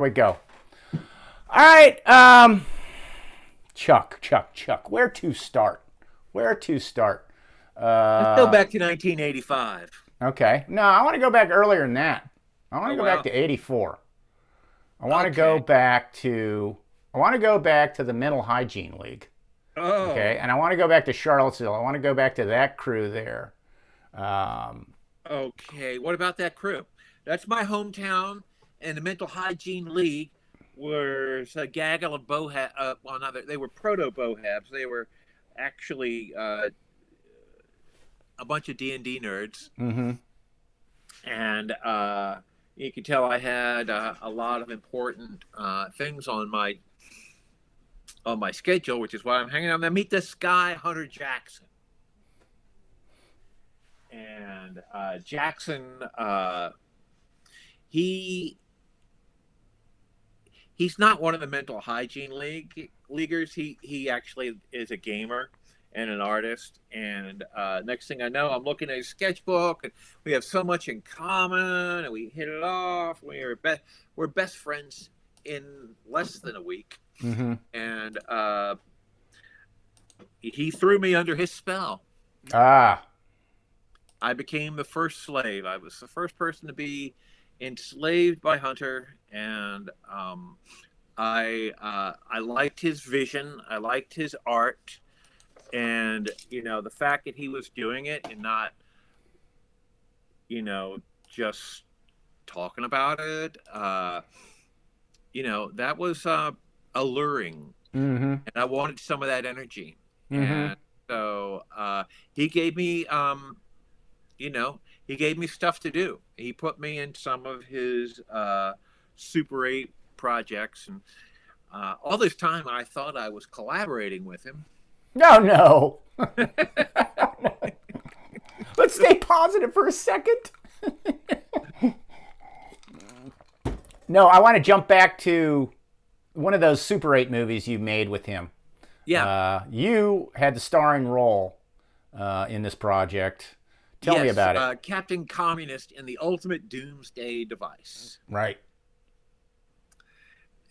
we go. All right, Chuck. Where to start? Where to start? Let's go Uh, back to 1985. okay. No, I want to go back earlier than that. I want Oh, to go back wow. to '84. I want to go Okay. back to. I want to go back to the Mental Hygiene League. Okay, Oh, and I want to go back to Charlottesville. I want to go back to that crew there. Um, okay. What about that crew? That's my hometown, and the Mental Hygiene League was a gaggle of bohab. Well, not they were proto bohabs. They were actually a bunch of D&D nerds, mm-hmm. and you can tell I had a lot of important things on my schedule, which is why I'm hanging out. I meet this guy, Hunter Jackson. And Jackson, he he's not one of the mental hygiene leaguers. He actually is a gamer and an artist. And next thing I know, I'm looking at his sketchbook, and we have so much in common, and we hit it off. We're best friends in less than a week, Mm-hmm. and he threw me under his spell. Ah. I became the first slave. I was the first person to be enslaved by Hunter, and I liked his vision. I liked his art, and the fact that he was doing it and not just talking about it. That was alluring, Mm-hmm. and I wanted some of that energy, Mm-hmm. and so he gave me you know, he gave me stuff to do. He put me in some of his Super 8 projects. And all this time, I thought I was collaborating with him. No, no. Let's stay positive for a second. No, I want to jump back to one of those Super 8 movies you made with him. Yeah. You had the starring role in this project. Tell me Yes. about it. Captain Communist in the Ultimate Doomsday Device. Right.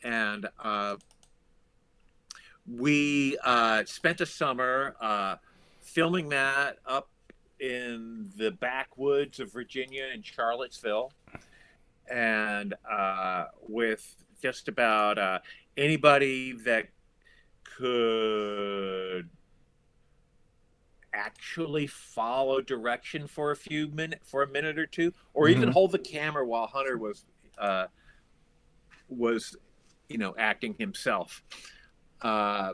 And we spent a summer filming that up in the backwoods of Virginia in Charlottesville. And with just about anybody that could actually follow direction for a minute or two, or even Mm-hmm. hold the camera while Hunter was acting himself. Uh,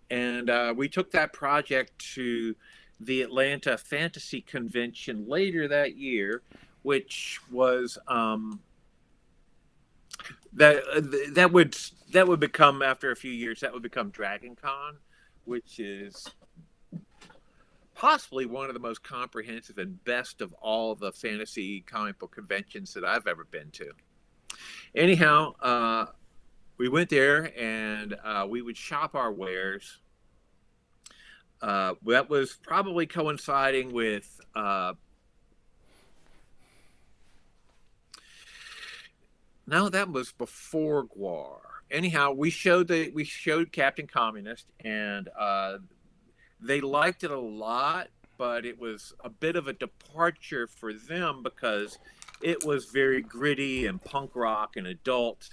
and we took that project to the Atlanta Fantasy Convention later that year, which was that that would become, after a few years, that would become Dragon Con, which is possibly one of the most comprehensive and best of all the fantasy comic book conventions that I've ever been to. Anyhow, we went there, and we would shop our wares. That was probably coinciding with no, that was before GWAR. Anyhow, we showed Captain Communist, and they liked it a lot, but it was a bit of a departure for them because it was very gritty and punk rock and adult,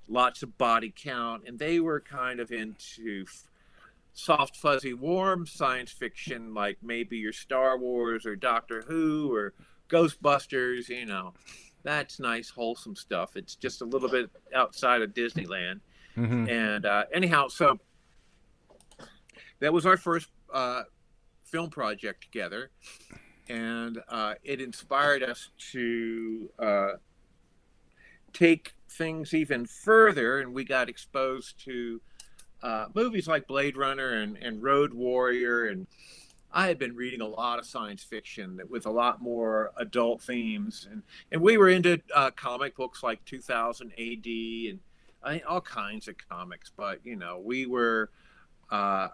lots of body count, and they were kind of into soft, fuzzy, warm science fiction, like maybe your Star Wars or Doctor Who or Ghostbusters. That's nice, wholesome stuff. It's just a little bit outside of Disneyland. Mm-hmm. And anyhow, so that was our first film project together, and it inspired us to take things even further, and we got exposed to movies like Blade Runner and Road Warrior, and I had been reading a lot of science fiction with a lot more adult themes, and we were into comic books like 2000 AD and all kinds of comics, but we were uh,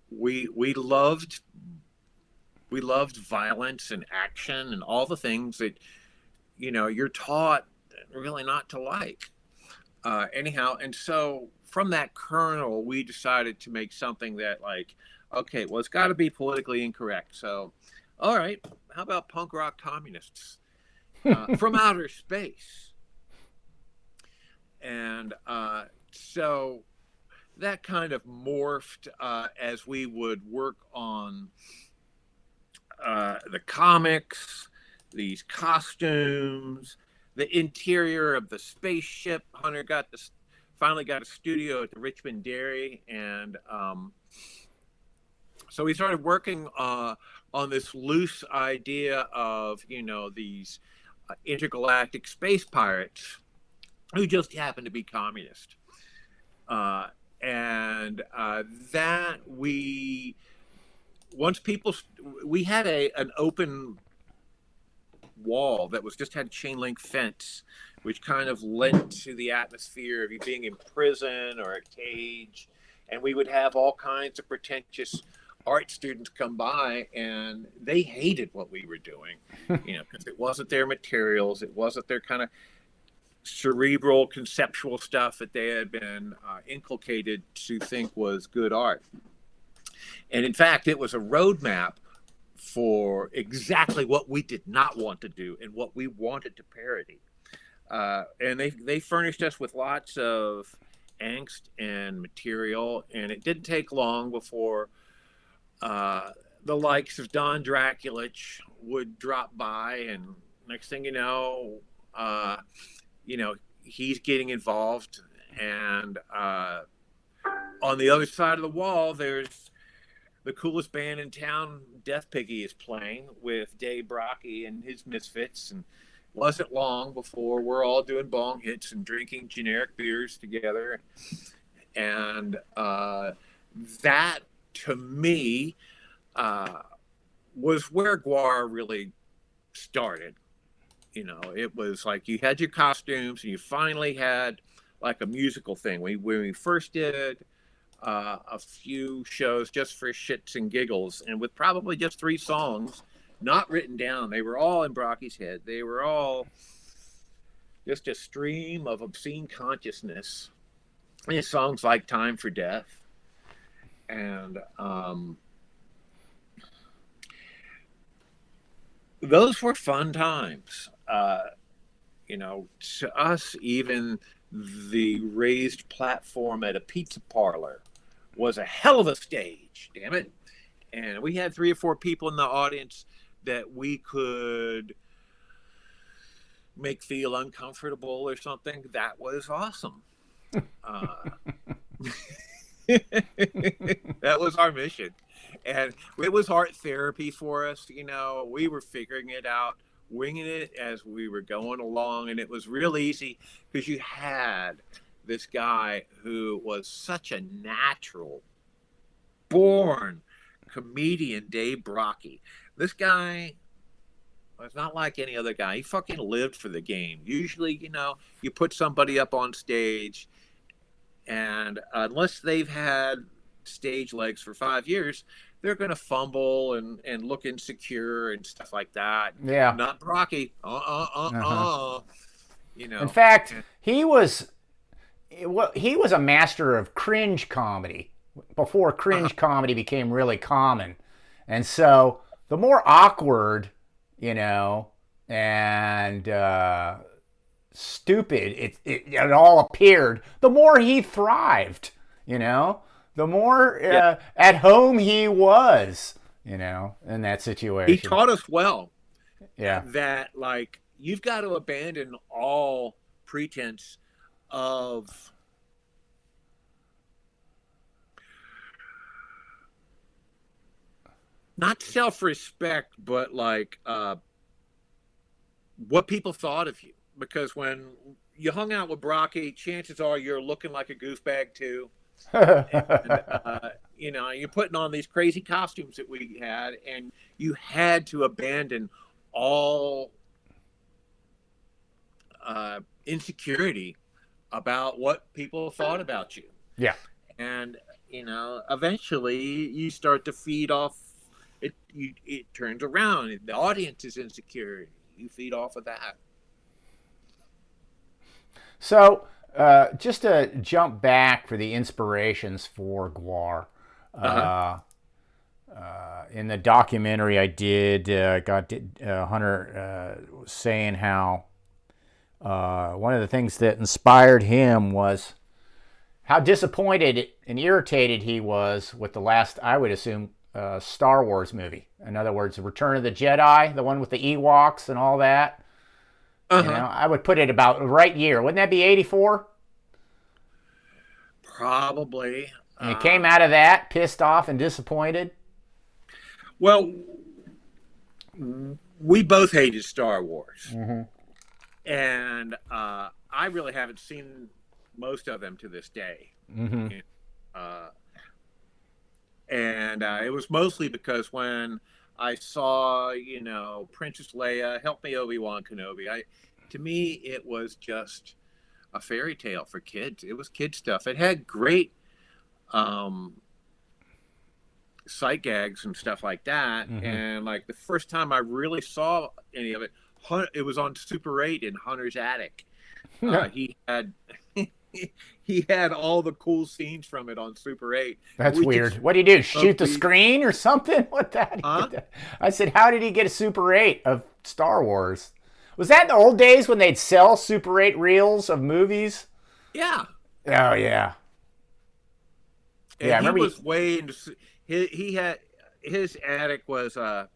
we loved violence and action and all the things that you're taught really not to like. Anyhow, and so from that kernel, we decided to make something that, like, okay, well, it's got to be politically incorrect. So, all right, how about punk rock communists from outer space? And so that kind of morphed as we would work on the comics, these costumes, the interior of the spaceship. Hunter finally got a studio at the Richmond Dairy, and so we started working on this loose idea of, you know, these intergalactic space pirates who just happened to be communist. And that we once people we had an open wall that was just had a chain link fence, which kind of lent to the atmosphere of you being in prison or a cage. And we would have all kinds of pretentious art students come by, and they hated what we were doing, you know, because it wasn't their materials, it wasn't their kind of cerebral conceptual stuff that they had been inculcated to think was good art. And in fact, it was a roadmap for exactly what we did not want to do and what we wanted to parody. And they furnished us with lots of angst and material, and it didn't take long before the likes of Don Draculich would drop by, and next thing you know, he's getting involved. And on the other side of the wall, there's the coolest band in town, Death Piggy, is playing with Dave Brocky and his Misfits. And it wasn't long before we're all doing bong hits and drinking generic beers together. And that, to me, was where GWAR really started. You know, it was like you had your costumes and you finally had like a musical thing. When we first did a few shows just for shits and giggles, and with probably just 3 songs, not written down. They were all in Brocky's head. They were all just a stream of obscene consciousness. And songs like Time for Death. And those were fun times. You know, to us, even the raised platform at a pizza parlor was a hell of a stage, damn it. And we had 3 or 4 people in the audience that we could make feel uncomfortable or something. That was awesome. That was our mission. And it was art therapy for us. You know, we were figuring it out, winging it as we were going along. And it was real easy because you had this guy who was such a natural born comedian, Dave Brocky. This guy was not like any other guy. He fucking lived for the game. Usually, you know, you put somebody up on stage, and unless they've had stage legs for 5 years, they're going to fumble and look insecure and stuff like that. Yeah. Not Brocky. You know. In fact, he was a master of cringe comedy before cringe comedy became really common. And so the more awkward, you know, and stupid it all appeared, the more he thrived, you know, the more at home he was, you know, in that situation. He taught us well. Yeah. That, like, you've got to abandon all pretense of not self-respect, but like what people thought of you. Because when you hung out with Brocky, chances are you're looking like a goofbag too. And, you know, you're putting on these crazy costumes that we had, and you had to abandon all insecurity about what people thought about you. Yeah. And, you know, eventually you start to feed off it. It turns around. The audience is insecure. You feed off of that. So, just to jump back for the inspirations for GWAR, Uh-huh. uh, in the documentary I did, got Hunter saying how one of the things that inspired him was how disappointed and irritated he was with the last, I would assume, Star Wars movie. In other words, Return of the Jedi, the one with the Ewoks and all that. You Uh-huh. know, I would put it about the right year. Wouldn't that be 84? Probably. And it came out of that pissed off and disappointed. Well, we both hated Star Wars, Mm-hmm. and I really haven't seen most of them to this day. Mm-hmm. Uh, and it was mostly because when I saw, Princess Leia, help me Obi-Wan Kenobi, to me it was just a fairy tale for kids. It was kid stuff. It had great um, sight gags and stuff like that. Mm-hmm. And like the first time I really saw any of it, it was on Super 8 in Hunter's attic. He had he had all the cool scenes from it on Super 8. That's We could weird. What do you do? smoke Shoot the weed. screen or something? What the? How did he Huh? get that? I said, how did he get a Super 8 of Star Wars? Was that in the old days when they'd sell Super 8 reels of movies? Yeah. Oh yeah, yeah. And I he remember. was way into he had his attic was a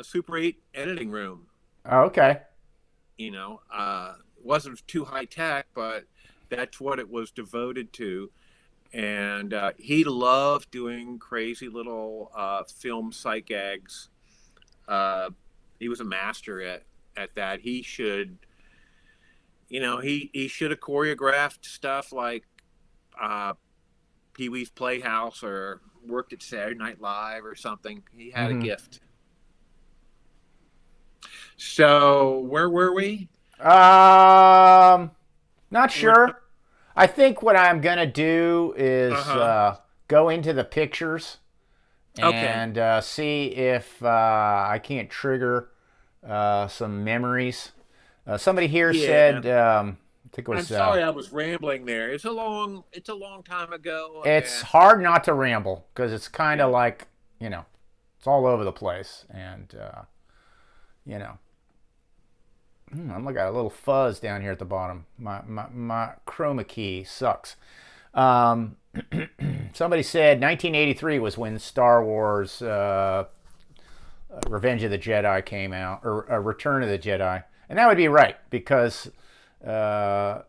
Super 8 editing room. Oh, okay. Wasn't too high tech, but that's what it was devoted to. And he loved doing crazy little film sight gags. Uh, he was a master at that. He should have choreographed stuff like uh, Pee Wee's Playhouse or worked at Saturday Night Live or something. He had a Mm-hmm. gift. So where were we? Not We're sure. I think what I'm gonna do is uh-huh. go into the pictures Okay. and see if I can't trigger some memories. Somebody here Yeah. said, I think it I'm was, sorry I was rambling there. It's a long time ago, it's and hard not to ramble because it's kind of yeah. like, it's all over the place. And, you know, I'm looking at a little fuzz down here at the bottom. My chroma key sucks. Um, Somebody said 1983 was when Star Wars Revenge of the Jedi came out, or Return of the Jedi. And that would be right because uh,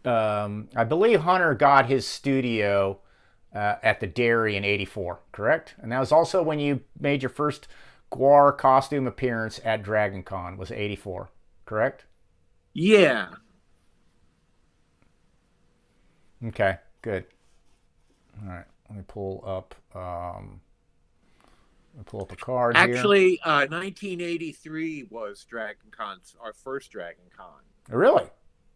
I believe Hunter got his studio at the Dairy in '84, correct? And that was also when you made your first GWAR costume appearance at Dragon Con, was '84, correct? Yeah. Okay, good. All right, let me pull up a card here. Actually, 1983 was Dragon Con, our first Dragon Con. Really?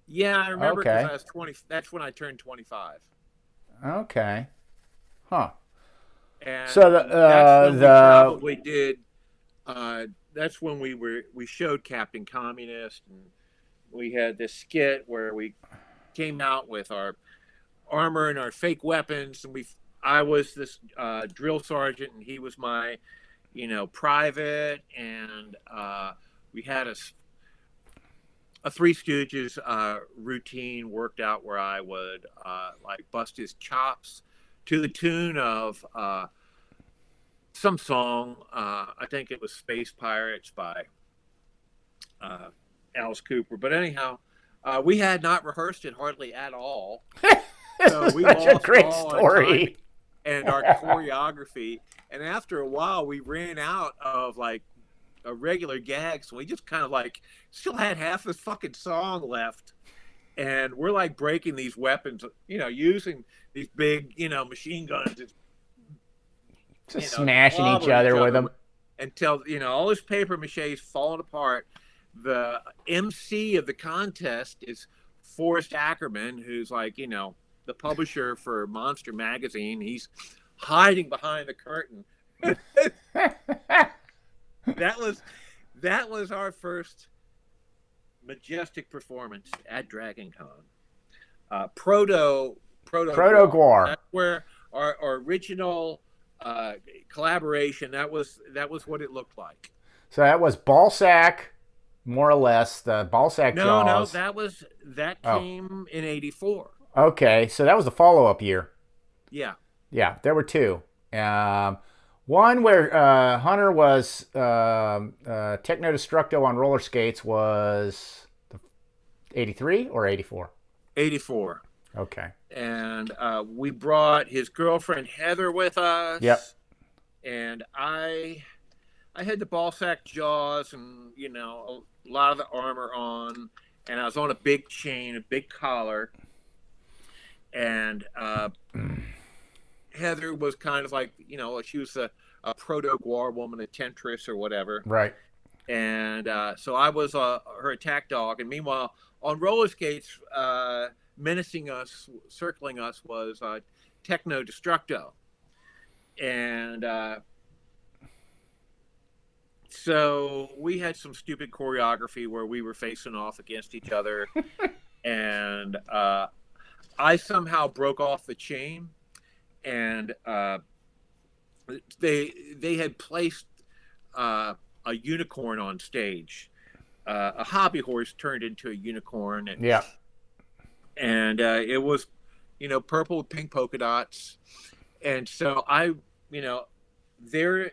Yeah, I remember because Okay. I was 20. That's when I turned 25, Okay. Huh. So and that's when we probably did. That's when we showed Captain Communist, and we had this skit where we came out with our armor and our fake weapons, and I was this drill sergeant, and he was my private, and we had a Three Stooges routine worked out where I would like bust his chops to the tune of some song. I think it was Space Pirates by uh, Alice Cooper. But anyhow, we had not rehearsed it hardly at all. this So is we such a lost great all our time story. and our choreography. And after a while, we ran out of like a regular gag. So we just kind of like still had half this fucking song left. And we're like breaking these weapons, using these big, machine guns, Just to smashing each clobber each other with other them. with, until, all this paper mache is falling apart. The MC of the contest is Forrest Ackerman, who's like, the publisher for Monster Magazine. He's hiding behind the curtain. that was that was our first majestic performance at Dragon Con. Proto GWAR. GWAR. That's where our original collaboration. That was what it looked like. So that was Ballsack, more or less, the Ballsack No, Jaws. that Oh, came in '84. okay. So that was the follow-up year. Yeah. Yeah, there were two. One where Hunter was Techno Destructo on roller skates was 83 or 84? 84. Okay. And we brought his girlfriend Heather with Yep. us, and I had the ball sack jaws and a lot of the armor on, and I was on a big chain, a big collar, and Heather was kind of like she was a proto GWAR woman, a temptress or whatever, Right. and so I was her attack dog, and meanwhile on roller skates, menacing us, circling us was Techno Destructo, and so we had some stupid choreography where we were facing off against each other, and I somehow broke off the chain, and they had placed a unicorn on stage. A hobby horse turned into a unicorn, Yeah. and it was, purple with pink polka dots, and so I, there,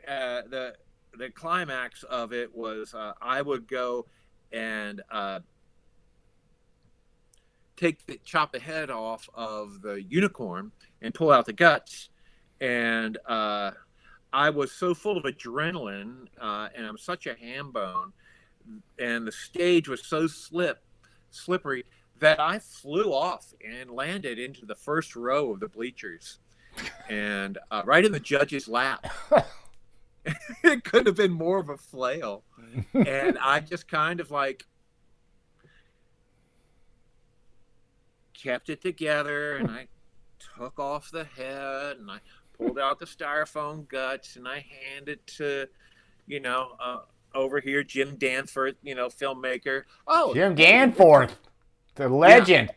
the climax of it was I would go and chop the head off of the unicorn and pull out the guts, and I was so full of adrenaline, and I'm such a ham bone, and the stage was so slippery that I flew off and landed into the first row of the bleachers, and right in the judge's lap. It could have been more of a flail, and I just kind of like kept it together, and I took off the head, and I pulled out the styrofoam guts, and I handed to over here Jim Danforth, filmmaker. Oh, Jim Danforth, the legend.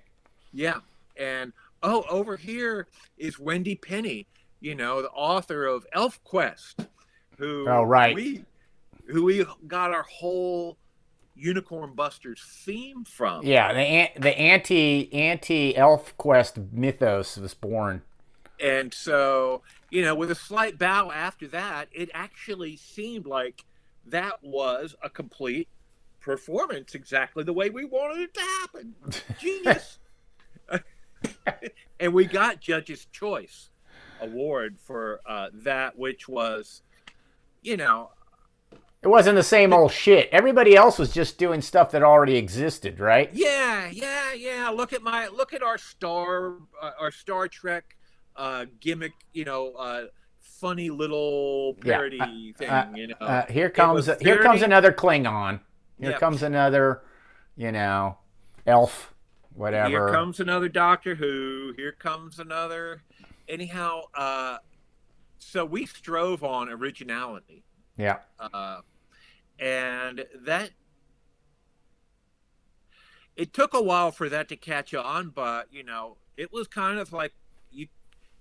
Yeah. And over here is Wendy Penny, the author of Elf Quest, who we got our whole Unicorn Busters theme from. Yeah, the anti Elf Quest mythos was born. And so, with a slight bow after that, it actually seemed like that was a complete performance, exactly the way we wanted it to happen. Genius. And we got Judge's Choice Award for that, which was, It wasn't the same old shit. Everybody else was just doing stuff that already existed, right? Yeah. Look at our Star Trek gimmick, funny little parody thing. Here comes another Klingon. Here comes another, elf, whatever. Here comes another Doctor Who. Here comes another. Anyhow, so we strove on originality. Yeah. And that it took a while for that to catch on, but it was kind of like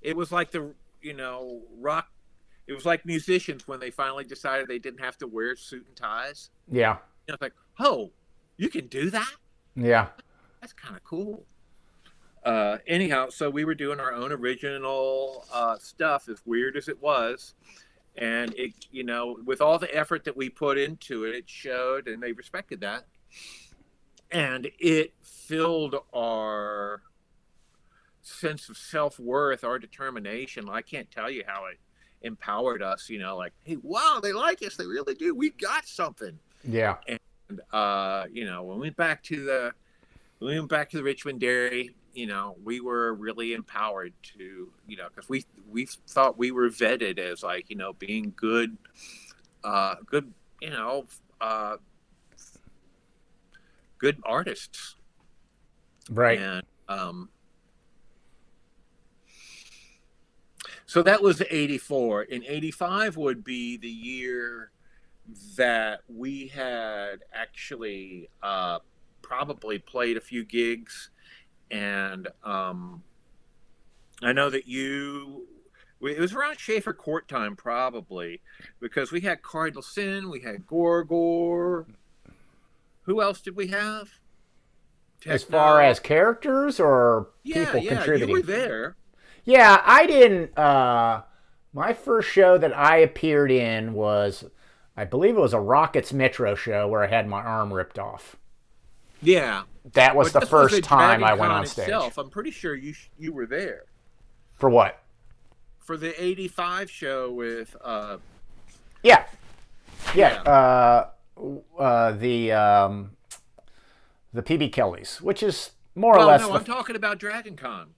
it was like the rock. It was like musicians when they finally decided they didn't have to wear suit and ties. Yeah. It's like, oh, you can do that? Yeah. That's kind of cool. Anyhow, so we were doing our own original stuff, as weird as it was. And it, with all the effort that we put into it, it showed, and they respected that. And it filled our sense of self-worth, our determination. I can't tell you how it empowered us, like, hey, wow, they like us. They really do. We got something. Yeah. And, when we went back to the Richmond Dairy, we were really empowered to, because we thought we were vetted as like, being good, good artists. Right. And so that was 84. And 85 would be the year that we had actually probably played a few gigs, and I know that it was around Schaefer Court time probably, because we had Cardinal Sin, we had GWAR. Who else did we have? As far Techno. as characters or Yeah, people yeah, you were contributing? there. Yeah, I didn't. My first show that I appeared in was, I believe it was a Rockets Metro show where I had my arm ripped off. Yeah, That was but the this was first at time Dragon I went Con on stage. itself. I'm pretty sure you were there For what? for the '85 show with Yeah, yeah. yeah. The PB Kellys, which is more or Well, less no, the. I'm talking about Dragon Con.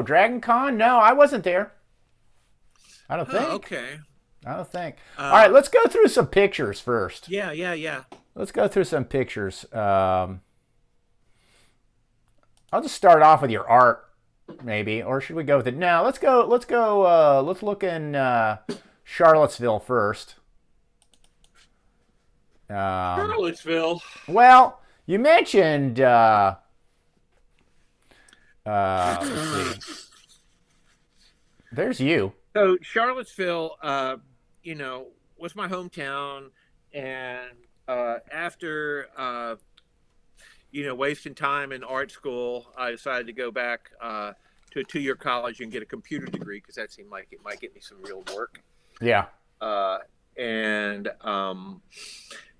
Dragon Con? No, I wasn't there. I don't Oh, think. okay. I don't think. All Uh, right, let's go through some pictures first. yeah, yeah, yeah. Let's go through some pictures. I'll just start off with your art, maybe, or should we go with it? No, let's go. Let's go. Let's look in Charlottesville first. Charlottesville. Well, you mentioned. Let's see. There's you. So Charlottesville, was my hometown, and after wasting time in art school, I decided to go back to a 2-year college and get a computer degree because that seemed like it might get me some real work. Yeah. And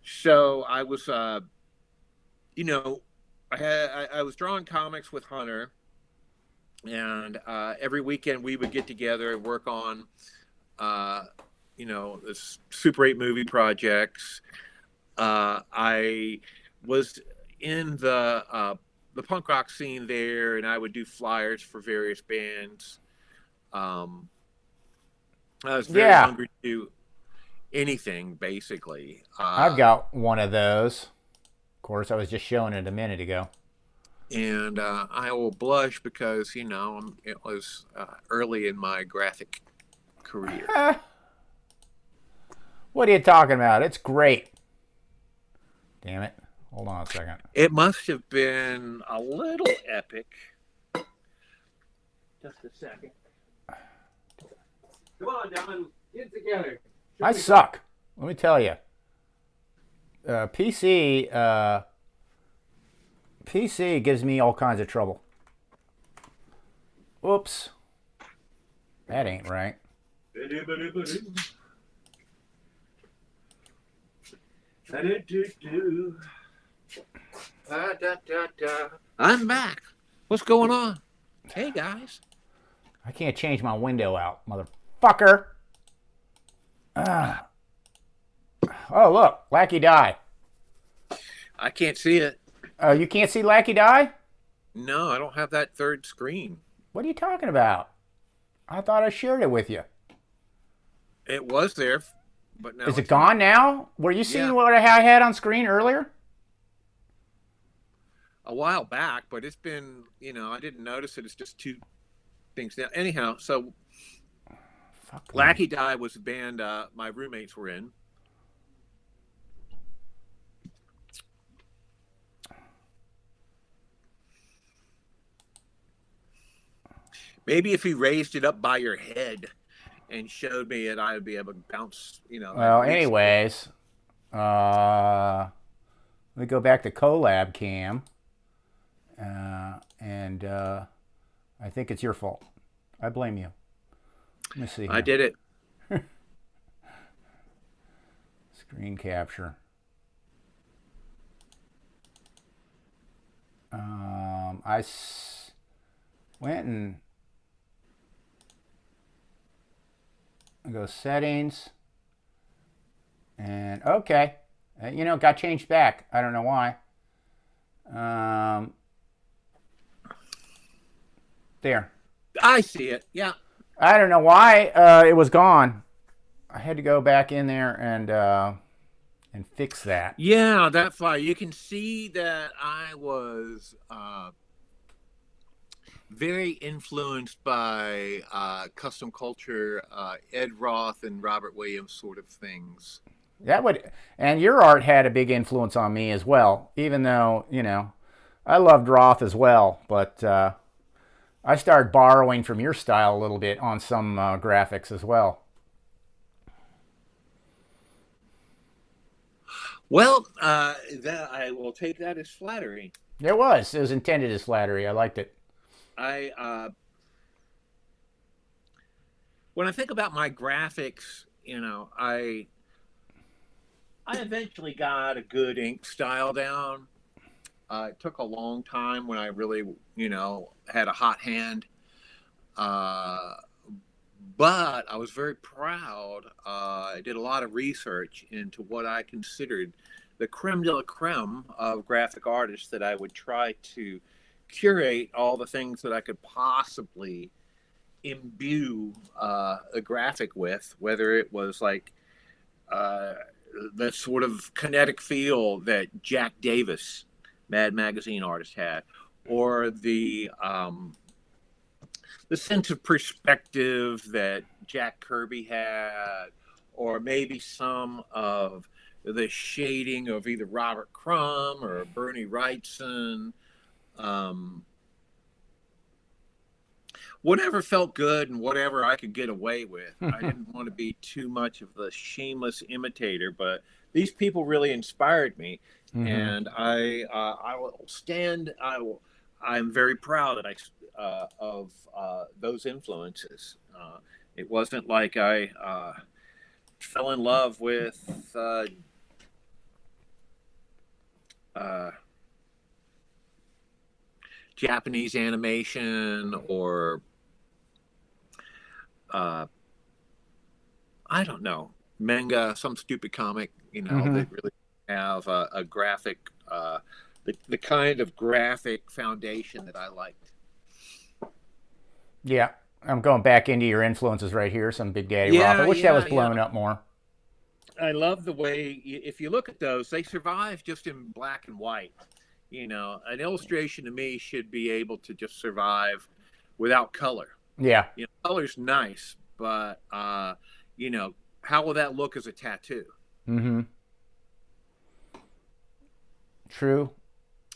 so I was, I was drawing comics with Hunter, and every weekend we would get together and work on, this Super 8 movie projects. I was in the punk rock scene there, and I would do flyers for various bands. I was very hungry to do anything, basically. I've got one of those. Of course, I was just showing it a minute ago. And I will blush because, it was early in my graphic career. What are you talking about? It's great. Damn it. Hold on a second. It must have been a little epic. Just a second. Come on, Don. Get together. I suck. Let me tell you. PC gives me all kinds of trouble. Oops. That ain't right. I'm back. What's going on? Hey, guys. I can't change my window out, motherfucker. Oh, look. Lackey Die. I can't see it. You can't see Lackey Die? No, I don't have that third screen. What are you talking about? I thought I shared it with you. It was there, but now Is it gone now? Were you seeing what I had on screen earlier? A while back, but it's been, I didn't notice it. It's just two things now. Anyhow, so Lackey Die was a band my roommates were in. Maybe if he raised it up by your head and showed me it, I would be able to bounce, Well, anyways, let me go back to collab cam. And I think it's your fault. I blame you. Let me see here. I did it. Screen capture. Went and go settings. And okay. Got changed back. I don't know why. There. I see it. Yeah. I don't know why it was gone. I had to go back in there and fix that. Yeah, that fly. You can see that I was very influenced by custom culture, Ed Roth and Robert Williams sort of things. That would, and your art had a big influence on me as well. Even though I loved Roth as well, but I started borrowing from your style a little bit on some graphics as well. Well, that I will take that as flattery. It was intended as flattery. I liked it. I when I think about my graphics, I eventually got a good ink style down. It took a long time when I really, had a hot hand. Uh, but I was very proud. I did a lot of research into what I considered the creme de la creme of graphic artists that I would try to curate all the things that I could possibly imbue a graphic with, whether it was like uh, the sort of kinetic feel that Jack Davis, Mad Magazine artist, had, or the sense of perspective that Jack Kirby had, or maybe some of the shading of either Robert Crumb or Bernie Wrightson. Um, Whatever felt good and whatever I could get away with. I didn't want to be too much of the shameless imitator, but these people really inspired me, Mm-hmm. and I will stand. I'm very proud that I of those influences. It wasn't like I fell in love with uh, Japanese animation or uh, I don't know, manga, some stupid comic, Mm-hmm. that really have a graphic, the kind of graphic foundation that I liked. Yeah, I'm going back into your influences right here. Some Big Daddy Roth. I Yeah, wish that was yeah, yeah. blown up more. I love the way, if you look at those, they survive just in black and white. An illustration to me should be able to just survive without color. Yeah. Color's nice, but how will that look as a tattoo? Mm-hmm. True.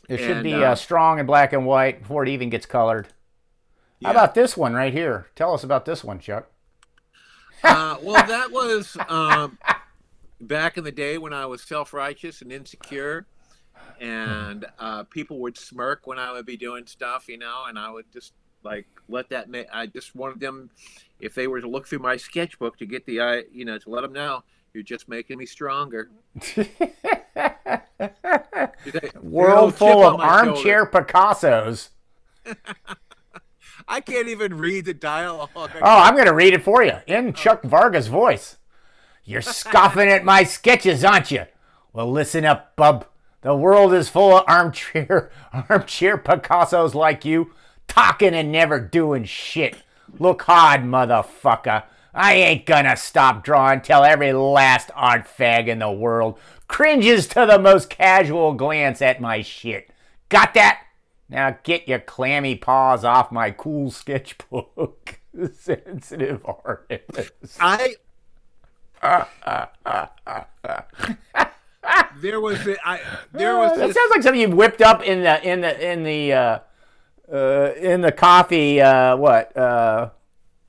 It should And be strong in black and white before it even gets colored. How yeah. about this one right here? Tell us about this one, Chuck. Well, that was back in the day when I was self-righteous and insecure, and people would smirk when I would be doing stuff, and I would just like let that. I just wanted them, if they were to look through my sketchbook, to get to let them know you're just making me stronger. They a little World chip full on of my shoulder. armchair Picassos. I can't even read the dialogue. Oh, I'm going to read it for you in Chuck Varga's voice. You're scoffing at my sketches, aren't you? Well, listen up, bub. The world is full of armchair Picassos like you, talking and never doing shit. Look hard, motherfucker. I ain't gonna stop drawing till every last art fag in the world cringes to the most casual glance at my shit. Got that? Now get your clammy paws off my cool sketchbook. Sensitive artist. I there was That this. sounds like something you whipped up in the coffee.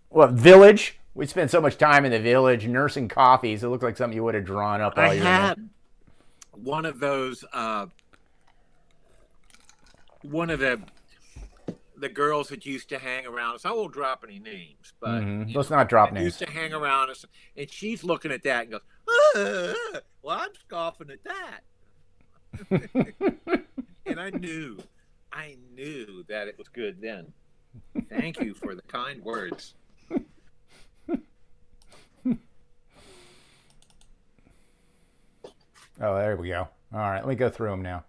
What village? We spent so much time in the village nursing coffees. It looked like something you would have drawn up I while you were in there. had one of those. One of the girls that used to hang around us. I won't drop any names, but Mm-hmm. Let's not drop that used names. to hang around us, and she's looking at that and goes, "Well, I'm scoffing at that," and I knew that it was good then. Thank you for the kind words. Oh, there we go. All right, let me go through them now.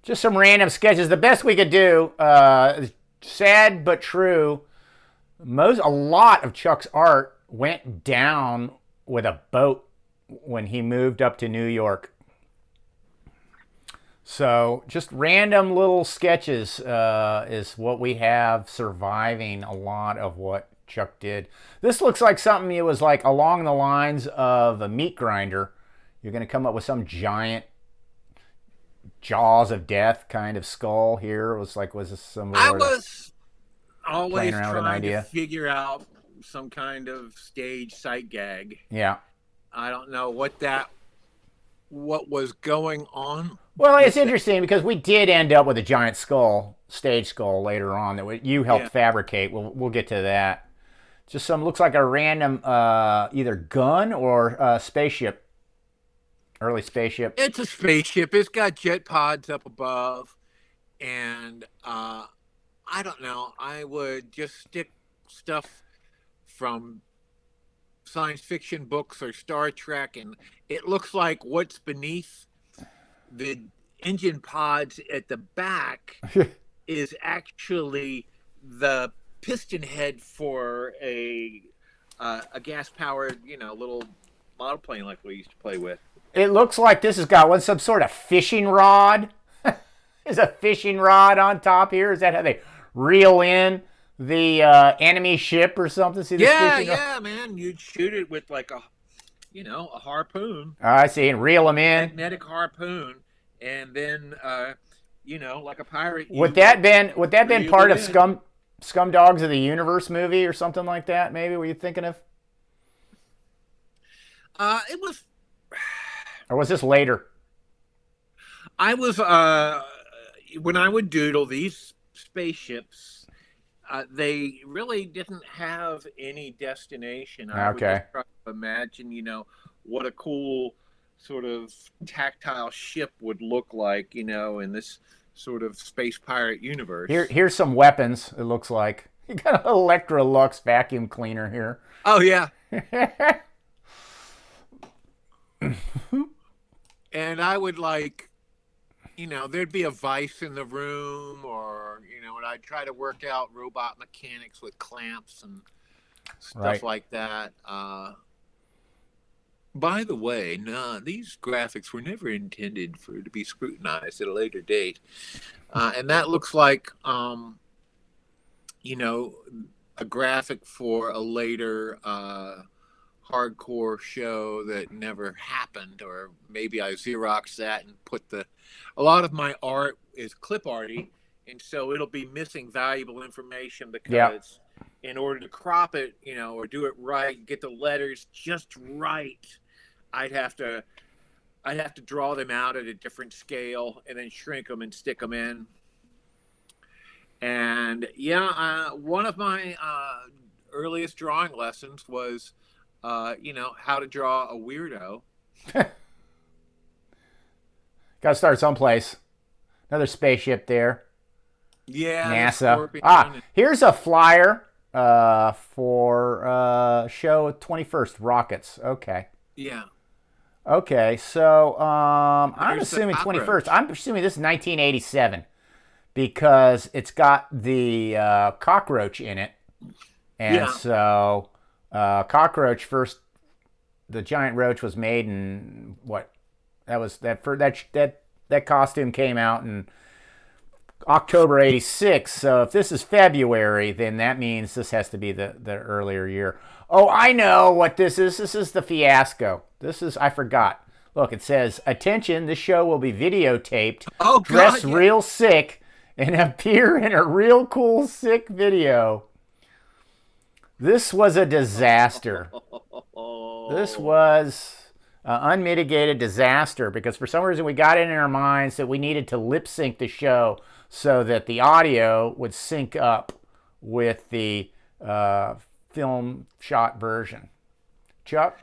Just some random sketches. The best we could do, sad but true. A lot of Chuck's art went down with a boat when he moved up to New York. So just random little sketches is what we have surviving a lot of what Chuck did. This looks like something it was like along the lines of a meat grinder. You're going to come up with some giant jaws of death kind of skull here. It was like, was this some I sort of was playing always around with an trying to idea? figure out some kind of stage sight gag. Yeah. I don't know what was going on Well, it's with that. interesting because we did end up with a giant skull, stage skull later on that you helped Yeah. fabricate. We'll get to that. Just some looks like a random either gun or spaceship, early spaceship. It's a spaceship. It's got jet pods up above, and I don't know. I would just stick stuff from science fiction books or Star Trek, and it looks like what's beneath the engine pods at the back is actually the piston head for a gas powered, little model plane like we used to play with. It looks like this has got some sort of fishing rod. There's a fishing rod on top here. Is that how they reel in the enemy ship or something? See this Yeah, fishing rod? yeah, man. You'd shoot it with like a harpoon, Oh, I see, and reel them in. magnetic harpoon, and then like a pirate. Would that been reel part it of in. Scum Dogs of the Universe movie or something like that? Maybe were you thinking of, It was. or was this later? I was when I would doodle these spaceships, they really didn't have any destination. I would Okay. just try to imagine, what a cool sort of tactile ship would look like, in this sort of space pirate universe. Here's some weapons. It looks like you got an Electrolux vacuum cleaner here. Oh yeah, and I would like, there'd be a vice in the room, or and I'd try to work out robot mechanics with clamps and stuff Right. like that. By the way, no, these graphics were never intended to be scrutinized at a later date, and that looks like, a graphic for a later hardcore show that never happened, or maybe I Xeroxed that and put a lot of my art is clip arty, and so it'll be missing valuable information because in order to crop it, or do it right, get the letters just right, I'd have to draw them out at a different scale and then shrink them and stick them in. And one of my earliest drawing lessons was, how to draw a weirdo. Got to start someplace. Another spaceship there. Yeah, the NASA. scorpion. Here's a flyer for show 21st Rockets. Okay. Yeah. Okay, so I'm There's the assuming cockroach. 21st. I'm assuming this is 1987 because it's got the cockroach in it, and Yeah. so cockroach first. The giant roach was made in what? That was that for that costume came out in October '86. So if this is February, then that means this has to be the earlier year. Oh, I know what this is. This is the fiasco. I forgot. Look, it says, attention, this show will be videotaped. Oh, Dress God, yeah. real sick and appear in a real cool sick video. This was a disaster. This was an unmitigated disaster because for some reason we got it in our minds that we needed to lip sync the show so that the audio would sync up with the film shot version. Chuck?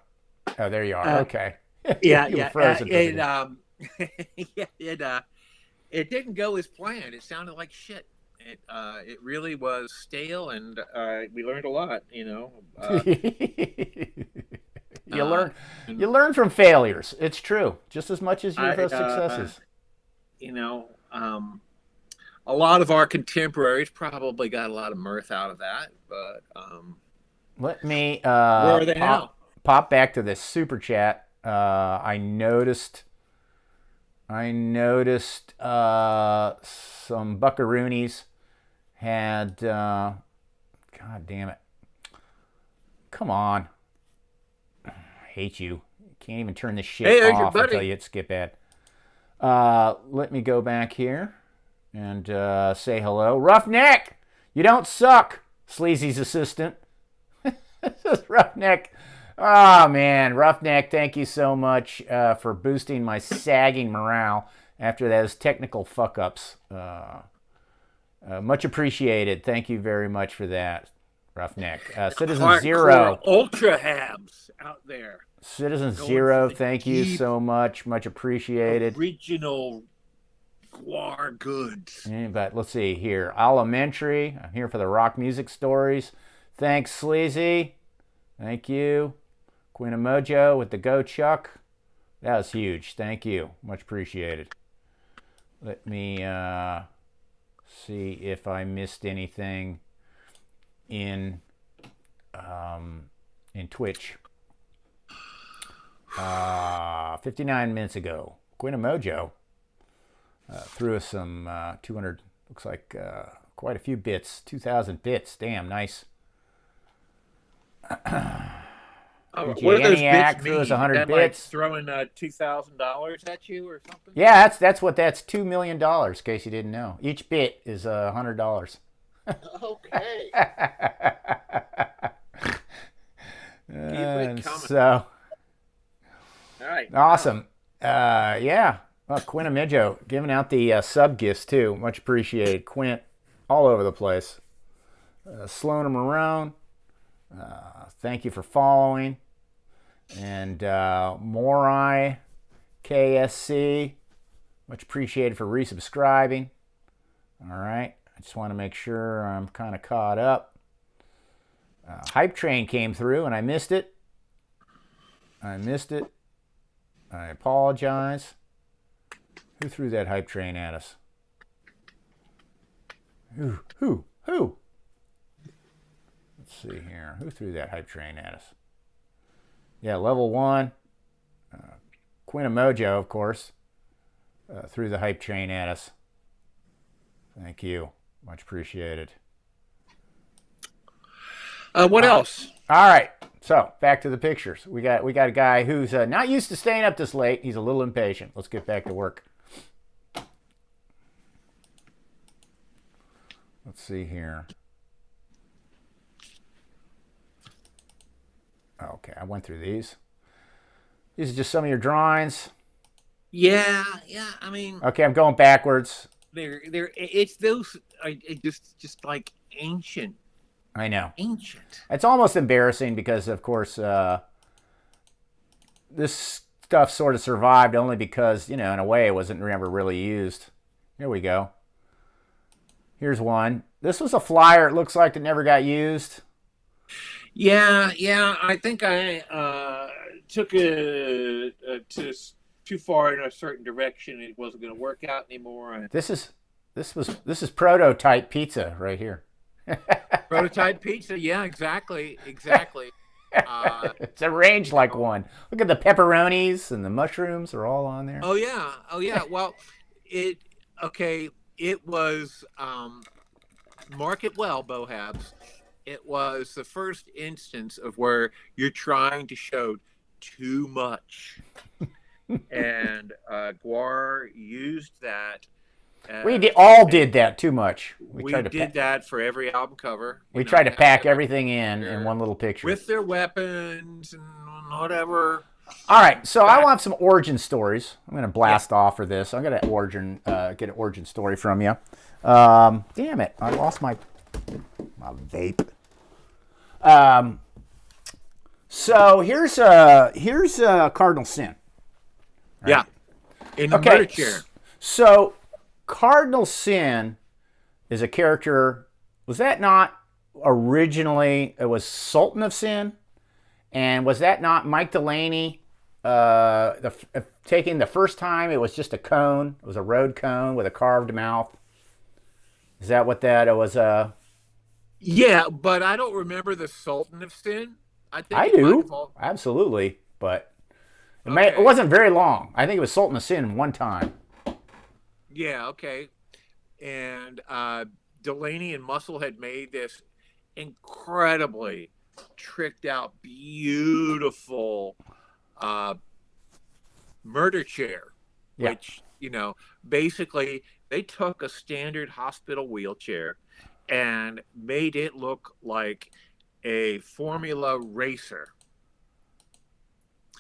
Oh, there you are. Okay. Yeah, You were yeah. frozen for a minute. It didn't go as planned. It sounded like shit. It really was stale, and we learned a lot. You learn from failures. It's true, just as much as your I, successes. A lot of our contemporaries probably got a lot of mirth out of that, but Let me where are they now? pop back to this super chat. I noticed some buckaroonies had God damn it. Come on. I hate you. Can't even turn this shit Hey, there's your off until buddy. you hit skip ad. Let me go back here and say hello. Roughneck, you don't suck. Sleazy's assistant. This is Roughneck. Oh, man. Roughneck, thank you so much for boosting my sagging morale after those technical fuck ups. Much appreciated. Thank you very much for that, Roughneck. Citizen Hardcore Zero. ultra habs out there Citizen going for Zero, the thank you deep so much. Much appreciated. original GWAR goods. But let's see here. Elementary. I'm here for the rock music stories. Thanks, Sleazy. Thank you. Queen of Mojo with the Go Chuck. That was huge. Thank you. Much appreciated. Let me see if I missed anything in Twitch. 59 minutes ago, Queen of Mojo threw us some 200, looks like quite a few bits, 2,000 bits. Damn, nice. What do those ENIAC bits threw us mean? Is 100 that like bits. throwing $2,000 at you or something? Yeah, that's what that's $2 million. In case you didn't know, each bit is $100. Okay. Keep it coming. So All right. awesome. Yeah. Well, Quint Amijo giving out the sub gifts too. Much appreciated. Quint all over the place. Slowing them around. Thank you for following. And Morai KSC. Much appreciated for resubscribing. All right. I just want to make sure I'm kind of caught up. Hype Train came through and I missed it. I apologize. Who threw that Hype Train at us? Who? Let's see here. Who threw that Hype Train at us? Yeah, level 1. Queen of Mojo, of course, threw the Hype Train at us. Thank you. Much appreciated. What else? All right. So back to the pictures. We got a guy who's not used to staying up this late. He's a little impatient. Let's get back to work. Let's see here. Okay, I went through these. These are just some of your drawings. Yeah. I mean, Okay, I'm going backwards. it's those just like ancient. I know. Ancient. It's almost embarrassing because, of course, this stuff sort of survived only because, in a way, it wasn't ever really used. Here we go. Here's one. This was a flyer, it looks like, that never got used. Yeah. I think I took it too far in a certain direction. It wasn't going to work out anymore. This is prototype pizza right here. Prototype pizza. Yeah, exactly. It's arranged like one. Look at the pepperonis and the mushrooms are all on there. Oh yeah. Well, it was mark it well, Bohabs. It was the first instance of where you're trying to show too much, and GWAR used that. We all did that too much. We did that for every album cover. We tried to pack everything in one little picture with their weapons and whatever. All right, so I want some origin stories. I'm going to blast off for this. I'm going to get an origin story from you. Damn it, I lost my vape. So here's Cardinal Sin. Right? Yeah, in the murder chair. So Cardinal Sin is a character. Was that not originally? It was Sultan of Sin, and was that not Mike Delaney? Taking the first time, it was just a cone. It was a road cone with a carved mouth. Is that what that was? Yeah, but I don't remember the Sultan of Sin. I do. Absolutely, but it wasn't very long. I think it was Sultan of Sin one time. Yeah, okay. And Delaney and Muscle had made this incredibly tricked out, beautiful murder chair, Yeah. which, basically they took a standard hospital wheelchair and made it look like a Formula racer.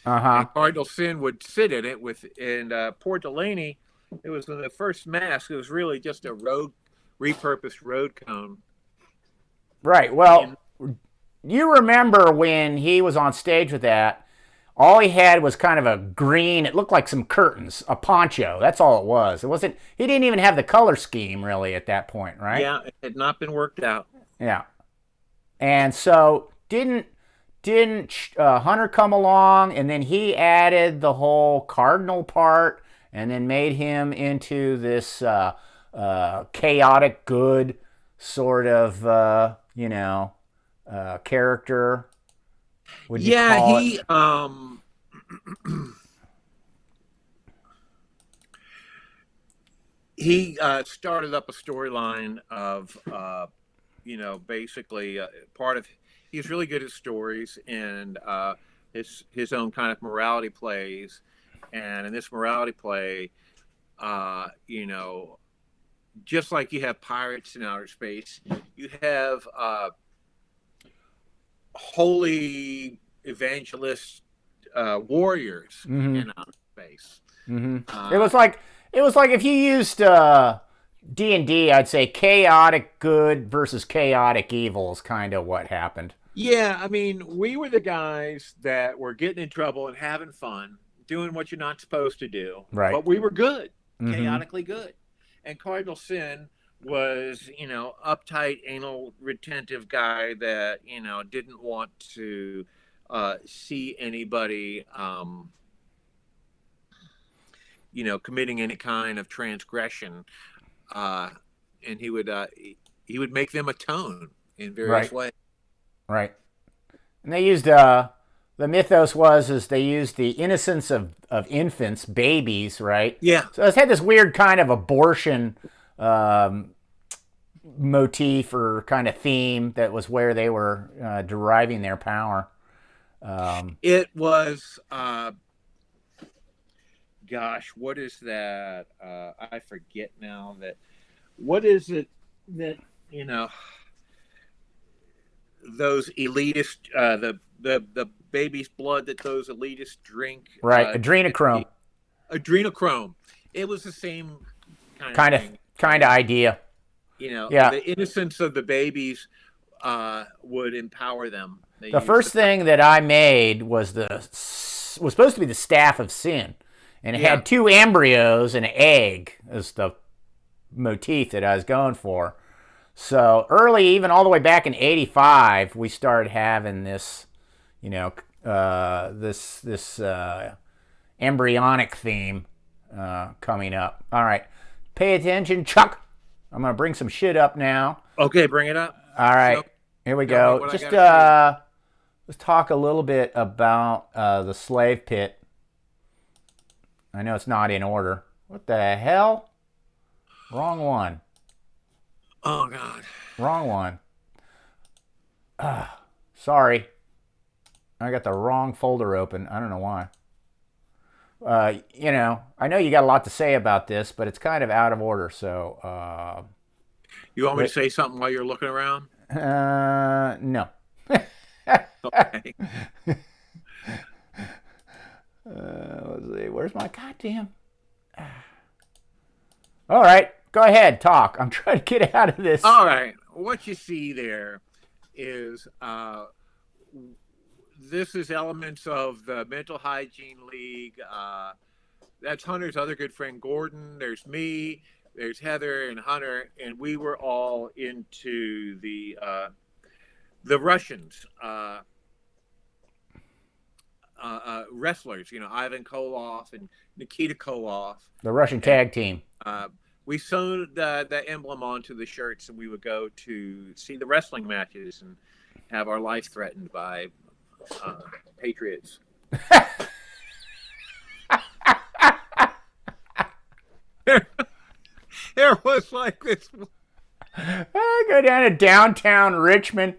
Uh-huh. And Cardinal Sin would sit in it and poor Delaney, it was in the first mask, it was really just a repurposed road cone. Right. Well, And you remember when he was on stage with that, all he had was kind of a green, it looked like some curtains, a poncho. That's all it was. It wasn't, he didn't even have the color scheme really at that point, right? yeah, it had not been worked out. Yeah. And so didn't Hunter come along and then he added the whole cardinal part and then made him into this chaotic good sort of character, would you Yeah, call it? he started up a storyline of basically part of he's really good at stories and his own kind of morality plays, and in this morality play, you know, just like you have pirates in outer space, you have holy evangelist warriors Mm-hmm. in outer space. Mm-hmm. It Uh, was like if you used D&D, I'd say chaotic good versus chaotic evil is kind of what happened. Yeah, I mean, we were the guys that were getting in trouble and having fun, doing what you're not supposed to do, Right. but we were good, Mm-hmm. chaotically good. And Cardinal Sin was, uptight, anal retentive guy that, didn't want to see anybody, committing any kind of transgression. Uh, and he would make them atone in various Right. ways. Right. And they used the mythos was is they used the innocence of infants, babies, right? Yeah, So it's had this weird kind of abortion um, motif or kind of theme that was where they were deriving their power. it was. Gosh, what is that? I forget now. That what is it that you know those elitist the baby's blood that those elitists drink Right. Adrenochrome. adrenochrome. It was the same kind of Kind of thing. kind of idea. Yeah. The innocence of the babies would empower them. They The used first thing that I made was supposed to be the staff of sin, and it yeah. had two embryos and an egg as the motif that I was going for. So early, even all the way back in '85, we started having this, this embryonic theme coming up. All right, pay attention, Chuck. I'm gonna bring some shit up now. Okay, bring it up. All right, So, here we tell me go. what I Just gotta let's talk a little bit about the slave pit. I know it's not in order. What the hell? Wrong one. oh God. Wrong one. Sorry. I got the wrong folder open. I don't know why. I know you got a lot to say about this, but it's kind of out of order. So, You want me to say something while you're looking around? no. Okay. Let's see. Where's my goddamn? All right. Go ahead. Talk. I'm trying to get out of this. All right. What you see there is this is elements of the Mental Hygiene League. That's Hunter's other good friend Gordon. There's me. There's Heather and Hunter, and we were all into the Russians wrestlers. Ivan Koloff and Nikita Koloff. The Russian tag team. We sewed the emblem onto the shirts, and we would go to see the wrestling matches and have our life threatened by patriots. There was like this. I go down to downtown Richmond.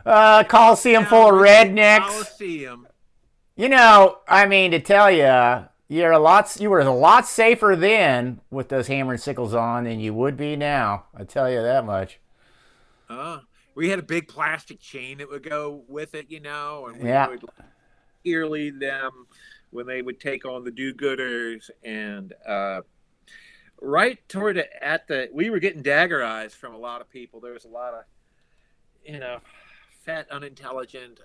Coliseum full of Now, Richmond rednecks. Coliseum. You know, I mean, to tell you, you were a lot safer then with those hammer and sickles on than you would be now. I tell you that much. Uh, we had a big plastic chain that would go with it, and we Yeah. would cheerlead them when they would take on the do-gooders. And right toward we were getting dagger eyes from a lot of people. There was a lot of, fat, unintelligent,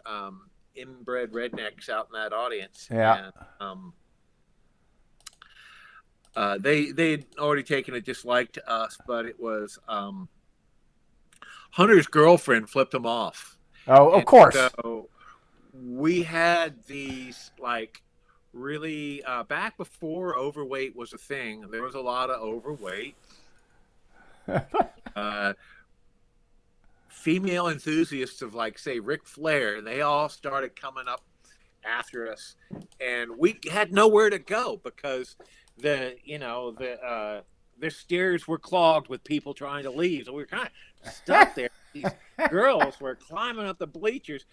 inbred rednecks out in that audience. Yeah. And they'd already taken a dislike to us, but it was Hunter's girlfriend flipped him off. Oh, of And course. so we had these really back before overweight was a thing. There was a lot of overweight. Female enthusiasts of say Ric Flair, they all started coming up after us, and we had nowhere to go because their stairs were clogged with people trying to leave, so we were kind of stuck there. These girls were climbing up the bleachers,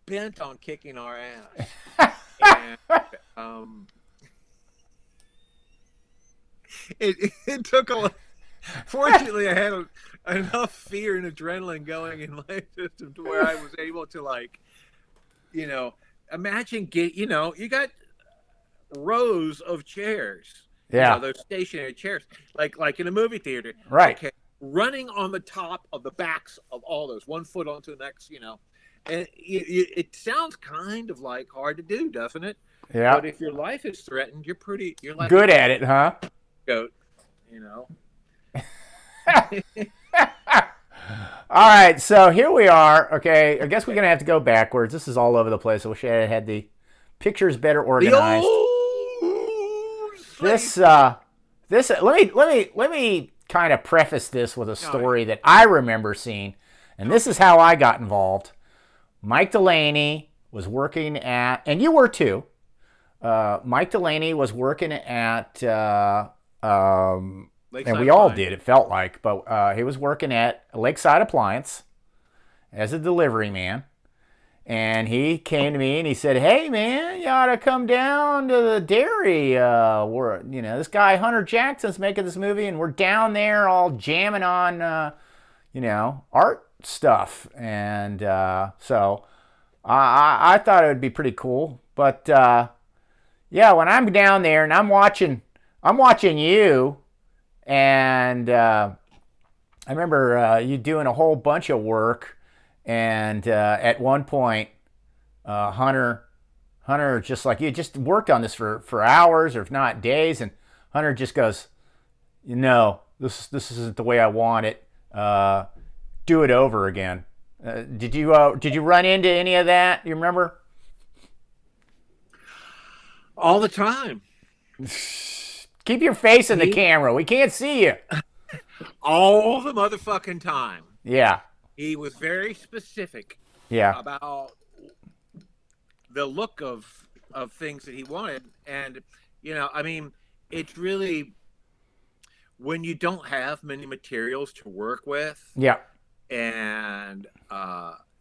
bent on kicking our ass, and it took a. Fortunately, I had enough fear and adrenaline going in my system to where I was able to imagine you got rows of chairs. Yeah. Those stationary chairs, like in a movie theater. Right. Okay, running on the top of the backs of all those, 1 foot onto the next, and it sounds kind of hard to do, doesn't it? Yeah. But if your life is threatened, you're like good at it, huh? goat, All right, so here we are. Okay, I guess we're gonna have to go backwards. This is all over the place. I wish I had the pictures better organized. This let me kind of preface this with a story that I remember seeing, and this is how I got involved. Mike Delaney was working at, and you were too. Mike Delaney was working at, and we all did, it felt like, but he was working at Lakeside Appliance as a delivery man. And he came to me and he said, "Hey man, you ought to come down to the dairy. This guy Hunter Jackson's making this movie, and we're down there all jamming on, art stuff." And so I thought it would be pretty cool. But yeah, when I'm down there and I'm watching you, and I remember you doing a whole bunch of work. And at one point, Hunter just you just worked on this for hours, or if not days, and Hunter just goes, this isn't the way I want it. Do it over again. Did you run into any of that? You remember? All the time. Keep your face in the camera. We can't see you. All the motherfucking time. Yeah. He was very specific about the look of things that he wanted. And, it's really when you don't have many materials to work with. Yeah. And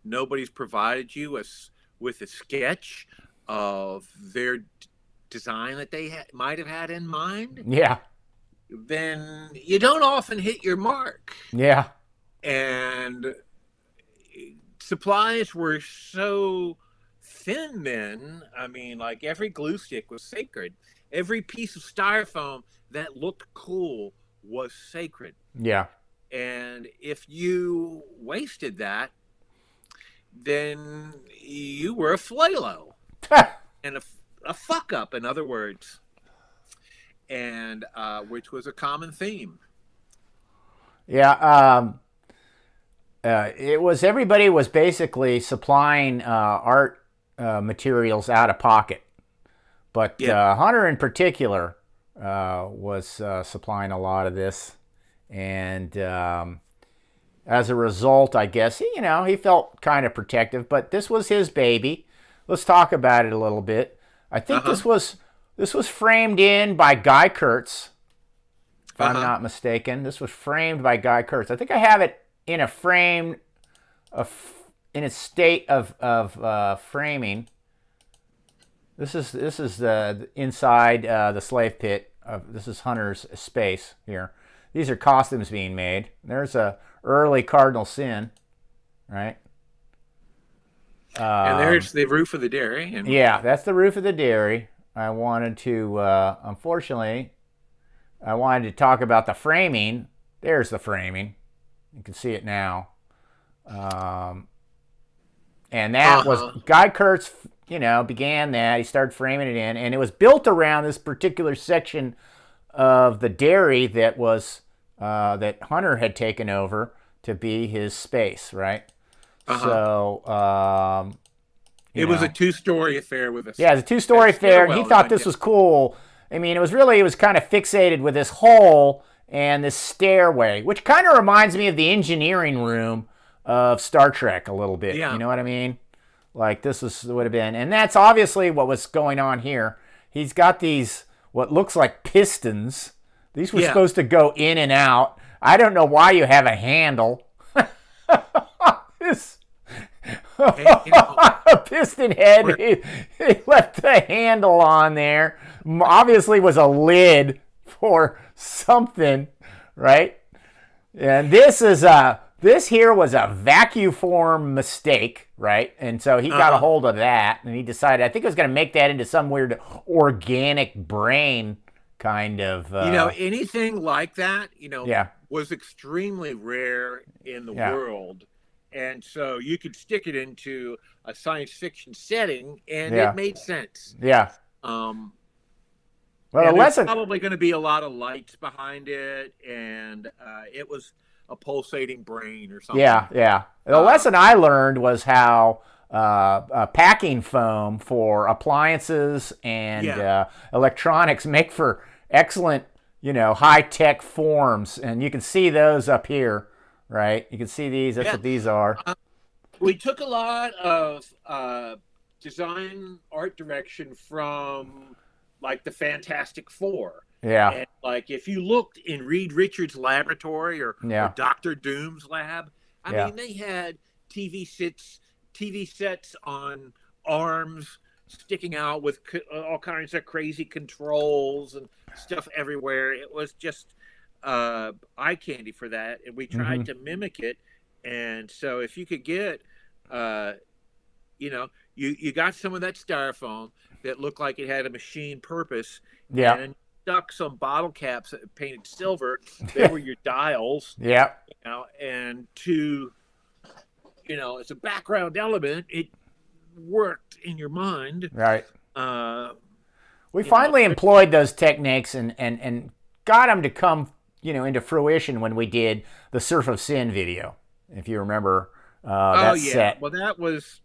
nobody's provided you with a sketch of their design that they might have had in mind. Yeah. Then you don't often hit your mark. Yeah. And supplies were so thin then. Every glue stick was sacred. Every piece of styrofoam that looked cool was sacred. Yeah. And if you wasted that, then you were a flalo. And a fuck up, in other words. And which was a common theme. Yeah. Everybody was basically supplying art materials out of pocket, but Hunter in particular was supplying a lot of this, and as a result, I guess he felt kind of protective. But this was his baby. Let's talk about it a little bit. I think this was framed in by Guy Kurtz, if I'm not mistaken. This was framed by Guy Kurtz. I think I have it in a frame in its state of framing. This is the inside the slave pit. This is Hunter's space here. These are costumes being made. There's a early cardinal sin, right? And there's the roof of the dairy. And Yeah, that's the roof of the dairy. I wanted to, unfortunately, I wanted to talk about the framing. There's the framing. You can see it now. And that was Guy Kurtz, began that. He started framing it in, and it was built around this particular section of the dairy that was that Hunter had taken over to be his space, right? So it was a two-story affair with a it was a two-story affair, and he thought this was cool. I mean, it was kind of fixated with this hole and this stairway, which kind of reminds me of the engineering room of Star Trek a little bit. Yeah. You know what I mean? Like this would have been, and that's obviously what was going on here. He's got these what looks like pistons. These were supposed to go in and out. I don't know why you have a handle. This a piston head. He left the handle on there. Obviously, was a lid for something, right? And this here was a vacuform mistake, right? And so he got a hold of that, and he decided, I think, it was going to make that into some weird organic brain kind of. Anything like that, was extremely rare in the world. And so you could stick it into a science fiction setting, and it made sense. Yeah. Well, the lesson probably going to be a lot of lights behind it, and it was a pulsating brain or something. Yeah. The lesson I learned was how packing foam for appliances and electronics make for excellent, high-tech forms, and you can see those up here. Right, you can see these. That's what these are. We took a lot of design art direction from like the Fantastic Four. Yeah. And like if you looked in Reed Richards' laboratory or Dr. Doom's lab, I mean they had TV sets on arms sticking out with all kinds of crazy controls and stuff everywhere. It was just eye candy for that, and we tried to mimic it. And so if you could get you got some of that styrofoam that looked like it had a machine purpose, and stuck some bottle caps painted silver. They were your dials, and to as a background element, it worked in your mind, right? We finally employed those techniques and got them to come into fruition when we did the Surf of Sin video, if you remember that set. Well, it was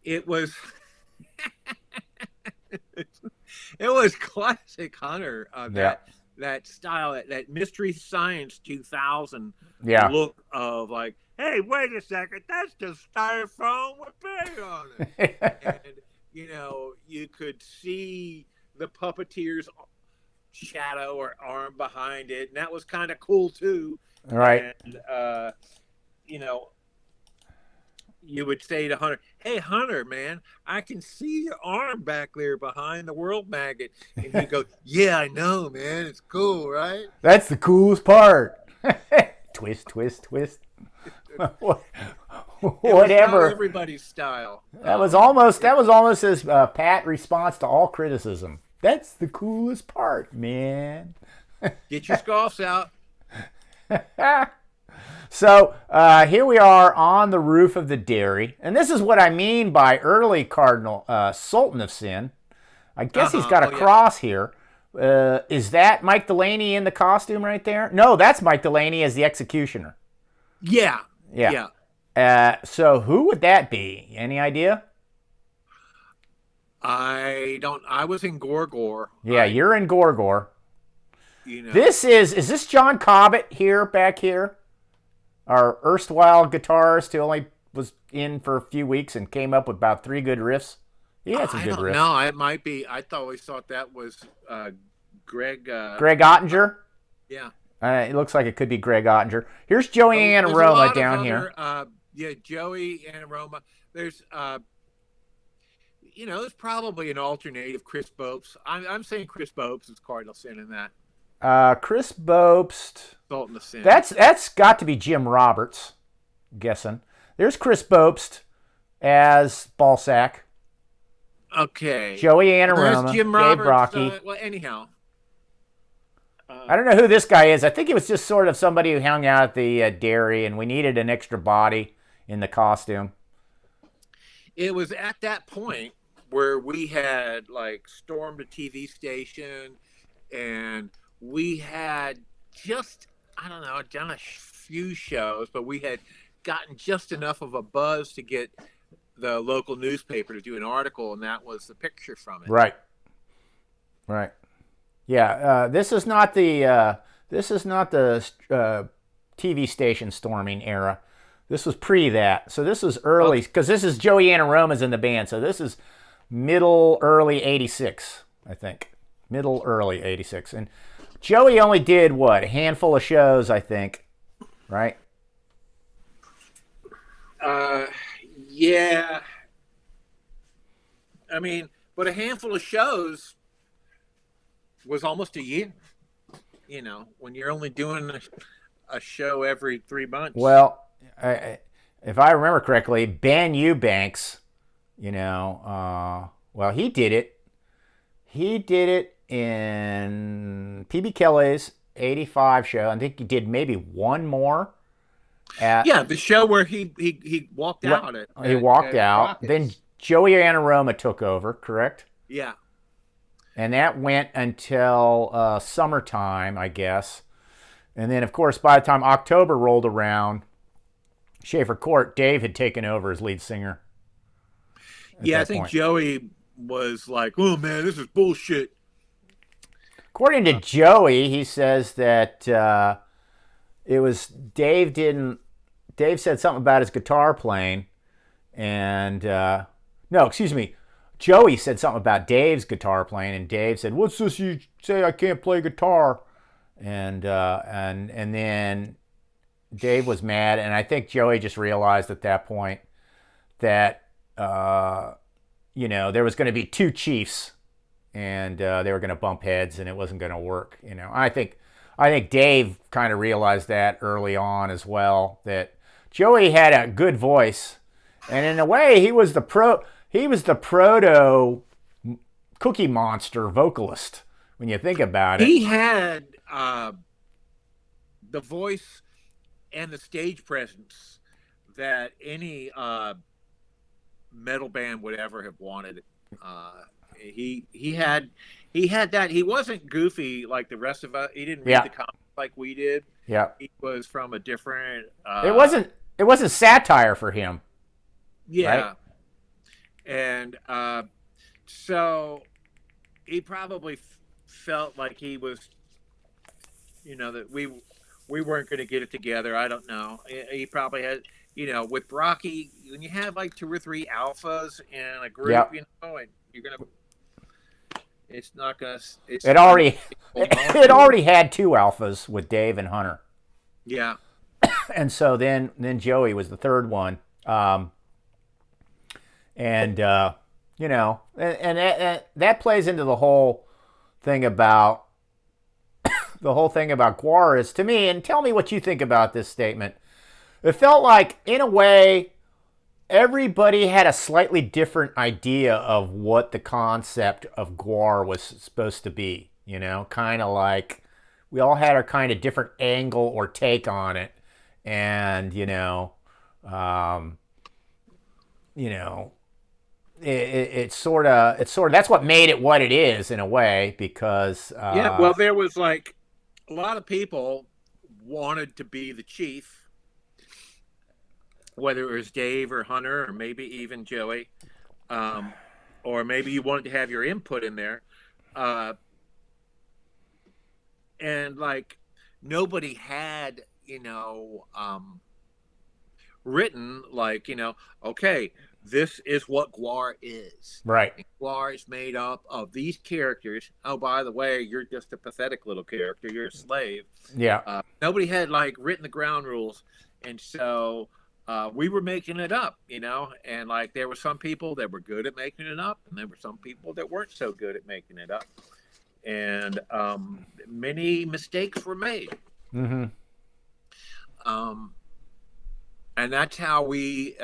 it was classic Hunter. That style, that Mystery Science 2000 look of like, hey, wait a second, that's just styrofoam with paint on it. And you could see the puppeteer's shadow or arm behind it, and that was kind of cool too. Right. And you would say to Hunter, hey Hunter, man, I can see your arm back there behind the world maggot. And he'd go, yeah, I know, man, it's cool, right? That's the coolest part. Twist. Whatever. Not everybody's style. That was almost his pat response to all criticism. That's the coolest part, man. Get your scoffs out. So here we are on the roof of the dairy. And this is what I mean by early Cardinal Sultan of Sin. I guess he's got a cross here. Is that Mike Delaney in the costume right there? No, that's Mike Delaney as the executioner. Yeah. So who would that be? Any idea? I was in GWAR. Yeah, you're in GWAR. This is this John Cobbett here, back here? Our erstwhile guitarist who only was in for a few weeks and came up with about 3 good riffs. He had some good riffs. No, it might be. I always thought that was Greg. Greg Ottinger? Yeah. It looks like it could be Greg Ottinger. Here's Joey Ann Aroma down here. Yeah, Joey and Aroma. There's there's probably an alternative Chris Bopes. I'm saying Chris Bopes is cardinal sin in that. Chris Bopst. Sultan of Sin. That's got to be Jim Roberts. Guessing. There's Chris Bopst as Ballsack. Okay. Joey There's Anaroma. Jim Dave Roberts. Brocky. Well, anyhow. I don't know who this guy is. I think it was just sort of somebody who hung out at the dairy, and we needed an extra body in the costume. It was at that point where we had like stormed a TV station, and we had just, I don't know, done a few shows, but we had gotten just enough of a buzz to get the local newspaper to do an article, and that was the picture from it. Right. Yeah. This is not the TV station storming era. This was pre that. So this was early, because this is Joey Anaroma's in the band. So this is early 86, I think. Early 86. And Joey only did, what, a handful of shows, I think, right? Yeah. I mean, but a handful of shows was almost a year. When you're only doing a show every 3 months. Well, if I remember correctly, Ben Eubanks, well, he did it. He did it in PB Kelly's 85 show. I think he did maybe one more. The show where he walked out. He walked out. Rockets. Then Joey Anaroma took over, correct? Yeah. And that went until summertime, I guess. And then, of course, by the time October rolled around, Schaefer Court, Dave had taken over as lead singer. Yeah, I think Joey was like, "Oh man, this is bullshit." According to Joey, he says that it was Dave said something about his guitar playing, and no, excuse me, Joey said something about Dave's guitar playing, and Dave said, "What's this you say I can't play guitar?" And then Dave was mad, and I think Joey just realized at that point that there was going to be two chiefs, and they were going to bump heads, and it wasn't going to work. I think Dave kind of realized that early on as well, that Joey had a good voice, and in a way he was the proto Cookie Monster vocalist when you think about it. He had the voice and the stage presence that any metal band would ever have wanted. He had that. He wasn't goofy like the rest of us. He didn't read the comics like we did. Yeah, he was from a different. It wasn't satire for him. Yeah, right? And so he probably felt like he was, that we weren't going to get it together. I don't know. He probably had, with Brocky, when you have like 2 or 3 alphas in a group, and you're going to. It's not gonna. It already had 2 alphas with Dave and Hunter. Yeah. And so then Joey was the third one, and that plays into the whole thing about GWAR is, to me, and tell me what you think about this statement. It felt like, in a way, everybody had a slightly different idea of what the concept of GWAR was supposed to be. Kind of like we all had our kind of different angle or take on it, and it's sort of that's what made it what it is in a way, because well, there was like a lot of people wanted to be the chief. Whether it was Dave or Hunter or maybe even Joey, or maybe you wanted to have your input in there. And like nobody had, written like, okay, this is what GWAR is. Right. And GWAR is made up of these characters. Oh, by the way, you're just a pathetic little character. You're a slave. Yeah. Nobody had like written the ground rules. And so we were making it up, and like there were some people that were good at making it up, and there were some people that weren't so good at making it up, and many mistakes were made. Mm-hmm. And that's how we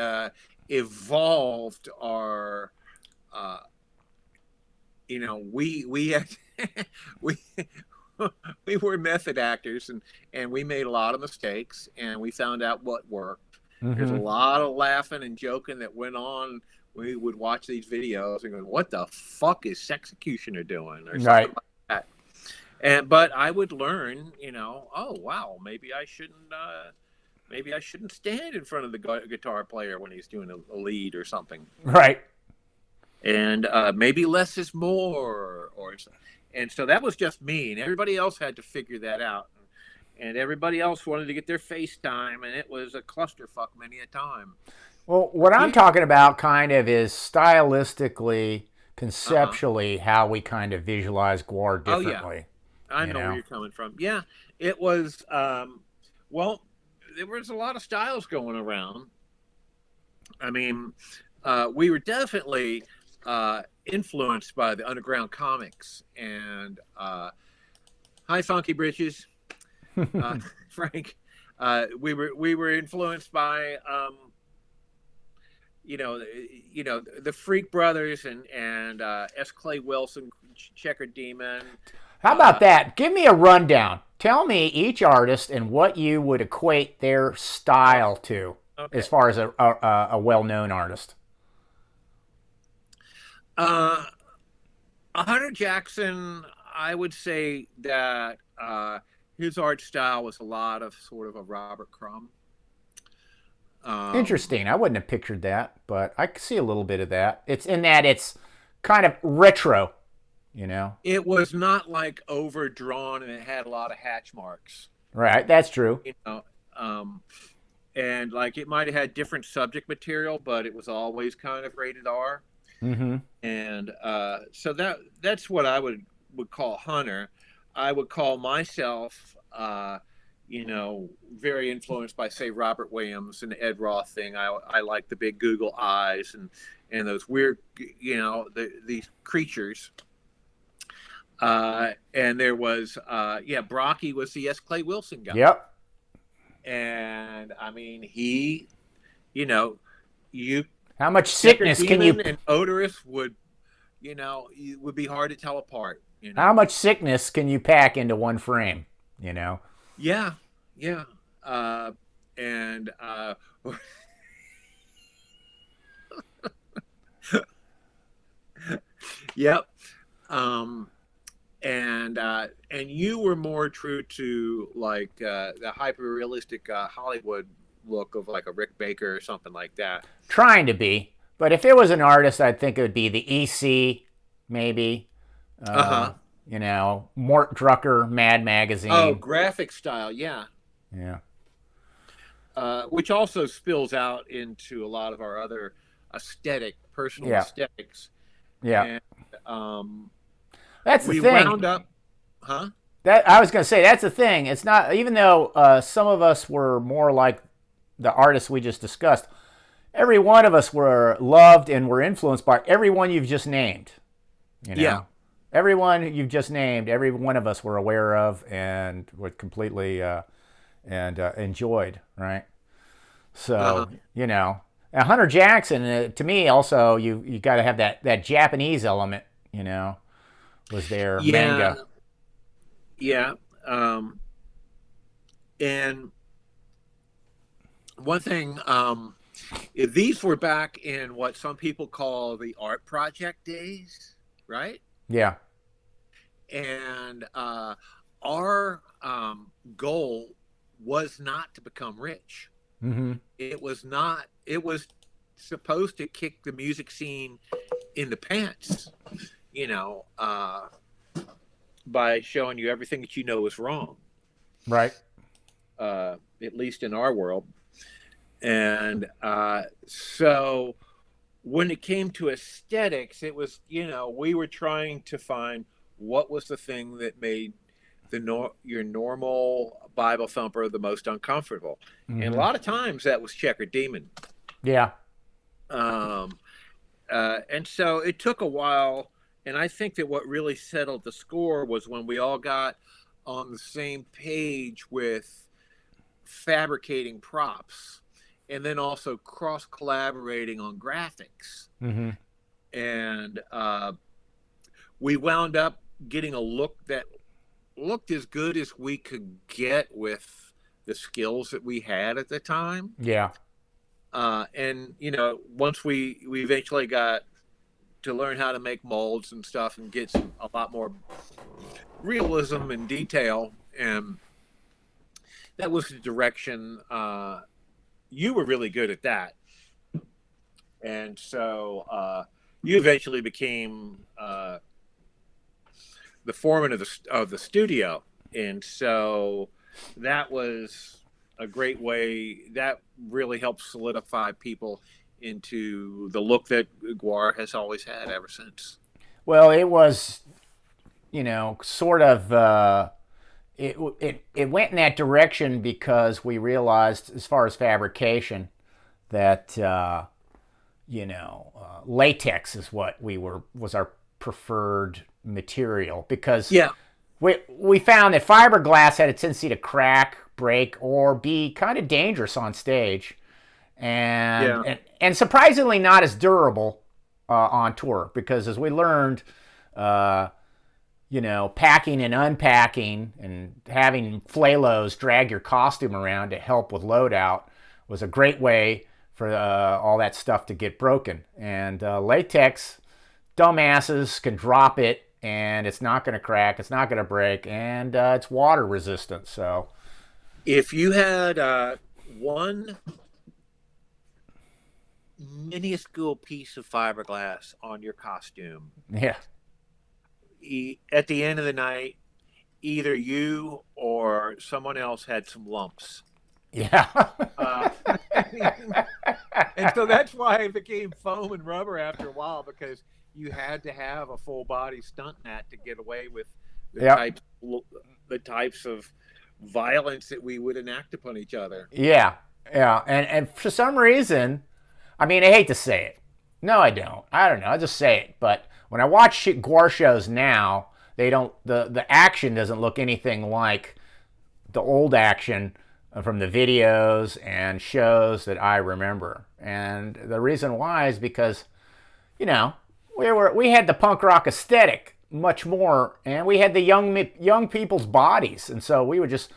evolved our. We had we we were method actors, and we made a lot of mistakes, and we found out what worked. There's a Mm-hmm. lot of laughing and joking that went on. We would watch these videos and go, "What the fuck is Sexecutioner doing?" or something Right. like that. But I would learn, oh wow, maybe I shouldn't stand in front of the guitar player when he's doing a lead or something. Right. And maybe less is more, and so that was just me, and everybody else had to figure that out, and everybody else wanted to get their FaceTime, and it was a clusterfuck many a time. Well, what I'm talking about kind of is stylistically, Uh-huh. conceptually, how we kind of visualize GWAR Oh yeah, differently. I You know where know. you're coming from. Yeah, it was. Well, there was a lot of styles going around. I mean, we were definitely influenced by the underground comics and Hi Funky Britches, Frank. We were influenced by the Freak Brothers and S. Clay Wilson, Checker Demon. How about that? Give me a rundown. Tell me each artist and what you would equate their Oh, style to, as okay. far as a well-known artist. Uh, Hunter Jackson, I would say that his art style was a lot of sort of a Robert Crumb. Um, Interesting. I wouldn't have pictured that, but I see a little bit of that. It's in that it's kind of retro, you know. it was not like overdrawn and it had a lot of hatch marks, Right. That's true. you know. Um, and like it might have had different subject material, but it was always kind of rated R. Mm-hmm. And so that's what I would call Hunter. I would call myself, very influenced by say Robert Williams and the Ed Roth thing. I like the big Google eyes and those weird, these creatures. And there was, Brocky was the S. Clay Wilson guy, Yep. and I mean you know, you How much Checker sickness can you? Demon and Odorous it would be hard to tell apart. How much sickness can you pack into one frame? You know. Yeah, yeah, and yep, um, and you were more true to like the hyper realistic Hollywood look of like a Rick Baker or something like that. Trying to be, but if it was an artist, I'd think it would be the EC, maybe. Uh Uh, huh. Mort Drucker, Mad Oh, Magazine. graphic style, yeah. Yeah. Which also spills out into a lot of our other personal Yeah. aesthetics. Yeah. And um, That's the we thing. wound up, huh? That I was going to say. That's the thing. It's not even though some of us were more like the artists we just discussed. Every one of us were loved and were influenced by everyone you've just named. You Yeah. know, everyone you've just named, every one of us were aware of and were completely and enjoyed. Right. Uh-huh. So Hunter Jackson to me also you got to have that Japanese element. Was there Yeah. manga? Yeah. Um, and one thing, these were back in what some people call the art project days, right? Yeah. And our goal was not to become rich. Mm-hmm. It was not, it was supposed to kick the music scene in the pants, you know, uh, by showing you everything that you know is wrong, Right. at least in our world. And so when it came to aesthetics, it was, we were trying to find what was the thing that made your normal Bible thumper the most uncomfortable. And a lot of times that was Checker Demon. Yeah. And so it took a while. And I think that what really settled the score was when we all got on the same page with fabricating props and then also cross collaborating on graphics. And we wound up getting a look that looked as good as we could get with the skills that we had at the time. Yeah. And once we eventually got to learn how to make molds and stuff and get a lot more realism and detail, and that was the direction. You were really good at that, and so you eventually became the foreman of the studio, and so that was a great way. That really helped solidify people into the look that GWAR has always had ever since. Well, it was, sort of. It went in that direction because we realized, as far as fabrication, that latex is what was our preferred material, because we found that fiberglass had a tendency to crack, break, or be kind of dangerous on stage, and surprisingly not as durable on tour, because as we learned, packing and unpacking and having flalos drag your costume around to help with loadout was a great way for all that stuff to get broken. And latex, dumbasses can drop it, and it's not going to crack, it's not going to break, and it's water resistant. So if you had one minuscule piece of fiberglass on your costume, at the end of the night, either you or someone else had some lumps. Yeah. And so that's why it became foam and rubber after a while, because you had to have a full body stunt mat to get away with the types of violence that we would enact upon each other. Yeah. And for some reason, I mean, I hate to say it. No, I don't. I don't know. I just say it. But when I watch GWAR shows now, they don't. The action doesn't look anything like the old action from the videos and shows that I remember. And the reason why is because, we had the punk rock aesthetic much more, and we had the young people's bodies, and so we would just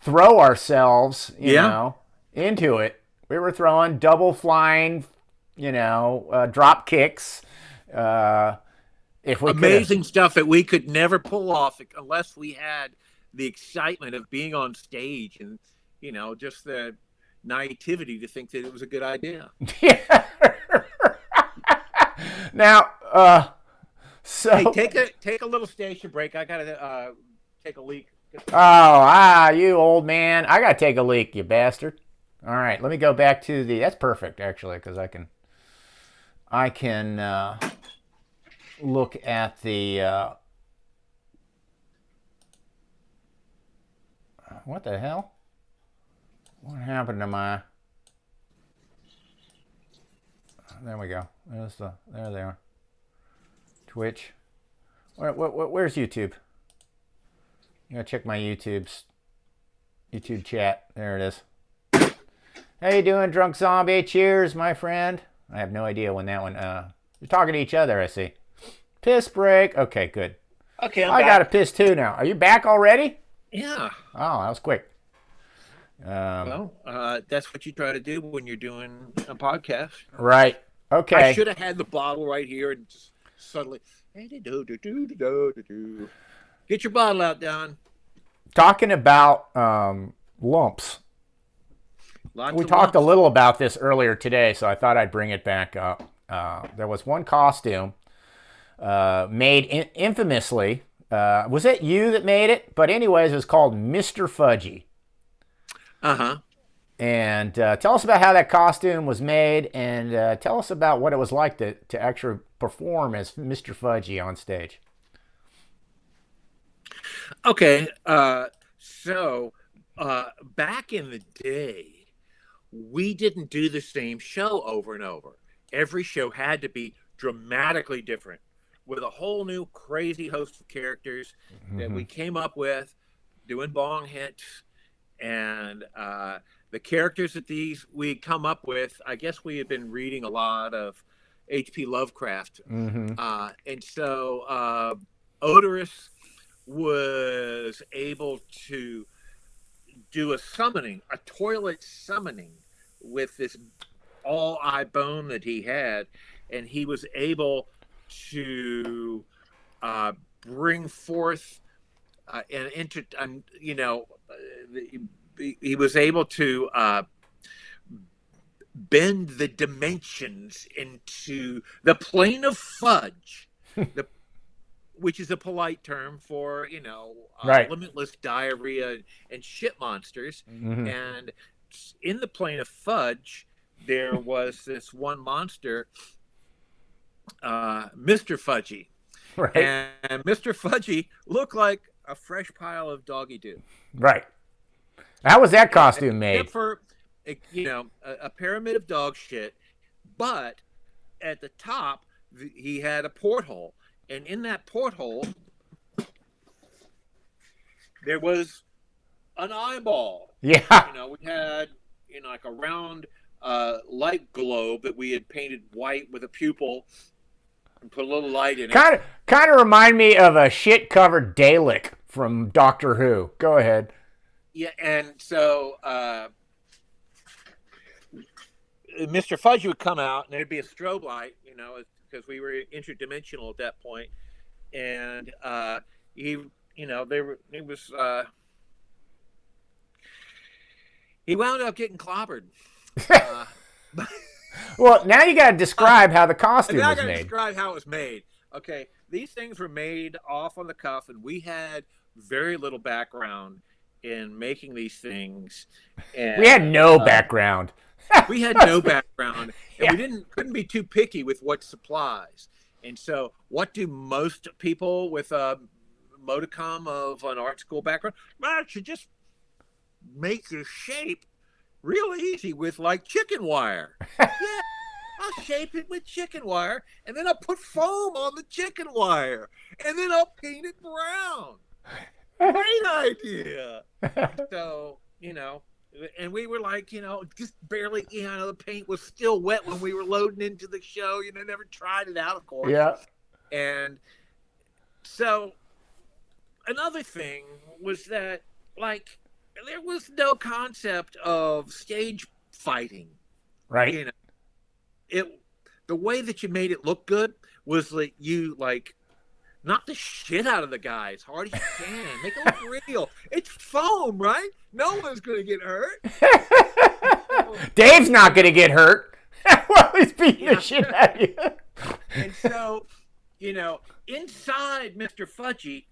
throw ourselves, into it. We were throwing double flying, drop kicks. If we amazing stuff that we could never pull off unless we had the excitement of being on stage and just the naivety to think that it was a good idea. Yeah. Now, so hey, take a little station break. I gotta take a leak. You old man! I gotta take a leak, you bastard. All right, let me go back to the. That's perfect, actually, because I can look at the. What the hell? What happened to my? There we go. There they are. Twitch. Where's YouTube? You gotta check my YouTube chat. There it is. How you doing, Drunk Zombie? Cheers, my friend. I have no idea when that one. You're talking to each other, I see. Piss break. Okay, good. Okay, I got a piss too now. Are you back already? Yeah. Oh, that was quick. That's what you try to do when you're doing a podcast. Right. Okay. I should have had the bottle right here and just suddenly. Get your bottle out, Don. Talking about lumps. We talked a little about this earlier today, so I thought I'd bring it back up. There was one costume made infamously. Was it you that made it? But anyways, it was called Mr. Fudgy. Uh-huh. And tell us about how that costume was made, and tell us about what it was like to actually perform as Mr. Fudgy on stage. Okay, so back in the day, we didn't do the same show over and over. Every show had to be dramatically different with a whole new crazy host of characters that we came up with doing bong hits. And the characters that these we come up with, I guess we had been reading a lot of H.P. Lovecraft. And so Odorous was able to do a summoning, a toilet summoning with this all eye bone that he had, and he was able to bring forth he was able to bend the dimensions into the plane of fudge, which is a polite term for Right. limitless diarrhea and shit monsters. And in the plane of fudge, there was this one monster, Mr. Fudgy. Right. And Mr. Fudgy looked like a fresh pile of doggy doo. Right. How was that costume made? Except for, a pyramid of dog shit, but at the top, he had a porthole. And in that porthole, there was an eyeball. Yeah. We had, like a round light globe that we had painted white with a pupil and put a little light in it. Kind of remind me of a shit-covered Dalek from Doctor Who. Go ahead. Yeah, and so Mr. Fudge would come out, and there'd be a strobe light, because we were interdimensional at that point. And he wound up getting clobbered. Well, now you got to describe how the costume was made. Describe how it was made. Okay, these things were made off on the cuff, and we had very little background in making these things. And, we had no background. We had no background, and Yeah. we couldn't be too picky with what supplies. And so, what do most people with a modicum of an art school background? Well, you should just make your shape real easy with like chicken wire. Yeah, I'll shape it with chicken wire, and then I'll put foam on the chicken wire, and then I'll paint it brown. Great idea. So, and we were like, just barely, the paint was still wet when we were loading into the show. Never tried it out, of course. Yeah. And so another thing was that, like, there was no concept of stage fighting. Right. The way that you made it look good was like you knock the shit out of the guy as hard as you can. Make it look real. It's foam, right? No one's going to get hurt. Dave's not going to get hurt. Well, he's beating the shit out of you. And so, inside Mr. Fudgy,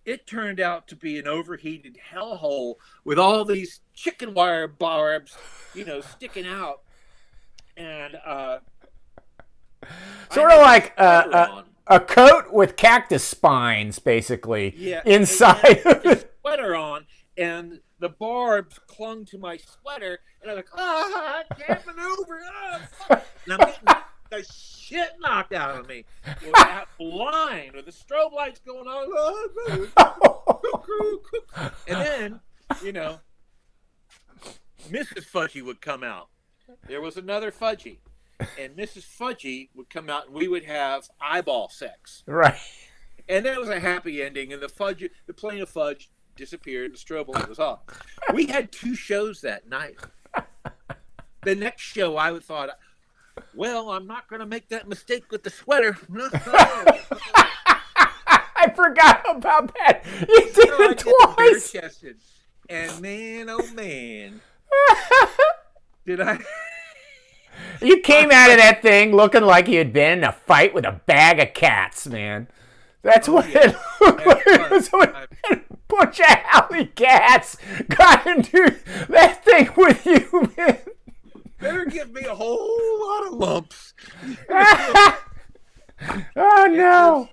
it turned out to be an overheated hellhole with all these chicken wire barbs, sticking out. And sort of like a coat with cactus spines, basically, inside of it. Sweater on, and the barbs clung to my sweater, and I'm like, I can't maneuver. And I'm getting the shit knocked out of me. With that blind, with the strobe lights going on. And then, Mrs. Fudgy would come out. There was another Fudgy. And Mrs. Fudgy would come out, and we would have eyeball sex. Right. And that was a happy ending, and the plane of fudge disappeared, and the strobe light was off. We had 2 shows that night. The next show, I thought, well, I'm not going to make that mistake with the sweater. No. I forgot about that. You did it twice. Bare-chested. And man, oh man, did I... You came out of that thing looking like you had been in a fight with a bag of cats, man. That's what it looked like. It was a bunch of alley cats got into that thing with you, man. Better give me a whole lot of lumps. Oh, no.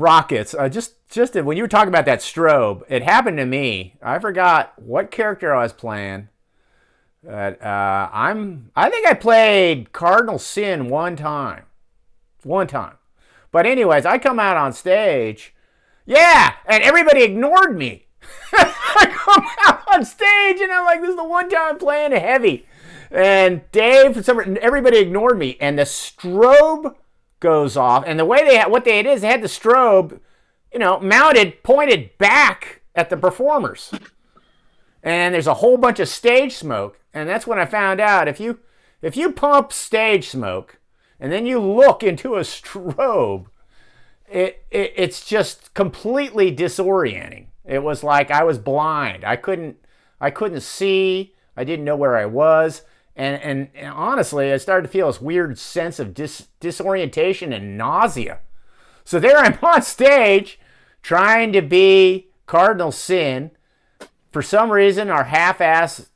rockets. Just when you were talking about that strobe, it happened to me. I forgot what character I was playing. I think I played Cardinal Sin one time. One time. But anyways, I come out on stage. Yeah, and everybody ignored me. I come out on stage and I'm like, this is the one time I'm playing a heavy. And Dave, for some reason, everybody ignored me. And the strobe goes off. And the way what they did is they had the strobe, mounted, pointed back at the performers. And there's a whole bunch of stage smoke. And that's when I found out if you pump stage smoke and then you look into a strobe, it's just completely disorienting. It was like I was blind. I couldn't see. I didn't know where I was. And honestly, I started to feel this weird sense of disorientation and nausea. So there I'm on stage trying to be Cardinal Sin. For some reason, our half-ass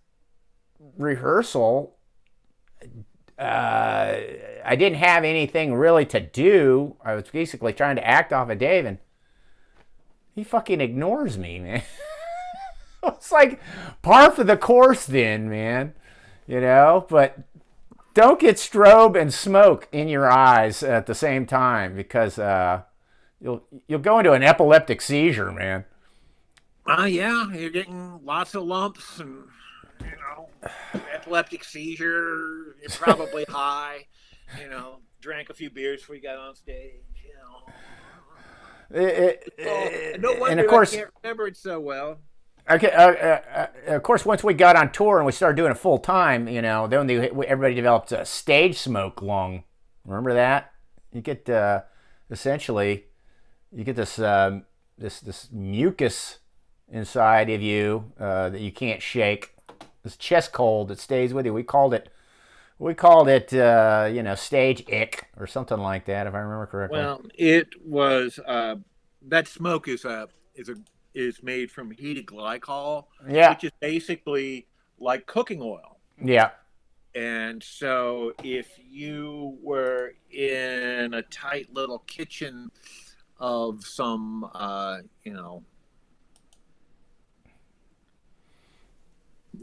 rehearsal, I didn't have anything really to do. I was basically trying to act off of Dave, and he fucking ignores me, man. It's like par for the course then, man. But don't get strobe and smoke in your eyes at the same time, because you'll go into an epileptic seizure, man. Yeah, you're getting lots of lumps and, epileptic seizure. You're probably high, drank a few beers before you got on stage, No wonder and of course, I can't remember it so well. Okay, of course, once we got on tour and we started doing it full time, then everybody developed a stage smoke lung. Remember that? You get essentially, you get this mucus inside of you that you can't shake. This chest cold that stays with you. We called it stage ick or something like that, if I remember correctly. Well, it was that smoke is made from heated glycol, which is basically like cooking oil. Yeah. And so if you were in a tight little kitchen of some,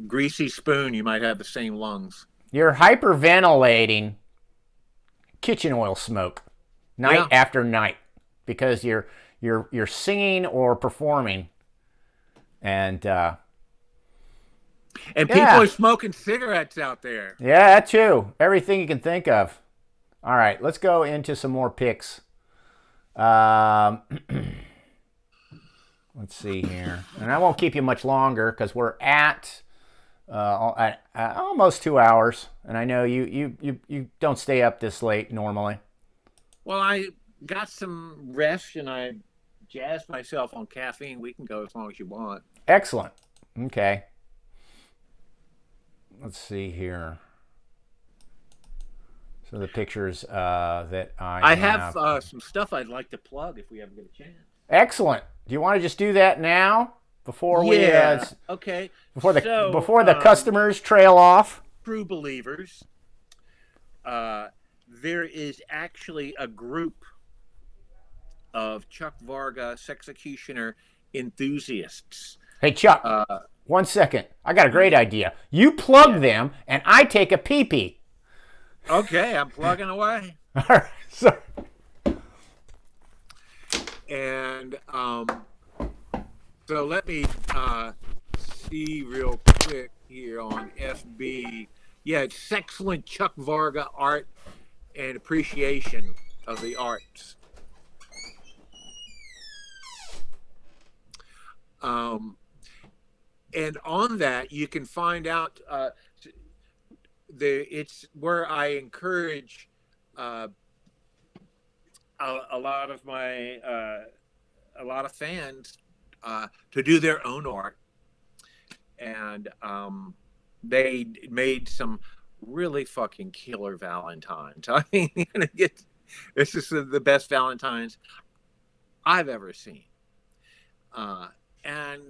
greasy spoon, you might have the same lungs. You're hyperventilating kitchen oil smoke night after night because you're singing or performing, and people are smoking cigarettes out there. Yeah, that too. Everything you can think of. All right, let's go into some more picks. Let's see here, and I won't keep you much longer because we're at almost 2 hours, and I know you don't stay up this late normally. Well, I got some rest and I jazzed myself on caffeine. We can go as long as you want. Excellent. Okay. Let's see here. So the pictures that I have some stuff I'd like to plug if we ever get a chance. Excellent. Do you want to just do that now before we? Okay. Before the customers trail off. True believers. There is actually a group of Chuck Varga Sexecutioner enthusiasts. Hey Chuck, 1 second. I got a great idea. You plug them, and I take a pee-pee. Okay, I'm plugging away. All right. Sorry. And so let me see real quick here on FB. Yeah, it's excellent Chuck Varga art and appreciation of the arts. And on that, you can find out it's where I encourage a lot of fans to do their own art, and they made some really fucking killer Valentines. I mean, this is the best Valentines I've ever seen. And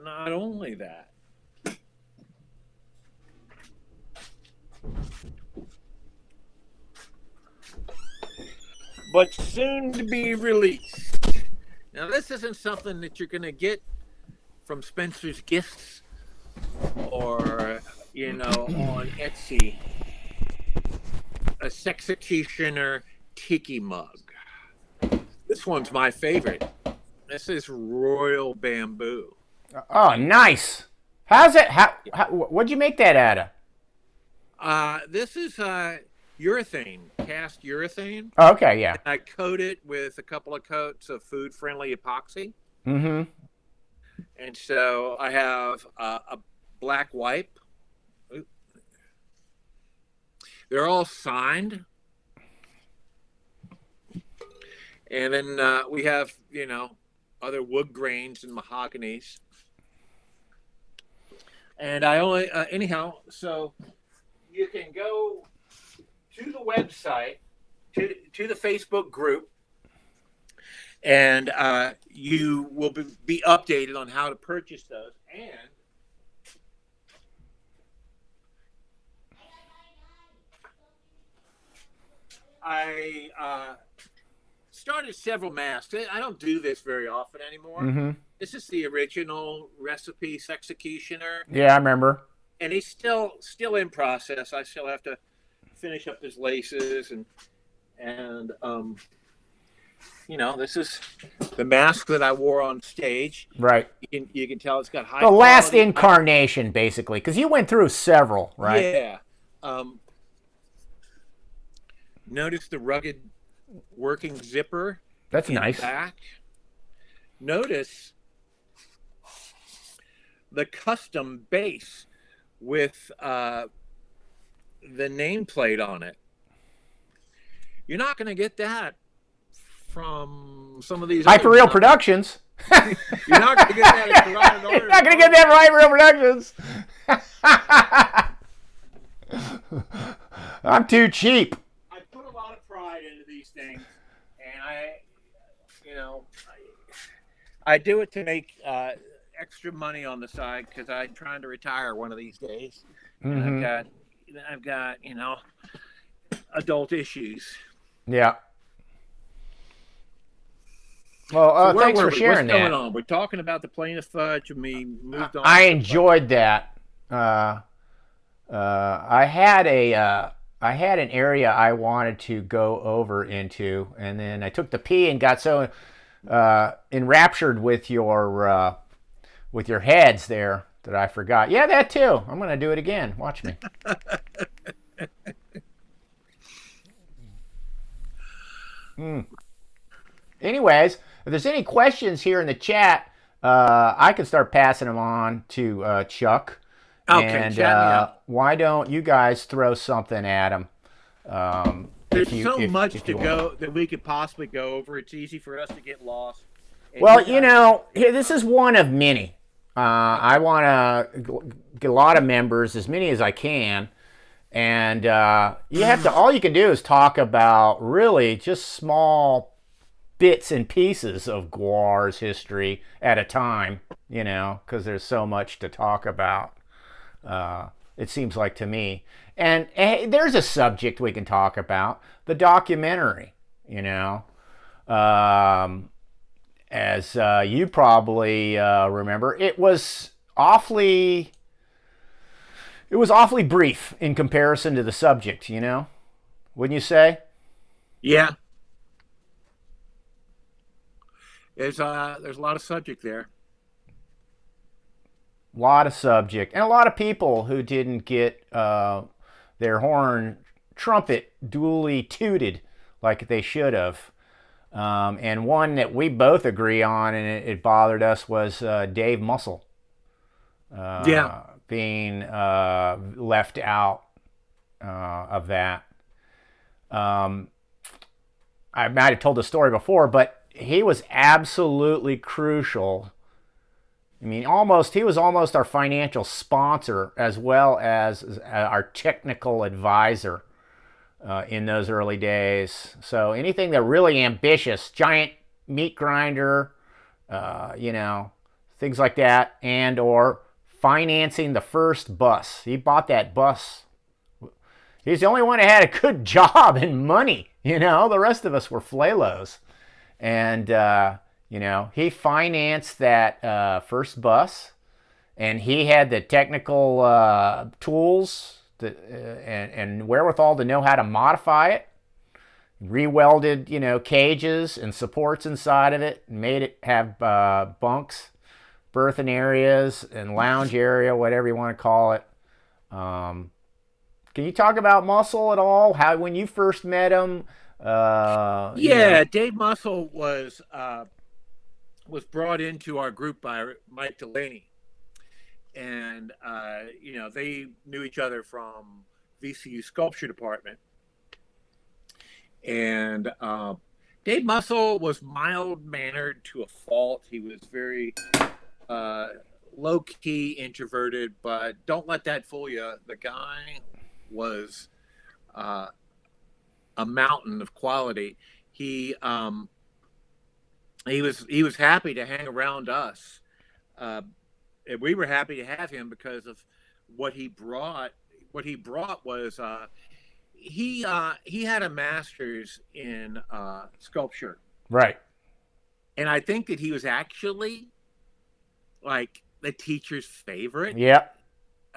not only that, but soon to be released, Now, this isn't something that you're going to get from Spencer's Gifts or, on Etsy. A Sexecutioner tiki mug. This one's my favorite. This is royal bamboo. Oh, nice. How's it? What'd you make that out of? This is urethane, cast urethane. Oh, okay, yeah. I coat it with a couple of coats of food-friendly epoxy. Mm-hmm. And so I have a black wipe. They're all signed. And then we have, other wood grains and mahoganies. And I only, anyhow, so you can go to the website, to the Facebook group, and you will be updated on how to purchase those. And I started several masks. I don't do this very often anymore. Mm-hmm. This is the original recipe Sexecutioner. Yeah, I remember. And he's still in process. I still have to finish up his laces and this is the mask that I wore on stage. Right. You can tell it's got high the last quality. incarnation, basically, because you went through several, right? Yeah. Notice the rugged working zipper. That's in nice. The back. Notice the custom base with the nameplate on it. You're not going to get that from some of these Hyperreal Productions. You're not going to get that at Toronto. You're not going to get that from Hyperreal Productions. I'm too cheap. I put a lot of pride into these things, and I do it to make extra money on the side because I'm trying to retire one of these days. Mm-hmm. And I've got adult issues. Yeah. Well, So thanks for sharing that. What's going on? We're talking about the plain of fudge, and we moved on. I enjoyed that. I had an area I wanted to go over into, and then I took the pee and got so enraptured with your heads there that I forgot. Yeah, that too. I'm gonna do it again. Watch me. Anyways, if there's any questions here in the chat, I can start passing them on to Chuck. Okay, and why don't you guys throw something at him? There's so much to go that we could possibly go over. It's easy for us to get lost. Well, this is one of many. I want to get a lot of members, as many as I can. And all you can do is talk about really just small bits and pieces of GWAR's history at a time, because there's so much to talk about. It seems like to me. And there's a subject we can talk about, the documentary, as you probably remember, it was awfully brief in comparison to the subject, wouldn't you say? Yeah. There's a lot of subject there. A lot of subject, and a lot of people who didn't get their horn trumpet duly tooted like they should have. And one that we both agree on, and it bothered us, was Dave Muscle being left out of that. I might have told the story before, but he was absolutely crucial. I mean, he was almost our financial sponsor as well as our technical advisor in those early days. So anything that really ambitious, giant meat grinder, things like that, and or financing the first bus. He bought that bus. He's the only one that had a good job and money. The rest of us were flalos. And He financed that first bus, and he had the technical tools and wherewithal to know how to modify it. Rewelded, cages and supports inside of it, and made it have bunks, berthing areas, and lounge area, whatever you want to call it. Um, can you talk about Muscle at all? How when you first met him? Yeah, Dave Muscle was brought into our group by Mike Delaney, and they knew each other from VCU sculpture department. And Dave Muscle was mild mannered to a fault. He was very low key, introverted, but don't let that fool you. The guy was a mountain of quality. He was happy to hang around us. And we were happy to have him because of what he brought. What he brought was he had a master's in sculpture, right, and I think that he was actually like the teacher's favorite. Yep.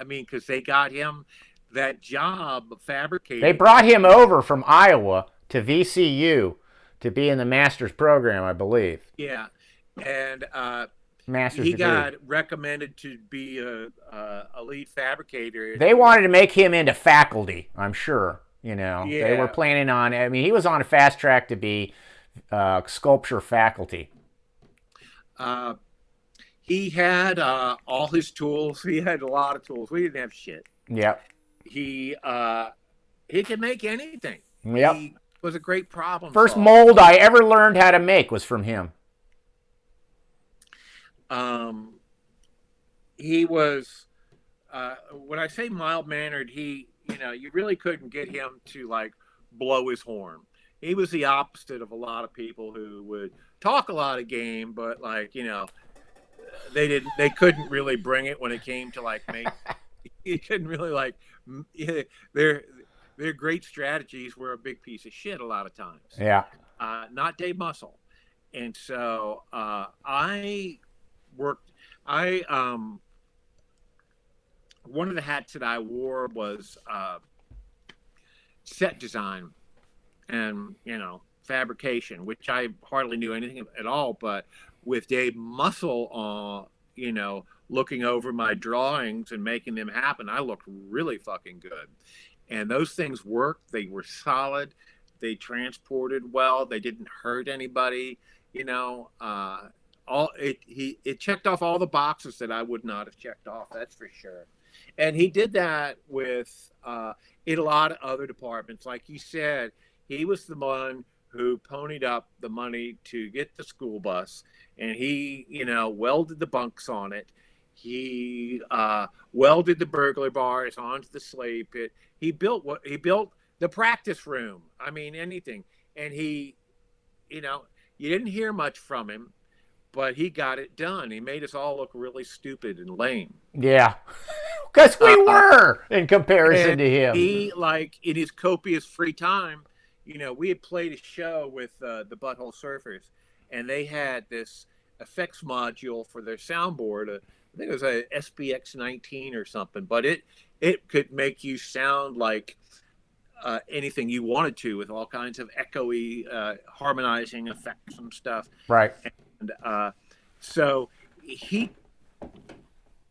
I mean, because they got him that job of fabricating. They brought him over from Iowa to VCU to be in the master's program, I believe. Yeah, and master's he degree. Got recommended to be a lead fabricator. They wanted to make him into faculty, I'm sure. Yeah. They were planning on. I mean, he was on a fast track to be sculpture faculty. He had all his tools. He had a lot of tools. We didn't have shit. Yep. He could make anything. Yep. He was a great problem. First mold I ever learned how to make was from him. He was when I say mild mannered, you really couldn't get him to like blow his horn. He was the opposite of a lot of people who would talk a lot of game, but they couldn't really bring it when it came to like make. You couldn't really their great strategies were a big piece of shit a lot of times. Yeah. Not Dave Muscle. And so one of the hats that I wore was set design and fabrication, which I hardly knew anything at all. But with Dave Muscle, looking over my drawings and making them happen, I looked really fucking good. And those things worked. They were solid. They transported well. They didn't hurt anybody. It checked off all the boxes that I would not have checked off. That's for sure. And he did that with in a lot of other departments. Like you said, he was the one who ponied up the money to get the school bus, and he, welded the bunks on it. He welded the burglar bars onto the slave pit. He built the practice room. I mean, anything. And he, you didn't hear much from him, but he got it done. He made us all look really stupid and lame. Yeah. Because we were in comparison to him. He, in his copious free time, we had played a show with the Butthole Surfers, and they had this effects module for their soundboard. I think it was a SPX 19 or something, but it could make you sound like anything you wanted to, with all kinds of echoey harmonizing effects and stuff. Right. And so he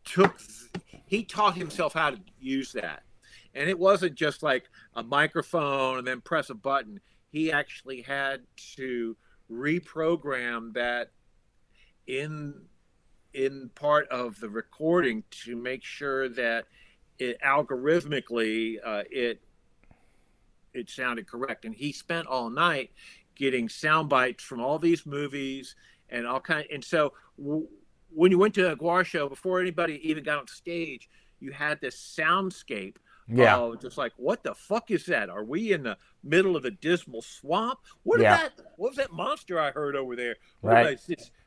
taught himself how to use that. And it wasn't just like a microphone and then press a button. He actually had to reprogram that in part of the recording to make sure that it algorithmically it sounded correct. And he spent all night getting sound bites from all these movies and all kind. And so when you went to a GWAR show, before anybody even got on stage, you had this soundscape. Yeah. Oh, just like, what the fuck is that? Are we in the middle of a dismal swamp? What was that monster I heard over there? Right.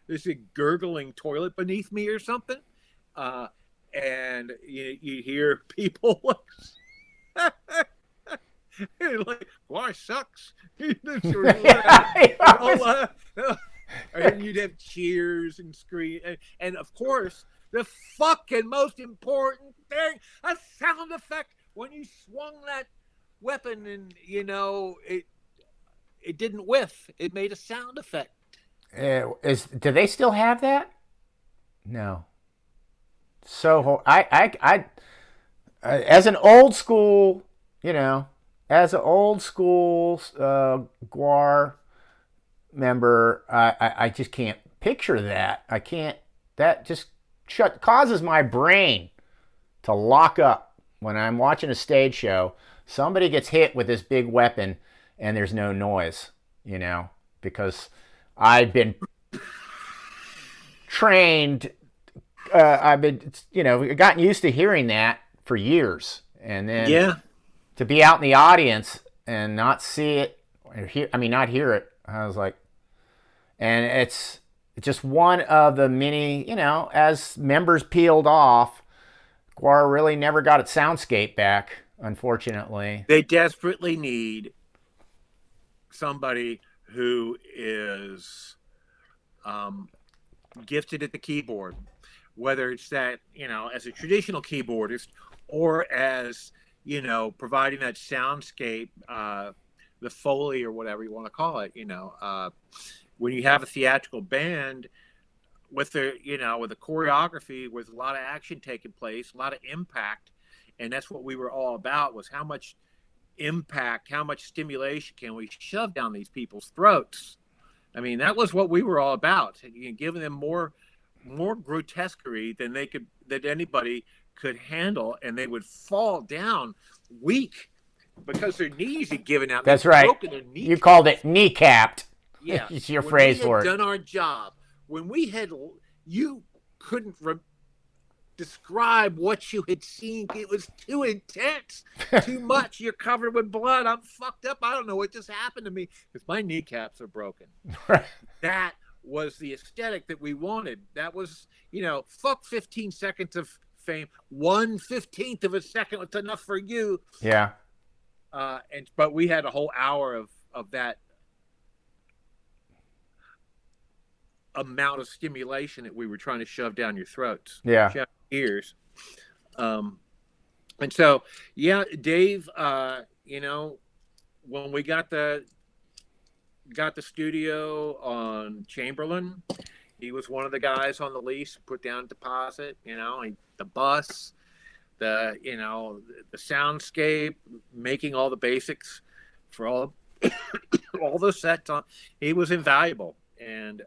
This gurgling toilet beneath me or something? And you hear people like GWAR sucks. And you'd have cheers and scream, and of course, the fucking most important thing, a sound effect when you swung that weapon, and it didn't whiff. It made a sound effect. Do they still have that? No. So as an old school, as an old school GWAR member, I just can't picture that. I can't. That just causes my brain to lock up when I'm watching a stage show. Somebody gets hit with this big weapon and there's no noise, because I've been trained. I've been, gotten used to hearing that for years, and then to be out in the audience and not see it, not hear it. I was like, and it's just one of the many, as members peeled off, GWAR really never got its soundscape back, unfortunately. They desperately need somebody who is gifted at the keyboard, whether it's that, as a traditional keyboardist or as, providing that soundscape, the Foley or whatever you want to call it, when you have a theatrical band with with the choreography, with a lot of action taking place, a lot of impact. And that's what we were all about, was how much impact, how much stimulation can we shove down these people's throats? I mean, that was what we were all about, giving them more grotesquerie than anybody could handle, and they would fall down weak because their knees had given out. That's right. You called it kneecapped. Yeah, it's your phrase for it. Done our job. When we had, you couldn't describe what you had seen. It was too intense, too much. You're covered with blood. I'm fucked up. I don't know what just happened to me because my kneecaps are broken. That was the aesthetic that we wanted. That was, fuck 15 seconds of fame. 1/15 of a second was enough for you. Yeah. But we had a whole hour of that amount of stimulation that we were trying to shove down your throats. Yeah. Shove ears. And so, Dave, when we got the studio on Chamberlain, he was one of the guys on the lease, put down a deposit, the bus, the soundscape, making all the basics for all the sets on. He was invaluable. And,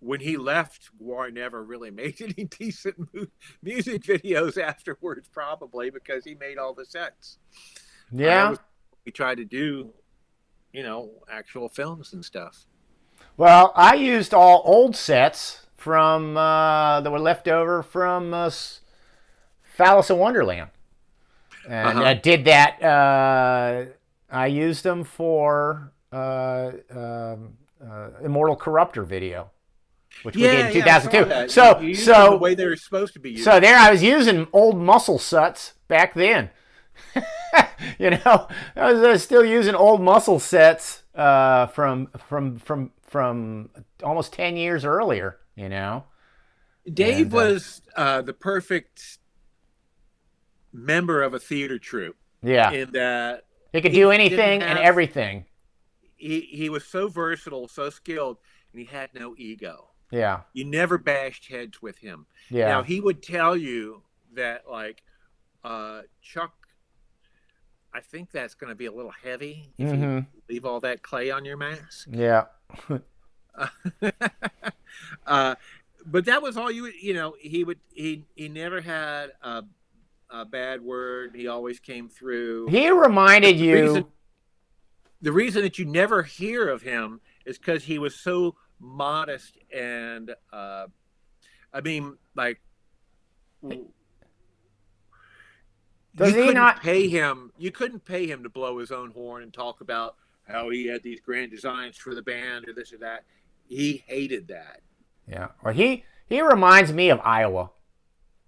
when he left, GWAR never really made any decent music videos afterwards, probably because he made all the sets. Yeah. We tried to do, actual films and stuff. Well, I used all old sets from that were left over from Phallus in Wonderland, and I did that. I used them for Immortal Corruptor video, which we did in 2002. So the way they were supposed to be used. So there, I was using old muscle sets back then. I was still using old muscle sets from almost 10 years earlier. Dave was the perfect member of a theater troupe. Yeah, in that he could do anything and everything. He was so versatile, so skilled, and he had no ego. Yeah, you never bashed heads with him. Yeah. Now he would tell you that, like, Chuck, I think that's going to be a little heavy if you leave all that clay on your mask. Yeah. But that was all he never had a bad word. He always came through. He reminded you. The reason that you never hear of him is because he was so modest and, Does he not pay him? You couldn't pay him to blow his own horn and talk about how he had these grand designs for the band or this or that. He hated that. Yeah. Well, he reminds me of Iowa.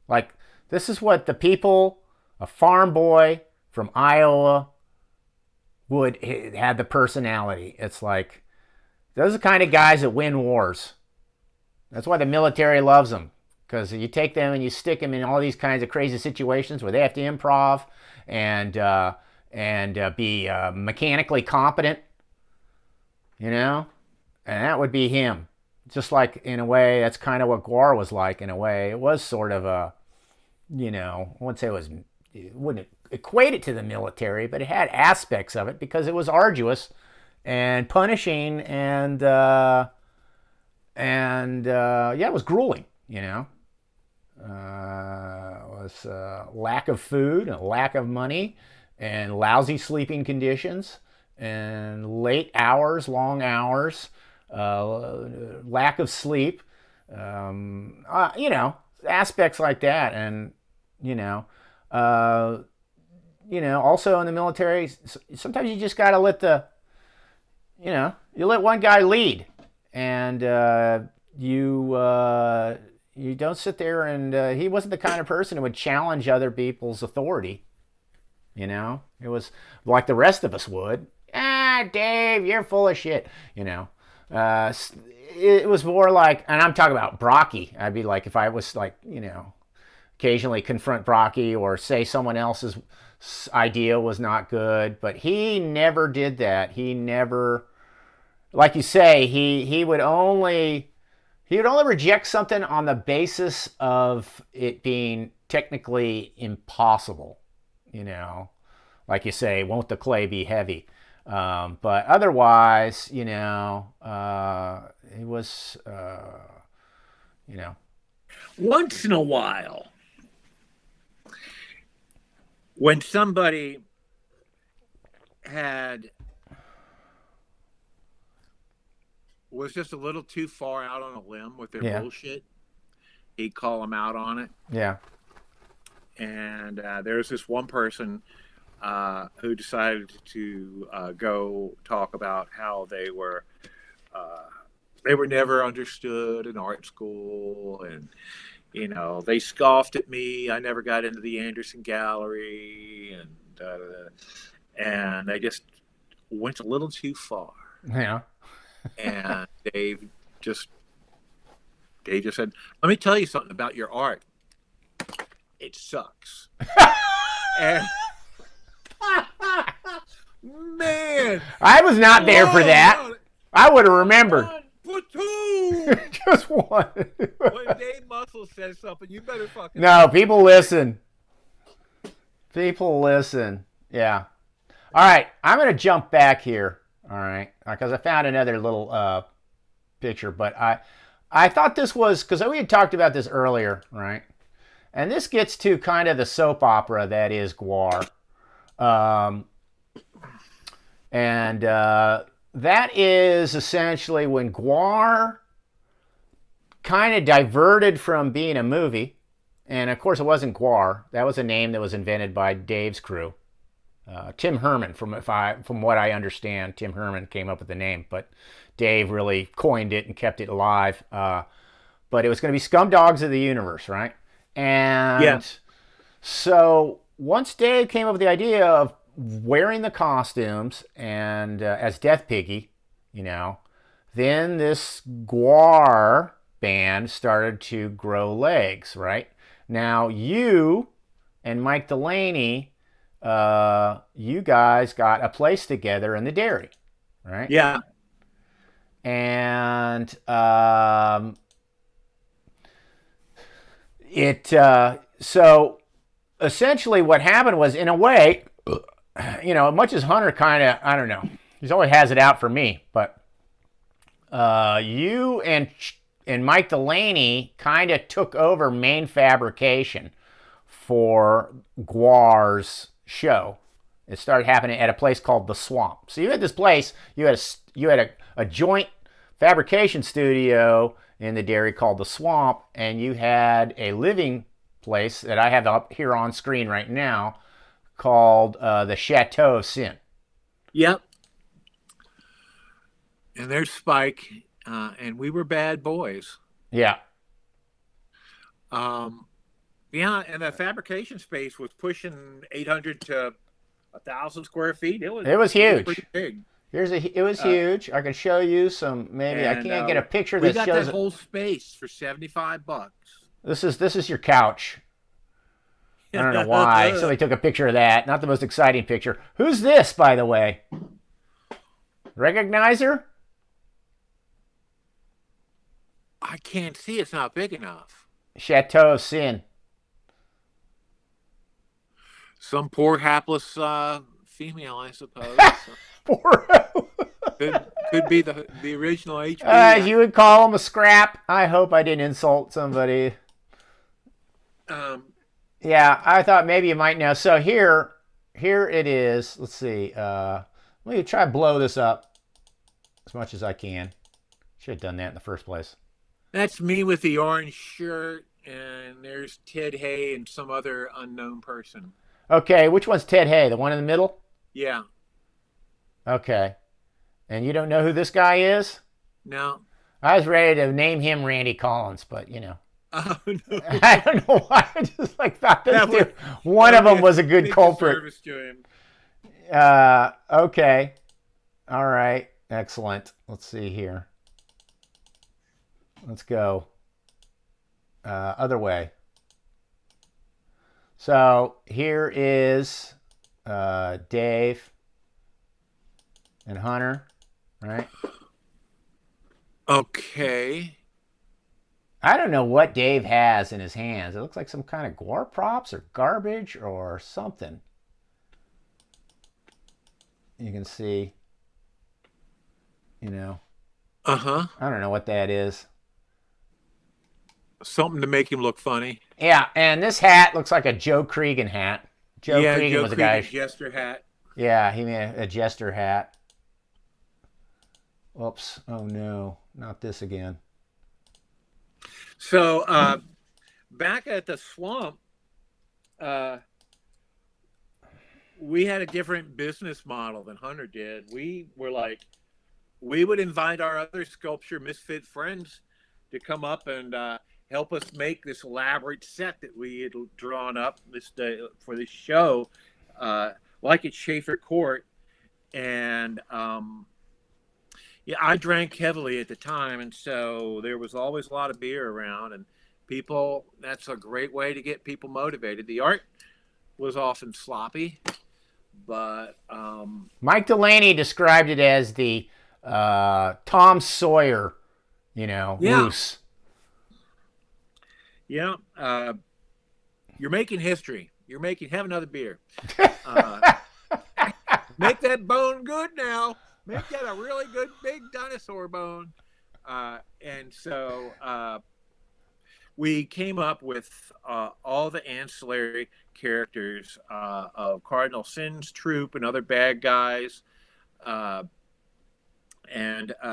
Like, this is what the people, a farm boy from Iowa, would had the personality. It's like those are the kind of guys that win wars. That's why the military loves them, because you take them and you stick them in all these kinds of crazy situations where they have to improv and be mechanically competent, you know, and that would be him. Just like in a way, that's kind of what GWAR was like. In a way, it was sort of a, I wouldn't say it wouldn't equate it to the military, but it had aspects of it because it was arduous and punishing yeah, it was grueling. It was lack of food, a lack of money, and lousy sleeping conditions, and late hours, long hours, lack of sleep, aspects like that, and you know, uh, also in the military, sometimes you just gotta let you let one guy lead, and you don't sit there and he wasn't the kind of person who would challenge other people's authority. It was like the rest of us would. Dave, you're full of shit. Uh, it was more like, and I'm talking about Brocky. I'd be like, if I was like, occasionally confront Brocky or say someone else's idea was not good, but he never did that. He never, like you say, he would only reject something on the basis of it being technically impossible. Like you say, won't the clay be heavy? But otherwise, it was, Once in a while, when somebody was just a little too far out on a limb with their yeah, bullshit, he'd call them out on it. yeah, And there's this one person who decided to go talk about how they were never understood in art school, and they scoffed at me. I never got into the Anderson Gallery, and they just went a little too far. yeah. And just Dave just said, "Let me tell you something about your art. It sucks." And man, I was not there for that. I would have remembered. Platoon. Just one. When Dave Muscle says something, you better fucking. No, people listen. People listen. Yeah. All right, I'm gonna jump back here. All right, because I found another little picture, but I thought this was because we had talked about this earlier, right? And this gets to kind of the soap opera that is GWAR. And that is essentially when GWAR kind of diverted from being a movie. And of course, it wasn't GWAR. That was a name that was invented by Dave's crew. Tim Herman, from what I understand, Tim Herman came up with the name, but Dave really coined it and kept it alive. But it was going to be Scum Dogs of the Universe, right? And Yeah. so once Dave came up with the idea of wearing the costumes and as Death Piggy, then this GWAR band started to grow legs, right? Now you and Mike Delaney, you guys got a place together in the dairy, right? Yeah. And so essentially what happened was, in a way, much as Hunter kind of, I don't know, he's always has it out for me, but you and Mike Delaney kind of took over main fabrication for GWAR's show. It started happening at a place called The Swamp. So you had this place, you had a joint fabrication studio in the dairy called The Swamp, and you had a living place that I have up here on screen right now called the Chateau of Sin. Yep. And there's Spike, and we were bad boys. Yeah. Yeah, and the fabrication space was pushing 800 to 1,000 square feet. It was It was pretty huge. big. It was Uh, huge. I can show you some. Maybe I and can't get a picture we that got that shows it. whole space for $75. This is your couch. I don't know why. Somebody took a picture of that. Not the most exciting picture. Who's this, by the way? Recognize her? I can't see. It's not big enough. Chateau of Sin. Some poor hapless female, I suppose. So Poor. could be the original HB. You would call him a scrap. I hope I didn't insult somebody. Um, Yeah, I thought maybe you might know. So here it is. Let's see. Let me try to blow this up as much as I can. Should have done that in the first place. that's me with the orange shirt, and there's Ted Hay and some other unknown person. Okay, which one's Ted Hay? The one in the middle? Yeah. Okay. And you don't know who this guy is? No. I was ready to name him Randy Collins, but Oh no. I don't know why. I just thought this That would, dude. One of them was a good big culprit. disservice to him. Okay. All right. Excellent. Let's see here. Let's go. Other way. So here is Dave and Hunter, right? Okay. I don't know what Dave has in his hands. It looks like some kind of GWAR props or garbage or something. You can see, Uh-huh. I don't know what that is. Something to make him look funny. Yeah, and this hat looks like a Joe Cregan hat. Joe Yeah, Cregan Joe was a Cregan guy. jester hat. Yeah, he made a jester hat. Oops. Oh no, not this again. So back at the swamp, uh, we had a different business model than Hunter did. We were like, we would invite our other sculpture misfit friends to come up and help us make this elaborate set that we had drawn up this day for this show, like at Schaefer Court. And yeah, I drank heavily at the time, and so there was always a lot of beer around, and people, that's a great way to get people motivated. The art was often sloppy, but Mike Delaney described it as the Tom Sawyer, yeah, ruse. yeah, you're making history. Have another beer. Make that bone good now. Make that a really good big dinosaur bone. And so we came up with all the ancillary characters of Cardinal Sin's troop and other bad guys. And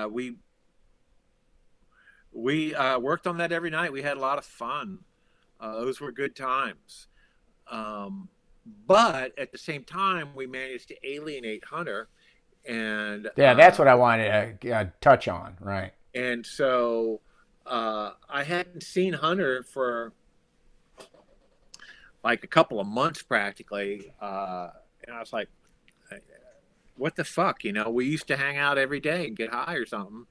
we worked on that every night. We had a lot of fun. Those were good times. But at the same time, we managed to alienate Hunter. And Yeah, that's what I wanted to touch on, right? And so I hadn't seen Hunter for like a couple of months practically. And I was like, what the fuck? We used to hang out every day and get high or something.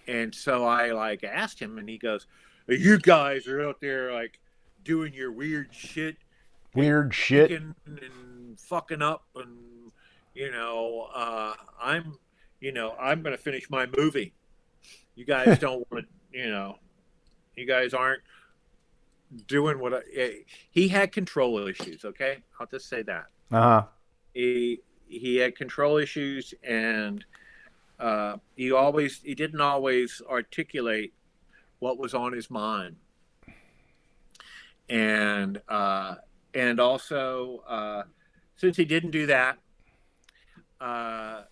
And so I like asked him, and he goes, you guys are out there like doing your weird shit. Weird shit. And fucking up. And, I'm going to finish my movie. You guys don't want to, you guys aren't doing what he had control issues. Okay. I'll just say that. Uh-huh. He had control issues, and he didn't always articulate what was on his mind. And also, since he didn't do that, a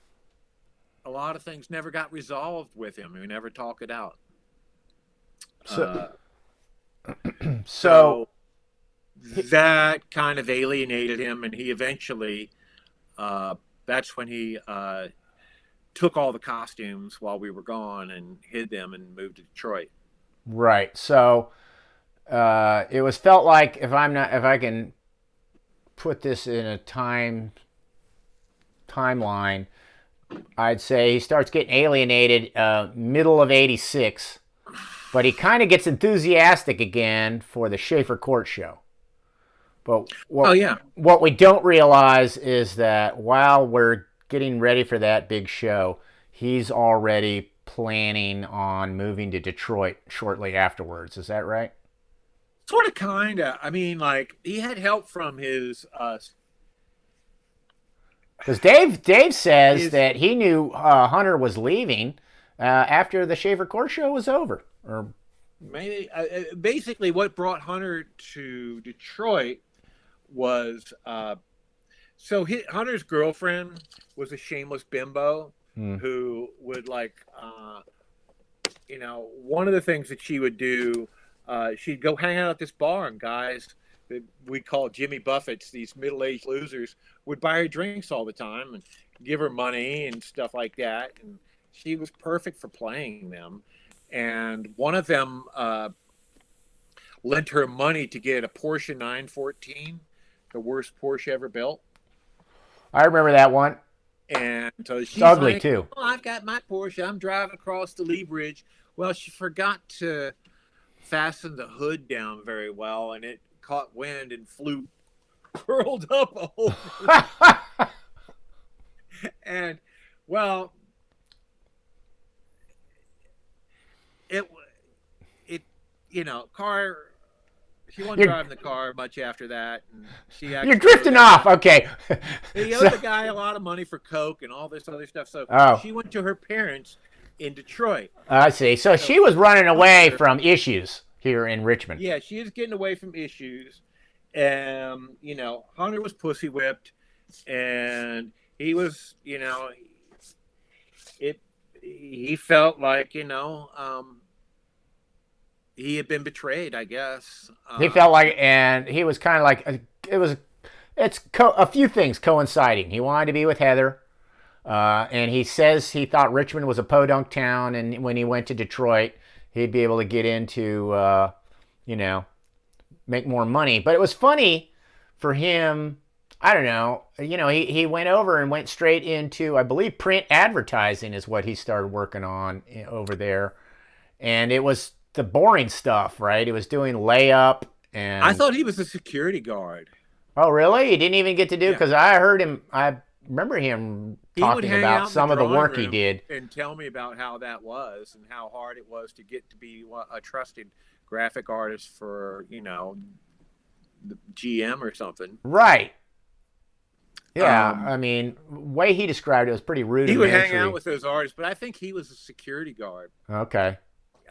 lot of things never got resolved with him. We never talk it out. So that kind of alienated him, and he eventually, that's when he took all the costumes while we were gone and hid them and moved to Detroit. Right. So it was felt like, if I can put this in a time timeline, I'd say he starts getting alienated middle of '86, but he kind of gets enthusiastic again for the Schaefer Court show. But Oh yeah. what we don't realize is that while we're getting ready for that big show, he's already planning on moving to Detroit shortly afterwards. Is that right? Sort of, kind of. I mean, like, he had help from Because Dave says his that he knew Hunter was leaving after the Schaefer Court show was over. Or maybe basically what brought Hunter to Detroit was Hunter's girlfriend was a shameless bimbo who would, like, one of the things that she would do, she'd go hang out at this bar, and guys that we call Jimmy Buffett's, these middle-aged losers, would buy her drinks all the time and give her money and stuff like that. And she was perfect for playing them. And one of them lent her money to get a Porsche 914, the worst Porsche ever built. I remember that one. And so she's ugly like, too. "Oh, I've got my Porsche. I'm driving across the Lee Bridge." Well, she forgot to fasten the hood down very well, and it caught wind and flew, curled up over. And, well, it car. She wasn't driving the car much after that, and you're drifting off. Okay. He owed the guy a lot of money for coke and all this other stuff. So she went to her parents in Detroit. I see. So she was running away from issues here in Richmond. Yeah, she was getting away from issues. And, Hunter was pussy whipped, and he was, he felt like, he had been betrayed, I guess. He felt like, and he was kind of like, it's a few things coinciding. He wanted to be with Heather, and he says he thought Richmond was a podunk town, and when he went to Detroit, he'd be able to get into, make more money. But it was funny for him. I don't know. He went over and went straight into, I believe, print advertising is what he started working on over there, and it was the boring stuff, right? He was doing layup, and I thought he was a security guard. Oh, really? He didn't even get to do, because I remember him talking about some of the work he did. And tell me about how that was and how hard it was to get to be a trusted graphic artist for, the GM or something. Right. Yeah, I mean, the way he described it was pretty rudimentary. He would hang out with those artists, but I think he was a security guard. Okay.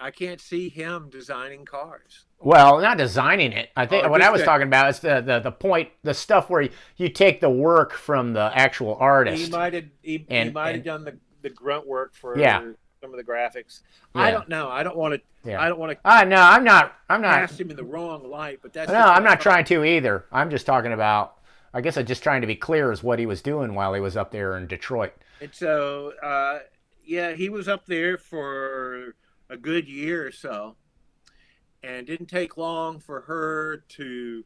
I can't see him designing cars. Well, not designing it. I think what I was talking about is the point, the stuff where you take the work from the actual artist. He might have done the grunt work for some of the graphics. Yeah. I don't know. I don't want to. Yeah. I don't want to. No, I'm not. Cast him in the wrong light. But that's. No, I'm not trying to either. I'm just talking about. I guess I'm just trying to be clear as what he was doing while he was up there in Detroit. And so, he was up there for a good year or so, and didn't take long for her to,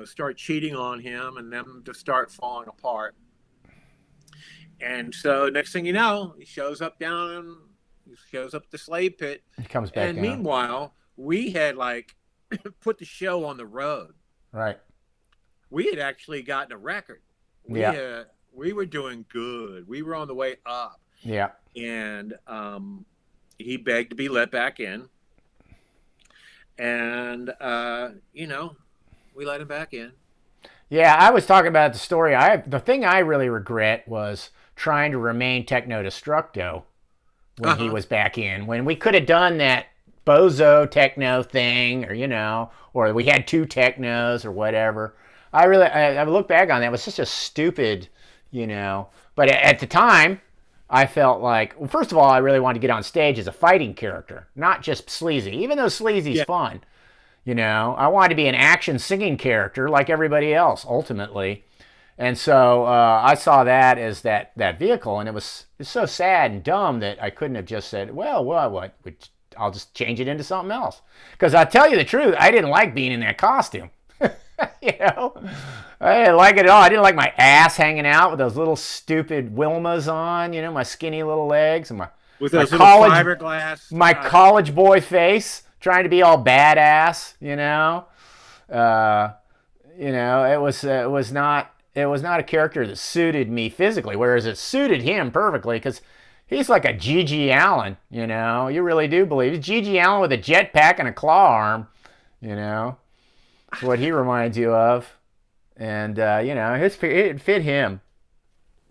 start cheating on him and them to start falling apart. And so next thing you know, he shows up at the slave pit. He comes back and down. Meanwhile, we had put the show on the road. Right. We had actually gotten a record. We were doing good. We were on the way up. Yeah. And he begged to be let back in. And, we let him back in. Yeah, I was talking about the story. The thing I really regret was trying to remain techno destructo when he was back in. When we could have done that bozo techno thing, or we had two technos or whatever. I look back on that. It was such a stupid, But at the time, I felt like, well, first of all, I really wanted to get on stage as a fighting character, not just Sleazy. Even though Sleazy's fun, I wanted to be an action singing character like everybody else, ultimately. And so I saw that as that vehicle, and it's so sad and dumb that I couldn't have just said, well, what? I'll just change it into something else. Because I'll tell you the truth, I didn't like being in that costume. You know, I didn't like it at all. I didn't like my ass hanging out with those little stupid Wilmas on. You know, my skinny little legs and With my those little college fiberglass. my college boy face, trying to be all badass. Uh, it was not a character that suited me physically, whereas it suited him perfectly because he's like a GG Allen. You really do believe he's GG Allen with a jetpack and a claw arm. You know, it's what he reminds you of, and it fit him.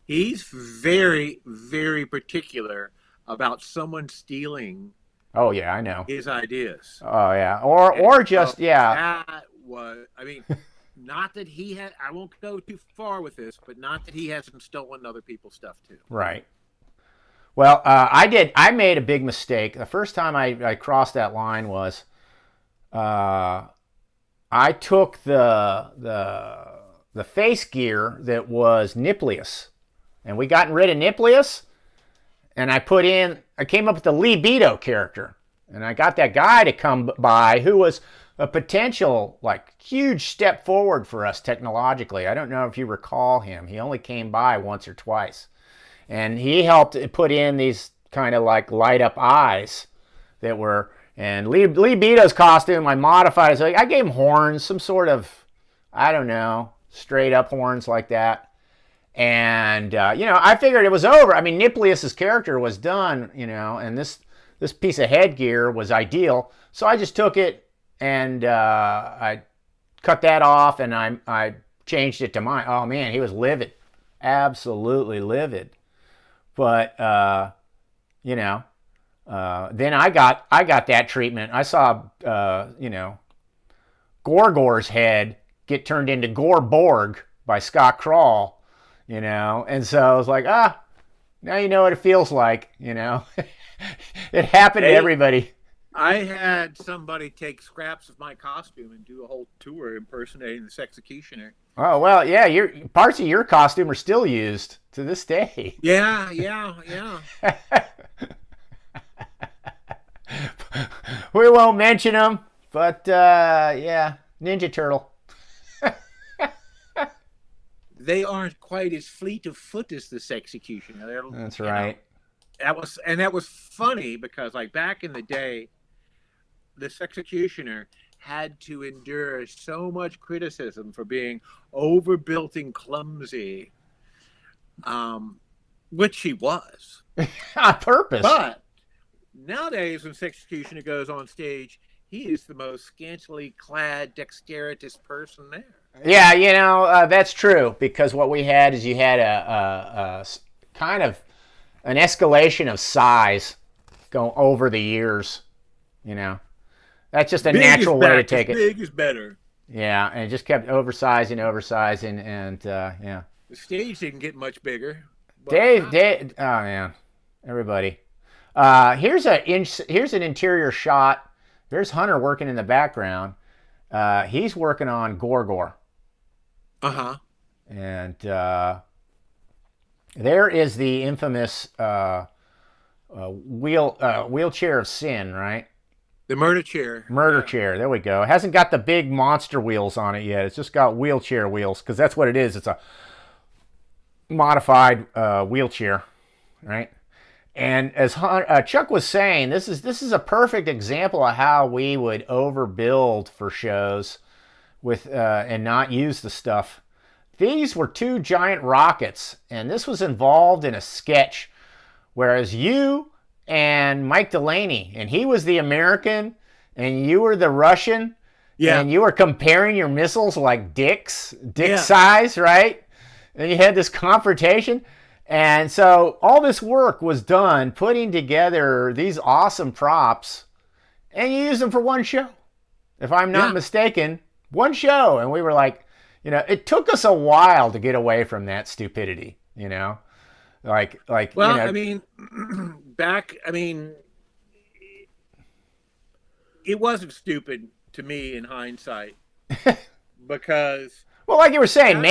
He's very, very particular about someone stealing Oh yeah, I know. his ideas. Oh yeah, And or so just yeah. that was, I mean, not that he had, I won't go too far with this, but not that he hasn't stolen other people's stuff too. Right. Well, I did. I made a big mistake. The first time I crossed that line was uh, I took the face gear that was Niplius, and we gotten rid of Niplius, and I came up with the Libido character, and I got that guy to come by who was a potential like huge step forward for us technologically. I don't know if you recall him. He only came by once or twice, and he helped put in these kind of like light up eyes that were. And Lee Beto's costume, I modified it. So I gave him horns, some sort of, I don't know, straight up horns like that. And I figured it was over. I mean, Niplius's character was done, and this piece of headgear was ideal. So I just took it and I cut that off, and I changed it to mine. Oh man, he was livid, absolutely livid. But then I got that treatment. I saw Gorgor's head get turned into Gore Borg by Scott Krall, and so I was like, now you know what it feels like, It happened to everybody. I had somebody take scraps of my costume and do a whole tour impersonating this executioner. Oh well, yeah, parts of your costume are still used to this day. Yeah. We won't mention them, but yeah, Ninja Turtle. They aren't quite as fleet of foot as this executioner. That's right. That was funny because like back in the day, this executioner had to endure so much criticism for being overbuilt and clumsy, which he was on purpose. But nowadays, when this executioner goes on stage, he is the most scantily clad, dexterous person there. Yeah, that's true, because what we had is you had a kind of an escalation of size going over the years. That's just a natural way to take it. Big is better. Yeah, and it just kept oversizing, and yeah. The stage didn't get much bigger. Dave, oh man, everybody. Here's an interior shot. There's Hunter working in the background. He's working on Gorgor. And there is the infamous wheelchair of sin, right? The murder chair. Murder chair. There we go. It hasn't got the big monster wheels on it yet. It's just got wheelchair wheels, because that's what it is. It's a modified wheelchair, right? And as Chuck was saying, this is a perfect example of how we would overbuild for shows with and not use the stuff. These were two giant rockets, and this was involved in a sketch, whereas you and Mike Delaney, and he was the American, and you were the Russian, and you were comparing your missiles like dick size, right? And you had this confrontation. And so all this work was done putting together these awesome props, and you used them for one show, if I'm not mistaken. One show. And we were like, it took us a while to get away from that stupidity, like well, I mean, it wasn't stupid to me in hindsight, because well, like you were saying,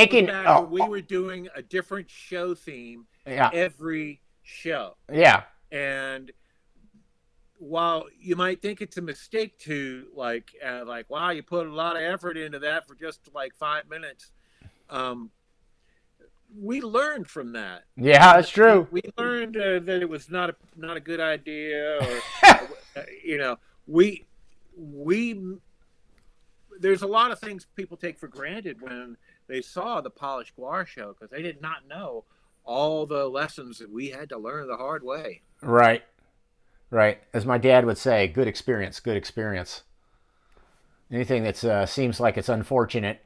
we were doing a different show theme every show. Yeah. And while you might think it's a mistake to like wow, you put a lot of effort into that for just like 5 minutes, um, we learned from that. Yeah, You know, that's true. we learned that it was not a good idea, or you know, we we there's a lot of things people take for granted when they saw the Polished GWAR show because they did not know all the lessons that we had to learn the hard way. Right, right. As my dad would say, good experience, good experience. Anything that seems like it's unfortunate,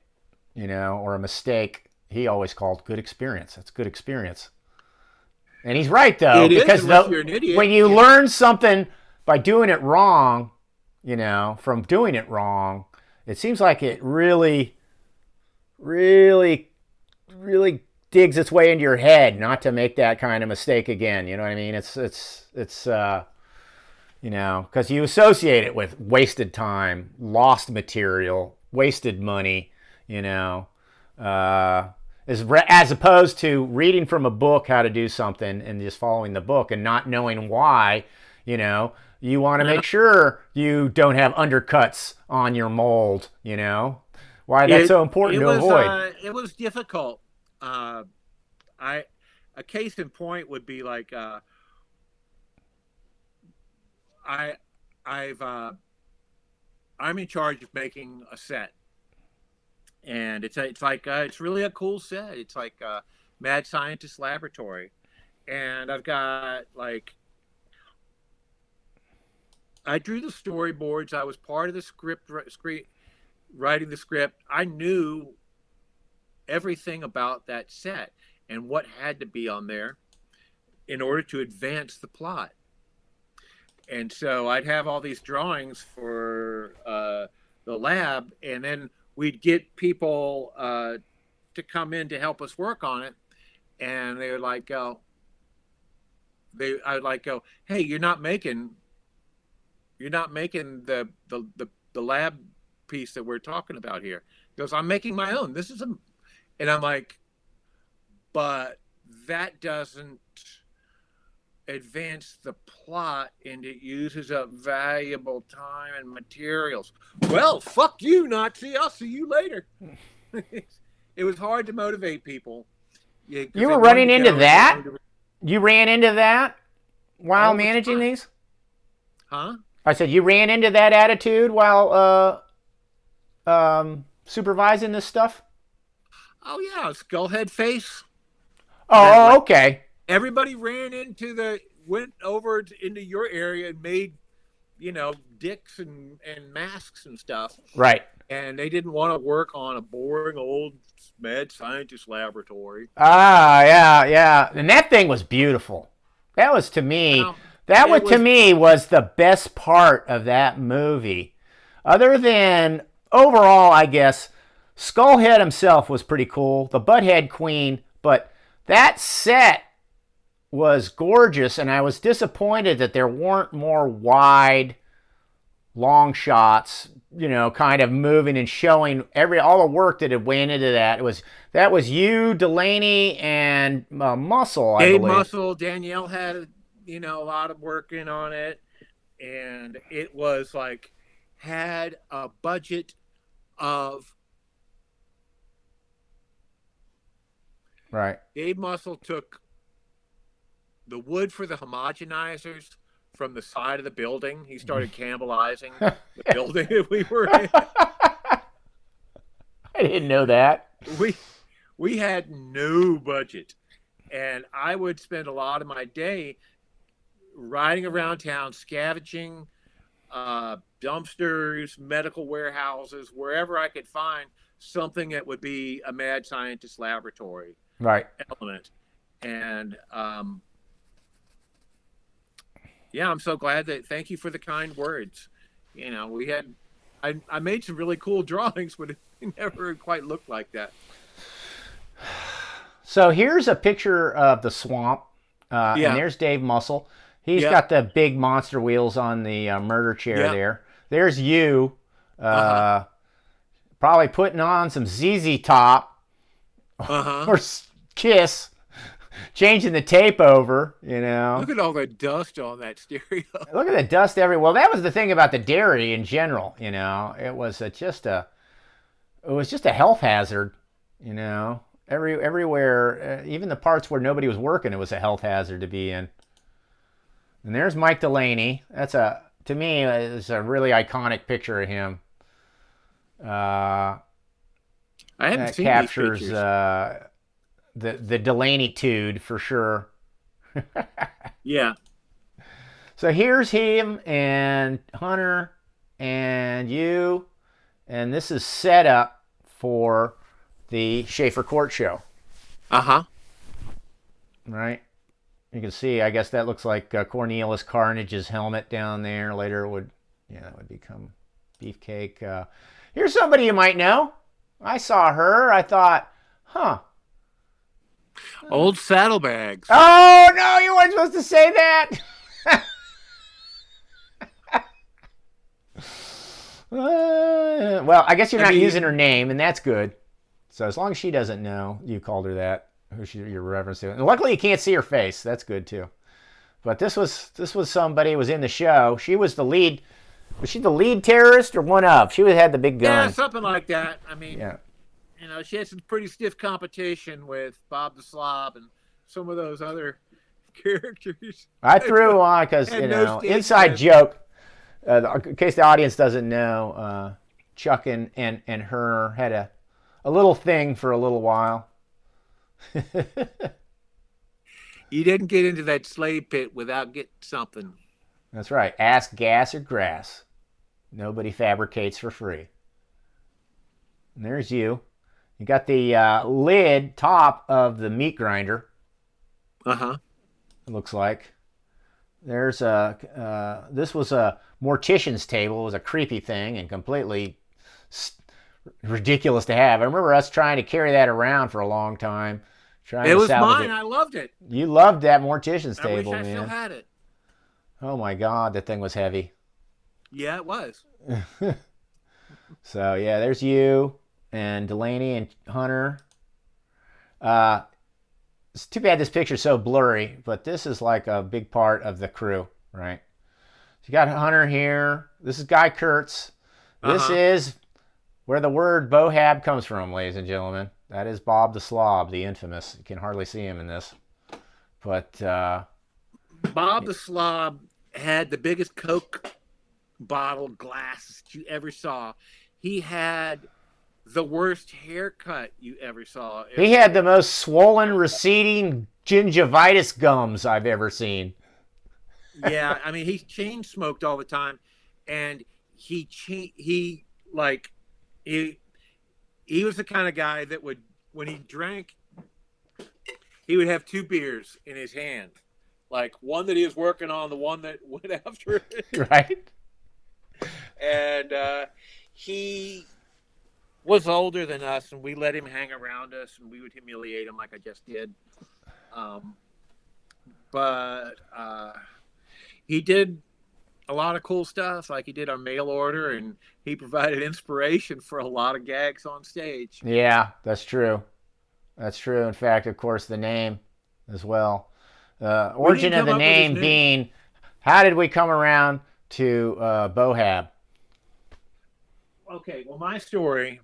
or a mistake, he always called good experience. That's good experience. And he's right though, It is, because unless you're an idiot. when you Yeah. learn something by doing it wrong, from doing it wrong, it seems like it really, really, really digs its way into your head not to make that kind of mistake again. You know what I mean? It's because you associate it with wasted time, lost material, wasted money, you know, uh, as opposed to reading from a book how to do something and just following the book and not knowing why, you know, you want to Yeah. make sure you don't have undercuts on your mold, why that's so important to avoid. It was difficult. Uh, I a case in point would be like I I've I'm in charge of making a set, and it's really a cool set. It's like a mad scientist laboratory, and I've got like I drew the storyboards. I was part of the script writing the script. I knew everything about that set and what had to be on there in order to advance the plot. And so I'd have all these drawings for the lab, and then we'd get people to come in to help us work on it, and they would like go. I would like go, hey, you're not making the lab piece that we're talking about here. He goes, I'm making my own. And I'm like, but that doesn't advance the plot, and it uses up valuable time and materials. Well, fuck you, Nazi. I'll see you later. It was hard to motivate people. Yeah, because You they were wanted running to into go and they that? wanted to You ran into that while all the managing time. these? Huh? I said you ran into that attitude while supervising this stuff? Oh yeah, skullhead face. That Oh, like okay. everybody went over into your area and made, dicks and masks and stuff. Right. And they didn't want to work on a boring old mad scientist laboratory. Ah, yeah, yeah. And that thing was beautiful. That was to me, Well, that it was to was me was the best part of that movie. Other than overall, I guess Skullhead himself was pretty cool. The Butthead Queen, but that set was gorgeous, and I was disappointed that there weren't more wide, long shots. Kind of moving and showing all the work that had went into that. That was you, Delaney, and Muscle, I Dave believe. Muscle. Danielle had, a lot of work in on it. And it was like, had a budget of Right. Dave Muscle took the wood for the homogenizers from the side of the building. He started cannibalizing the building that we were in. I didn't know that. We we had no budget, and I would spend a lot of my day riding around town scavenging dumpsters, medical warehouses, wherever I could find something that would be a mad scientist laboratory Right. element. And yeah, I'm so glad that. Thank you for the kind words. We had. I made some really cool drawings, but it never quite looked like that. So here's a picture of the swamp, and Yeah, there's Dave Muscle. He's yeah, got the big monster wheels on the murder chair yeah. there. There's you, Uh huh. uh, probably putting on some ZZ Top Uh huh. or Kiss, changing the tape over, you know. Look at all the dust on that stereo. Look at the dust everywhere. Well, that was the thing about the dairy in general, you know. It was just a health hazard, you know. Everywhere, even the parts where nobody was working, it was a health hazard to be in. And there's Mike Delaney. To me, it's a really iconic picture of him. I haven't That seen captures these pictures. The Delaney-tude for sure. Yeah. So here's him and Hunter and you, and this is set up for the Schaefer Court show. Uh-huh. Right? You can see, I guess that looks like Cornelius Carnage's helmet down there. Later it would become Beefcake. Here's somebody you might know. I saw her. I thought, huh. Old saddlebags. Oh, no, you weren't supposed to say that. Well, I guess you're not using her name, and that's good. So as long as she doesn't know you called her that, you're referencing. And luckily, you can't see her face. That's good too. But this was somebody who was in the show. She was the lead. Was she the lead terrorist or one of? She had the big gun. Yeah, something like that. I mean, yeah. You know, she had some pretty stiff competition with Bob the Slob and some of those other characters. I threw on because, you know, inside joke. In case the audience doesn't know, Chuck and her had a little thing for a little while. You didn't get into that slave pit without getting something. That's right. Ask gas or grass. Nobody fabricates for free. And there's you. You got the lid top of the meat grinder. Uh-huh. It looks like. There's this was a mortician's table. It was a creepy thing and completely ridiculous to have. I remember us trying to carry that around for a long time. It was mine. I loved it. You loved that mortician's table, man. I wish I still had it. Oh my God, that thing was heavy. Yeah, it was. So yeah, there's you and Delaney and Hunter. It's too bad this picture's so blurry, but this is like a big part of the crew, right? So you got Hunter here. This is Guy Kurtz. This is where the word bohab comes from, ladies and gentlemen. That is Bob the Slob, the infamous. You can hardly see him in this. But Bob the Slob had the biggest Coke bottle glass that you ever saw. He had the worst haircut you ever saw. He had the most swollen, receding gingivitis gums I've ever seen. Yeah, I mean, he chain smoked all the time, and he was the kind of guy that would, when he drank, he would have two beers in his hand, like one that he was working on, the one that went after it. Right. And he was older than us, and we let him hang around us, and we would humiliate him like I just did. But he did a lot of cool stuff, like he did our mail order, and he provided inspiration for a lot of gags on stage. Yeah, that's true. That's true. In fact, of course, the name as well. Origin of the name being, how did we come around to Bohab? Okay, well, my story.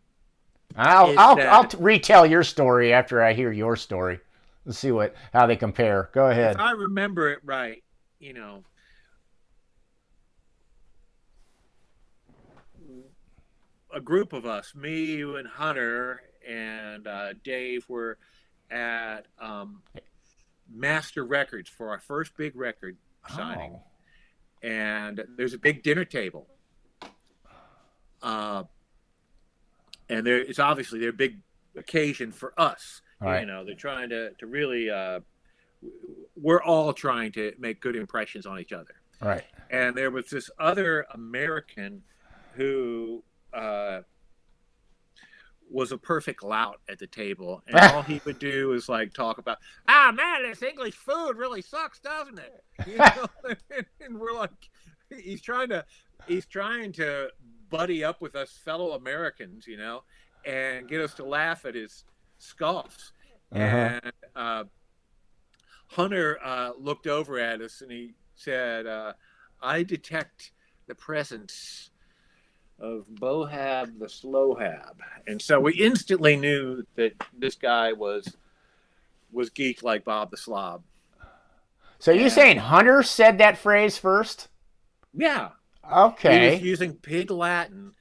I'll retell your story after I hear your story. Let's see how they compare. Go ahead. If I remember it right, you know, a group of us, me, you, and Hunter, and Dave, were at Master Records for our first big record signing. And there's a big dinner table. And it's obviously their big occasion for us. Right. You know, they're trying to really, we're all trying to make good impressions on each other. Right. And there was this other American who was a perfect lout at the table. And all he would do is like talk about, man, this English food really sucks, doesn't it? You know? And we're like, he's trying to buddy up with us fellow Americans, you know, and get us to laugh at his scoffs. And Hunter looked over at us and he said, "I detect the presence of Bohab the Slowhab," and so we instantly knew that this guy was geek like Bob the Slob. So you And saying Hunter said that phrase first? yeah, he was Okay. using pig Latin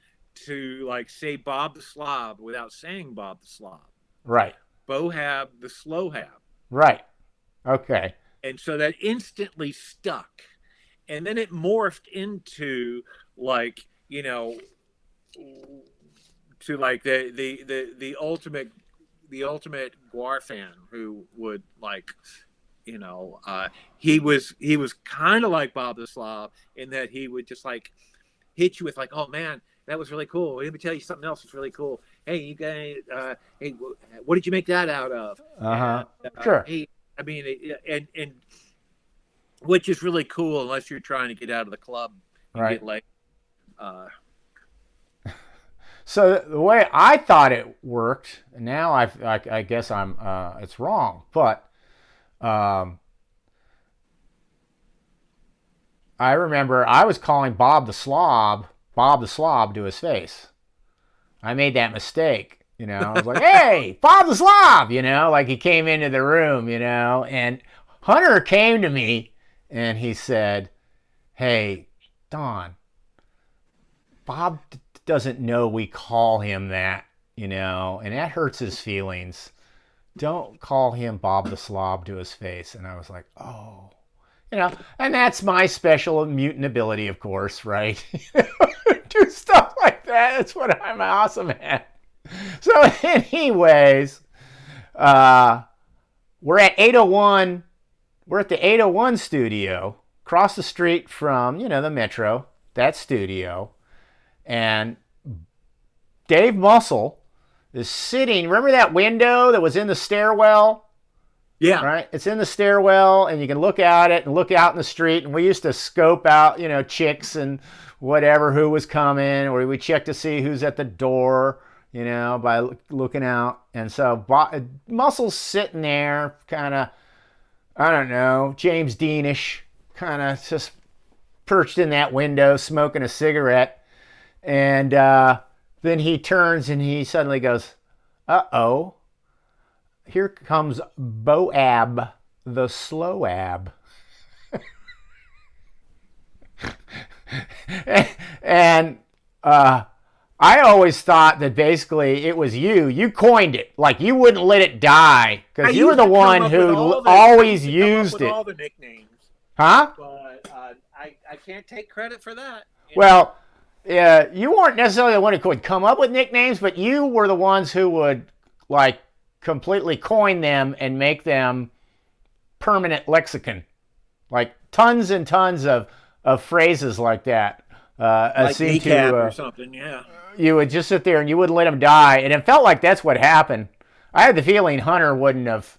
to like say Bob the Slob without saying Bob the Slob. Right. Bohab the Slowhab. Right. Okay. And so that instantly stuck. And then it morphed into like, to like the ultimate GWAR fan who would like, he was kind of like Bob the Slav in that he would just like hit you with like, oh man, that was really cool. Let me tell you something else that's really cool. Hey, you guys, hey, what did you make that out of? Uh-huh. And Sure. hey, I mean, and which is really cool unless you're trying to get out of the club and Right. get like, uh, So the way I thought it worked, now I guess it's wrong, but um, I remember I was calling Bob the Slob to his face. I made that mistake. I was like, "Hey, Bob the Slob," like he came into the room, and Hunter came to me and he said, "Hey, Don, Bob doesn't know we call him that, and that hurts his feelings. Don't call him Bob the Slob to his face." And I was like, "Oh." And that's my special mutant ability, of course, right? Do stuff like that. That's what I'm awesome at. So, anyways, uh, we're at 801. We're at the 801 studio, across the street from, the Metro, that studio. And Dave Muscle is sitting. Remember that window that was in the stairwell? yeah, Right? It's in the stairwell, and you can look out it and look out in the street. And we used to scope out, chicks and whatever who was coming, or we check to see who's at the door, by looking out. And so Muscle's sitting there, kind of, I don't know, James Deanish, kind of just perched in that window, smoking a cigarette. And then he turns and he suddenly goes, "Uh-oh, here comes Boab the Slowab." And I always thought that basically it was you. You coined it. Like you wouldn't let it die I because you were used the to come one up with who I always used to come up used with it. all the nicknames, Huh? but I can't take credit for that. Well, yeah, you weren't necessarily the one who could come up with nicknames, but you were the ones who would like completely coin them and make them permanent lexicon. Like tons and tons of phrases like that. Like Seem to kneecap or something. Yeah. you would just sit there and you wouldn't let them die, and it felt like that's what happened. I had the feeling Hunter wouldn't have,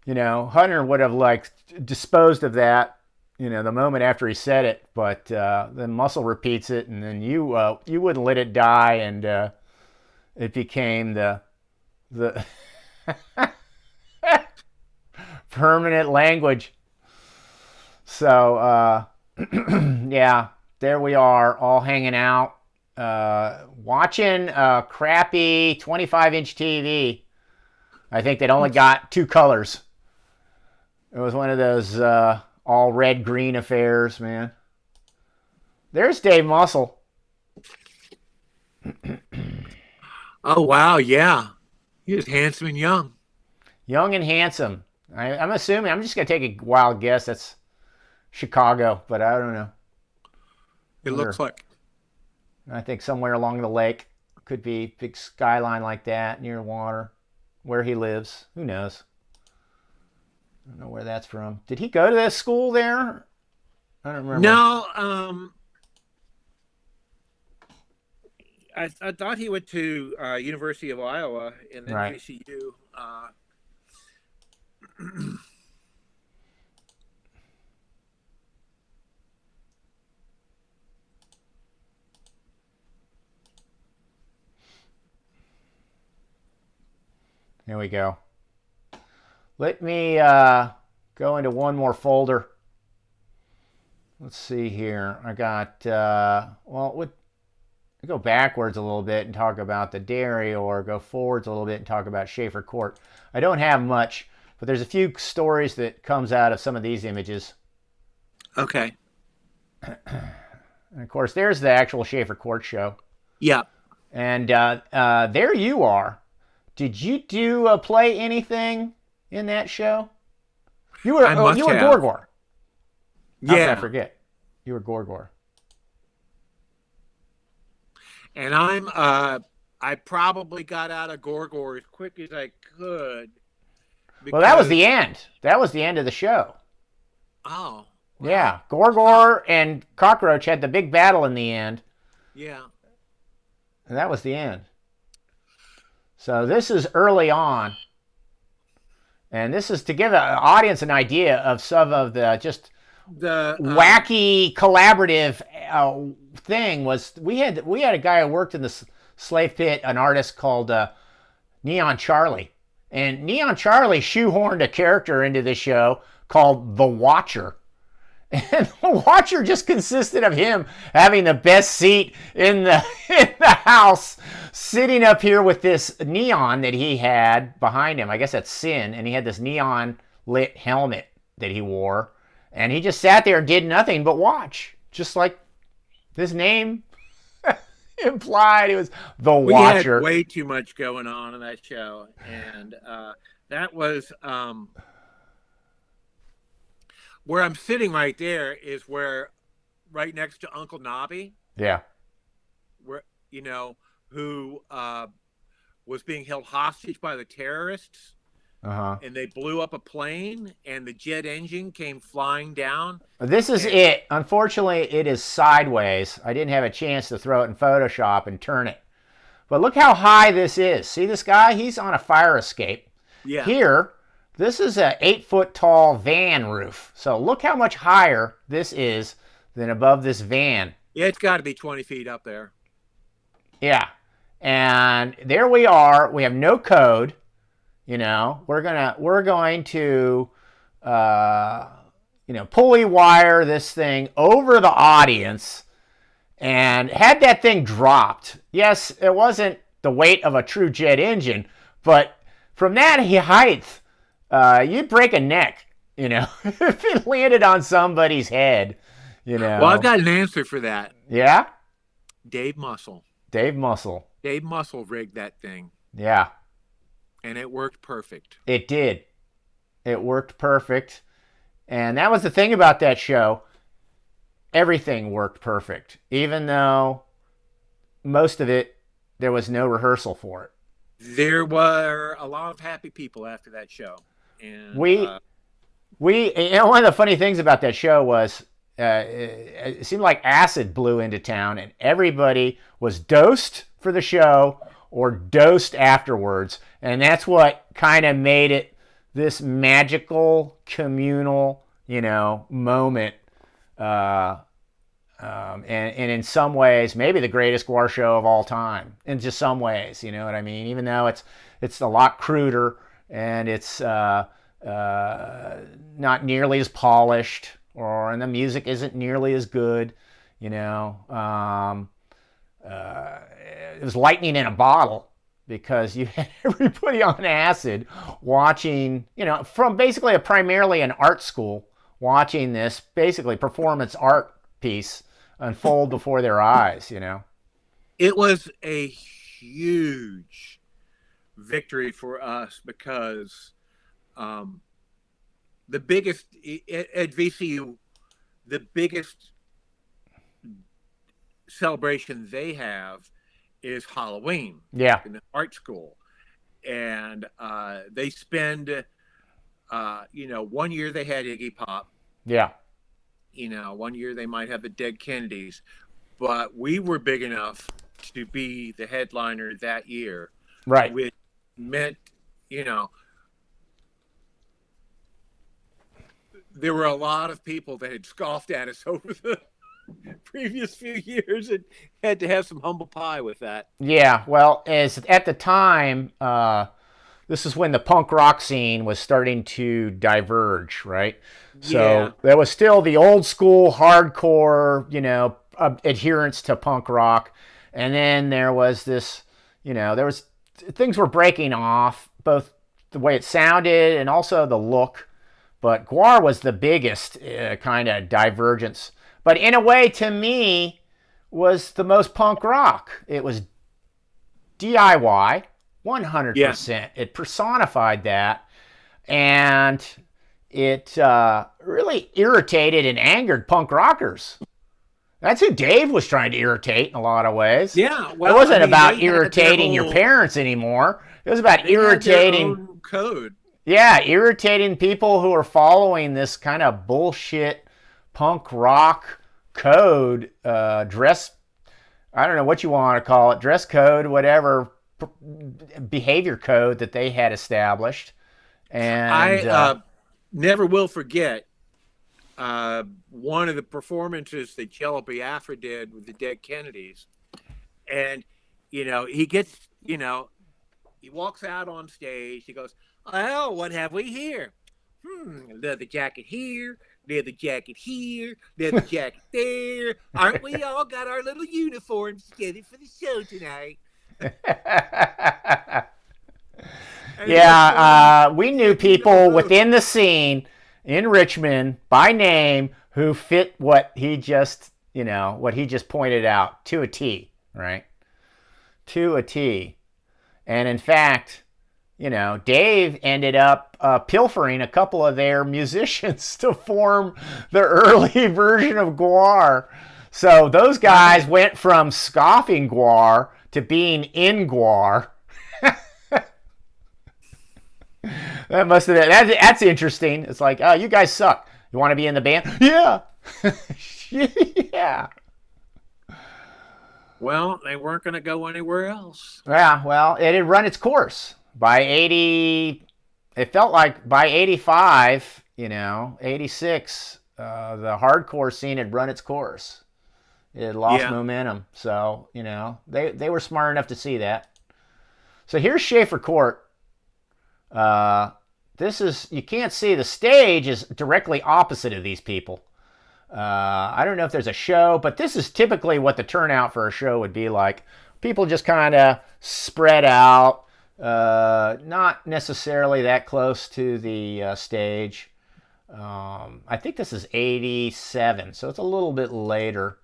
Hunter would have like disposed of that, the moment after he said it. But then Muscle repeats it, and then you wouldn't let it die, and it became the permanent language. So yeah, there we are, all hanging out, watching a crappy 25-inch TV. I think they'd only got two colors. It was one of those all red green affairs, man. There's Dave Muscle. Oh wow, yeah. He was handsome and young. Young and handsome. I'm assuming, I'm just going to take a wild guess. That's Chicago, but I don't know. It looks like. I think somewhere along the lake. Could be big skyline like that near water. Where he lives. Who knows? I don't know where that's from. Did he go to that school there? I don't remember. No, I thought he went to University of Iowa and then Right. VCU. Here we go. Let me go into one more folder. Let's see here. I got, well, go backwards a little bit and talk about the dairy, or go forwards a little bit and talk about Schaefer Court. I don't have much, but there's a few stories that comes out of some of these images. Okay. And of course, there's the actual Schaefer Court show. Yeah. And there you are. Did you play anything in that show? You were GWAR. How Yeah. could I forget? You were GWAR. And I probably got out of GWAR as quick as I could. Well, that was the end. That was the end of the show. Oh. Wow. Yeah. GWAR and Cockroach had the big battle in the end. Yeah. And that was the end. So this is early on. And this is to give an audience an idea of some of the just wacky collaborative thing. Was we had a guy who worked in the slave pit, an artist called Neon Charlie. And Neon Charlie shoehorned a character into the show called the Watcher. And the Watcher just consisted of him having the best seat in the house, sitting up here with this neon that he had behind him. I guess that's Sin. And he had this neon lit helmet that he wore. And he just sat there and did nothing but watch. Just like his name implied. It was the Watcher. We had way too much going on in that show. And that was... where I'm sitting right there is where, right next to Uncle Nobby. Yeah. Where, who was being held hostage by the terrorists. Uh-huh. And they blew up a plane, and the jet engine came flying down. This is it. Unfortunately, it is sideways. I didn't have a chance to throw it in Photoshop and turn it. But look how high this is. See this guy? He's on a fire escape. Yeah. Here, this is an 8-foot tall van roof. So look how much higher this is than above this van. Yeah, it's got to be 20 feet up there. Yeah. And there we are. We have no code. We're going to pulley wire this thing over the audience. And had that thing dropped, yes, it wasn't the weight of a true jet engine, but from that height, you'd break a neck, if it landed on somebody's head, Well, I've got an answer for that. Yeah? Dave Muscle. Dave Muscle rigged that thing. Yeah. And it worked perfect. It did. It worked perfect. And that was the thing about that show. Everything worked perfect. Even though most of it, there was no rehearsal for it. There were a lot of happy people after that show. And one of the funny things about that show was it seemed like acid blew into town, and everybody was dosed for the show or dosed afterwards. And that's what kind of made it this magical, communal, moment. And in some ways, maybe the greatest GWAR show of all time. In just some ways, you know what I mean? Even though it's a lot cruder and it's not nearly as polished, and the music isn't nearly as good, it was lightning in a bottle, because you had everybody on acid watching, from basically primarily an art school, watching this basically performance art piece unfold before their eyes, It was a huge victory for us, because the biggest at VCU, the biggest celebration they have is Halloween. Yeah. In the art school. And they spend 1 year they had Iggy Pop. Yeah. 1 year they might have the Dead Kennedys, but we were big enough to be the headliner that year. Right. Which meant, there were a lot of people that had scoffed at us over the previous few years and had to have some humble pie with that. Yeah. Well, at the time, this is when the punk rock scene was starting to diverge, right? Yeah. So there was still the old school hardcore, adherence to punk rock, and then there was this, there was things were breaking off, both the way it sounded and also the look. But GWAR was the biggest kind of divergence. But in a way, to me, was the most punk rock. It was DIY, Yeah. 100%. It personified that. And it really irritated and angered punk rockers. That's who Dave was trying to irritate in a lot of ways. Yeah. It Well, I wasn't mean, about they had their irritating your whole, parents anymore. It was about they had their irritating, own code. yeah, irritating people who are following this kind of bullshit punk rock code, dress, I don't know what you want to call it, dress code, whatever, behavior code that they had established. And I never will forget one of the performances that Jello Biafra did with the Dead Kennedys. And, he gets, he walks out on stage. He goes, "Oh, what have we here? Leather jacket here, leather jacket here, leather jacket there. Aren't we all got our little uniforms together for the show tonight?" yeah, we knew people within the scene in Richmond by name who fit what he just, pointed out to a T, right? To a T. And in fact, Dave ended up pilfering a couple of their musicians to form the early version of GWAR. So those guys went from scoffing GWAR to being in GWAR. That must have been, that's interesting. It's like, oh, you guys suck. You want to be in the band? Yeah. Yeah. Well, they weren't going to go anywhere else. Yeah, well, it had run its course. By 80, it felt like by 85, 86, the hardcore scene had run its course. It had lost momentum. So, they were smart enough to see that. So here's Schaefer Court. This is, you can't see, the stage is directly opposite of these people. I don't know if there's a show, but this is typically what the turnout for a show would be like. People just kind of spread out, not necessarily that close to the stage. I think this is 87, so it's a little bit later,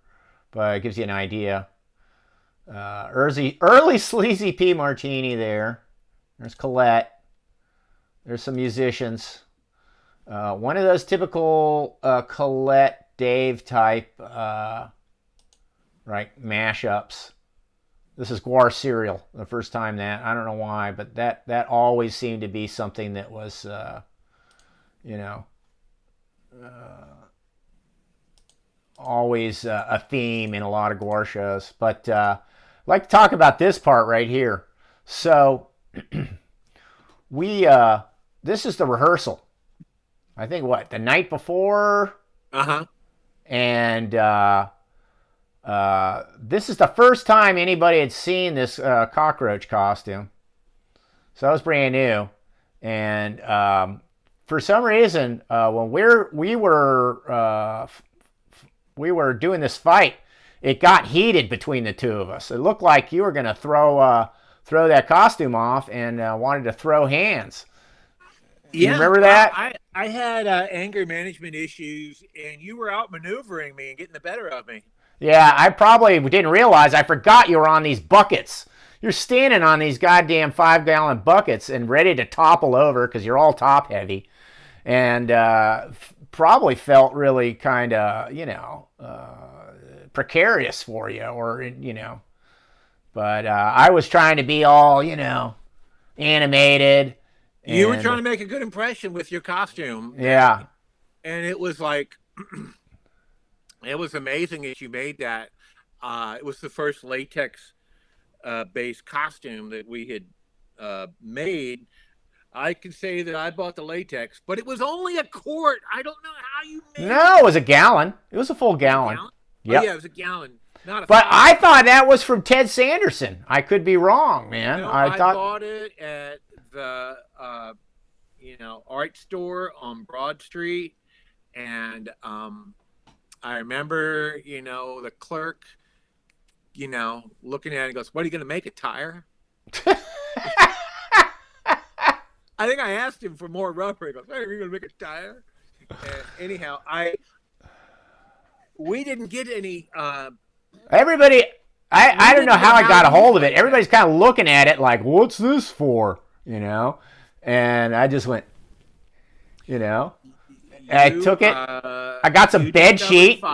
but it gives you an idea. Early Sleazy P Martini there. There's Colette. There's some musicians. One of those typical Colette Dave type mashups. This is GWAR Serial, the first time that, I don't know why, but that always seemed to be something that was always a theme in a lot of GWAR shows. But I'd like to talk about this part right here. So this is the rehearsal. I think the night before. Uh-huh. And this is the first time anybody had seen this cockroach costume. So that was brand new. And for some reason, when we were doing this fight, it got heated between the two of us. It looked like you were going to throw that costume off and wanted to throw hands. Yeah, you remember that? I had anger management issues, and you were outmaneuvering me and getting the better of me. Yeah, I probably didn't realize. I forgot you were on these buckets. You're standing on these goddamn 5-gallon buckets and ready to topple over because you're all top heavy. And probably felt really kind of, precarious for you, or, But I was trying to be all, animated. You were trying to make a good impression with your costume. Yeah. And it was like, it was amazing that you made that. It was the first latex based costume that we had made. I can say that I bought the latex, but it was only a quart. I don't know how you made it. No, it was a gallon. It was a full gallon. Yep. Oh, yeah, it was a gallon. Not a but I thought that was from Ted Sanderson. I could be wrong, man. No, I thought bought it at the art store on Broad Street, and I remember the clerk looking at it and goes, "What are you going to make, a tire?" I think I asked him for more rubber. He goes, "Hey, are you going to make a tire?" Anyhow, we didn't get any. Everybody, I don't know how I got a hold of it. Everybody's kind of looking at it like, what's this for? And I just went, I took it. I got some bed sheet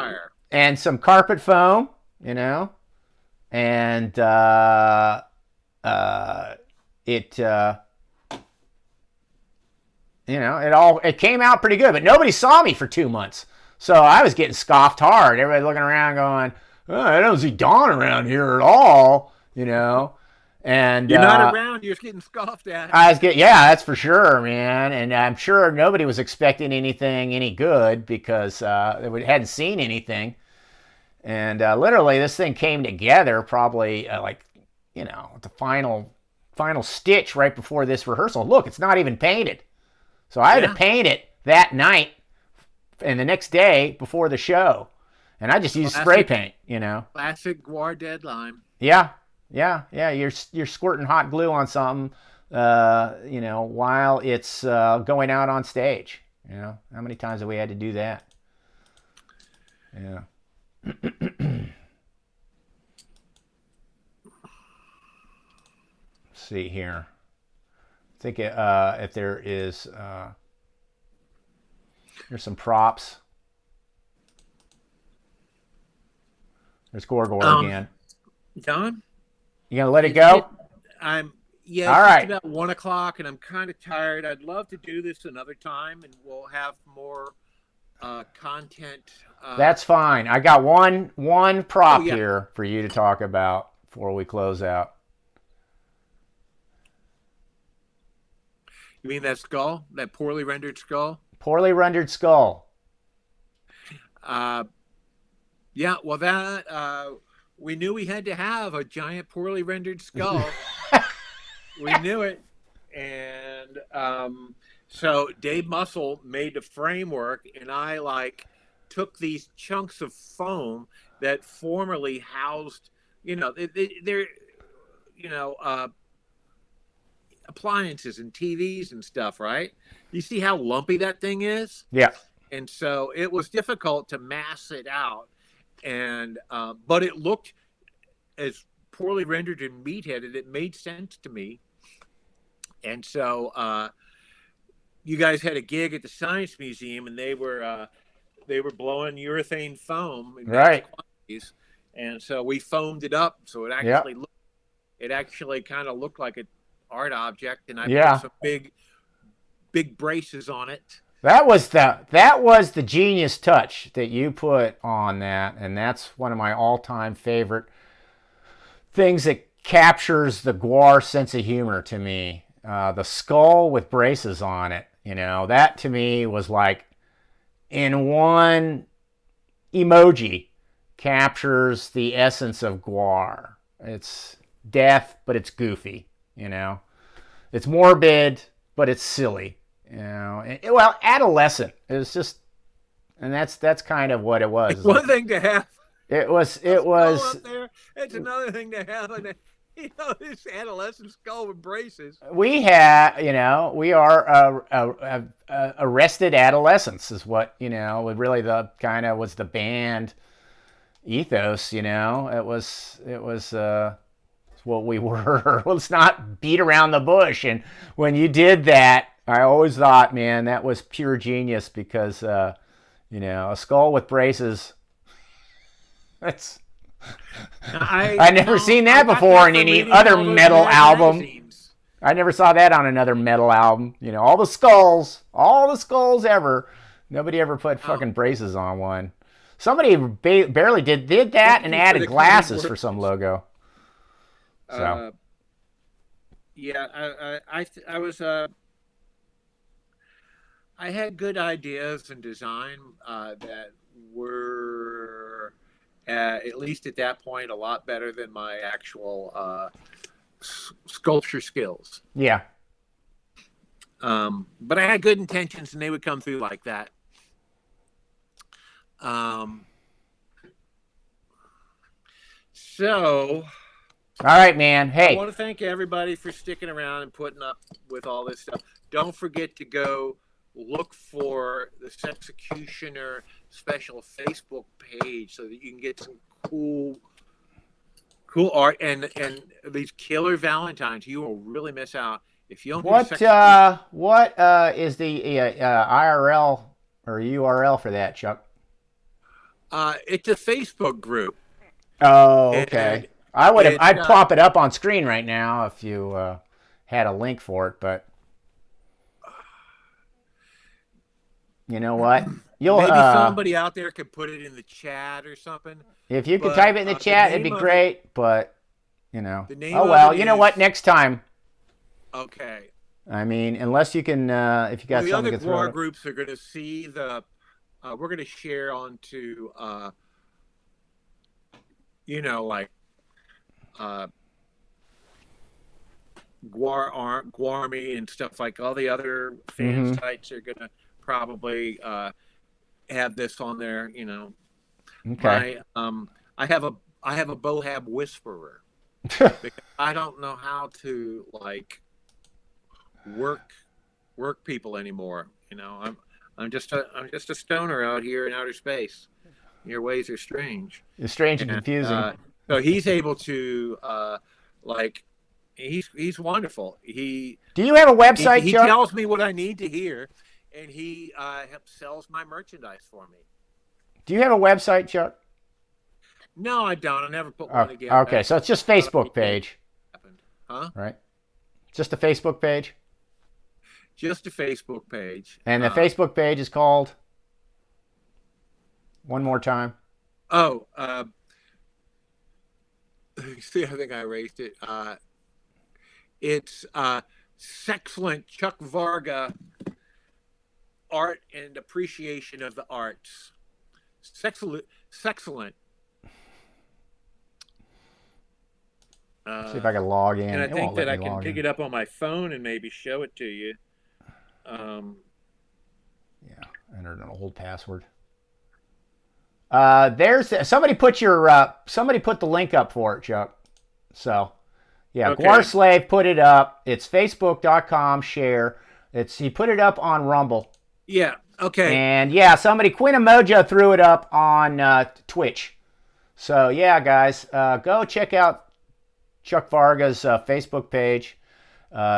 and some carpet foam, and it came out pretty good. But nobody saw me for 2 months, so I was getting scoffed hard. Everybody looking around, going, "Oh, I don't see Don around here at all," And you're not around, you're getting scoffed at. Yeah, that's for sure, man. And I'm sure nobody was expecting anything any good because they hadn't seen anything. And literally, this thing came together probably the final stitch right before this rehearsal. Look, it's not even painted, so I had to paint it that night and the next day before the show, and I just used spray paint. Classic GWAR deadline. Yeah. You're squirting hot glue on something, while it's going out on stage. How many times have we had to do that? Yeah. See here. I think if there is, there's some props. There's GWAR again. Don? You gonna let it go? All right. It's about 1 o'clock, and I'm kind of tired. I'd love to do this another time, and we'll have more content. That's fine. I got one prop here for you to talk about before we close out. You mean that skull? That poorly rendered skull? Poorly rendered skull. Yeah. Well, that. We knew we had to have a giant, poorly rendered skull. We knew it. And so Dave Muscle made the framework, and I took these chunks of foam that formerly housed, they're appliances and TVs and stuff, right? You see how lumpy that thing is? Yeah. And so it was difficult to mass it out. And but it looked as poorly rendered and meat-headed. It made sense to me. And so you guys had a gig at the Science Museum, and they were blowing urethane foam in right. quantities. And so we foamed it up so it actually kind of looked like an art object, and I put some big braces on it. That was the genius touch that you put on that, and that's one of my all-time favorite things that captures the GWAR sense of humor to me. The skull with braces on it, that to me was like, in one emoji, captures the essence of GWAR. It's death, but it's goofy, It's morbid, but it's silly. Adolescent. It was just, and that's kind of what it was. It's one thing to have. It was. Up there. It's another thing to have, this adolescent skull with braces. We are arrested adolescents, is what really the kind of was the band ethos. It was what we were. Let's not beat around the bush. And when you did that, I always thought, man, that was pure genius because, a skull with braces. That's. I never seen that before in any other metal album. Magazines. I never saw that on another metal album. All the skulls ever. Nobody ever put fucking braces on one. Somebody barely did that and added glasses for some logo. So. I was. I had good ideas and design that were, at least at that point, a lot better than my actual sculpture skills. Yeah. But I had good intentions, and they would come through like that. Um, so All right, man. I Hey, want to thank everybody for sticking around and putting up with all this stuff. Don't forget to go look for the Sexecutioner special Facebook page so that you can get some cool art and these killer Valentines. You will really miss out if you don't do what Sexecutioner. is the IRL or URL for that, Chuck? It's a Facebook group, Oh, and okay. it's I'd plop it up on screen right now if you had a link for it, but you know what? You'll maybe somebody out there could put it in the chat or something. if you could But type it in the chat, it'd be great, but the name oh of it well, you know what? is Next time. okay. I mean, unless you can if you Well, got the something other to throw GWAR it. groups are going to see the. We're going to share onto, like GWAR and stuff like all the other fan Mhm. sites are going to probably have this on there. Okay. My I have a Bohab whisperer because I don't know how to like work people anymore. I'm just a stoner out here in outer space. Your ways are strange, It's strange and and confusing. so he's able to like he's wonderful. He Do you have a he website, he Chuck? tells me what I need to hear, and he sells my merchandise for me. Do you have a website, Chuck? No, I don't. I never put one Oh, together. okay, so it's just I thought Facebook it page, happened, huh? right? Just a Facebook page, Just a Facebook page. and the Facebook page is called one more time. Oh, see, I think I erased it. It's Sexcellent Chuck Varga Art and Appreciation of the Arts. Sexcellent. See if I can log And in. I It think won't that let I me can log dig in. it up on my phone and maybe show it to you. Yeah, entered an old password. There's somebody put the link up for it, Chuck. So yeah, GWAR Okay. Slave put it up. It's facebook.com/share. He put it up on Rumble. Yeah. Okay. And yeah, Quinn Mojo threw it up on Twitch. So yeah, guys, go check out Chuck Varga's Facebook page.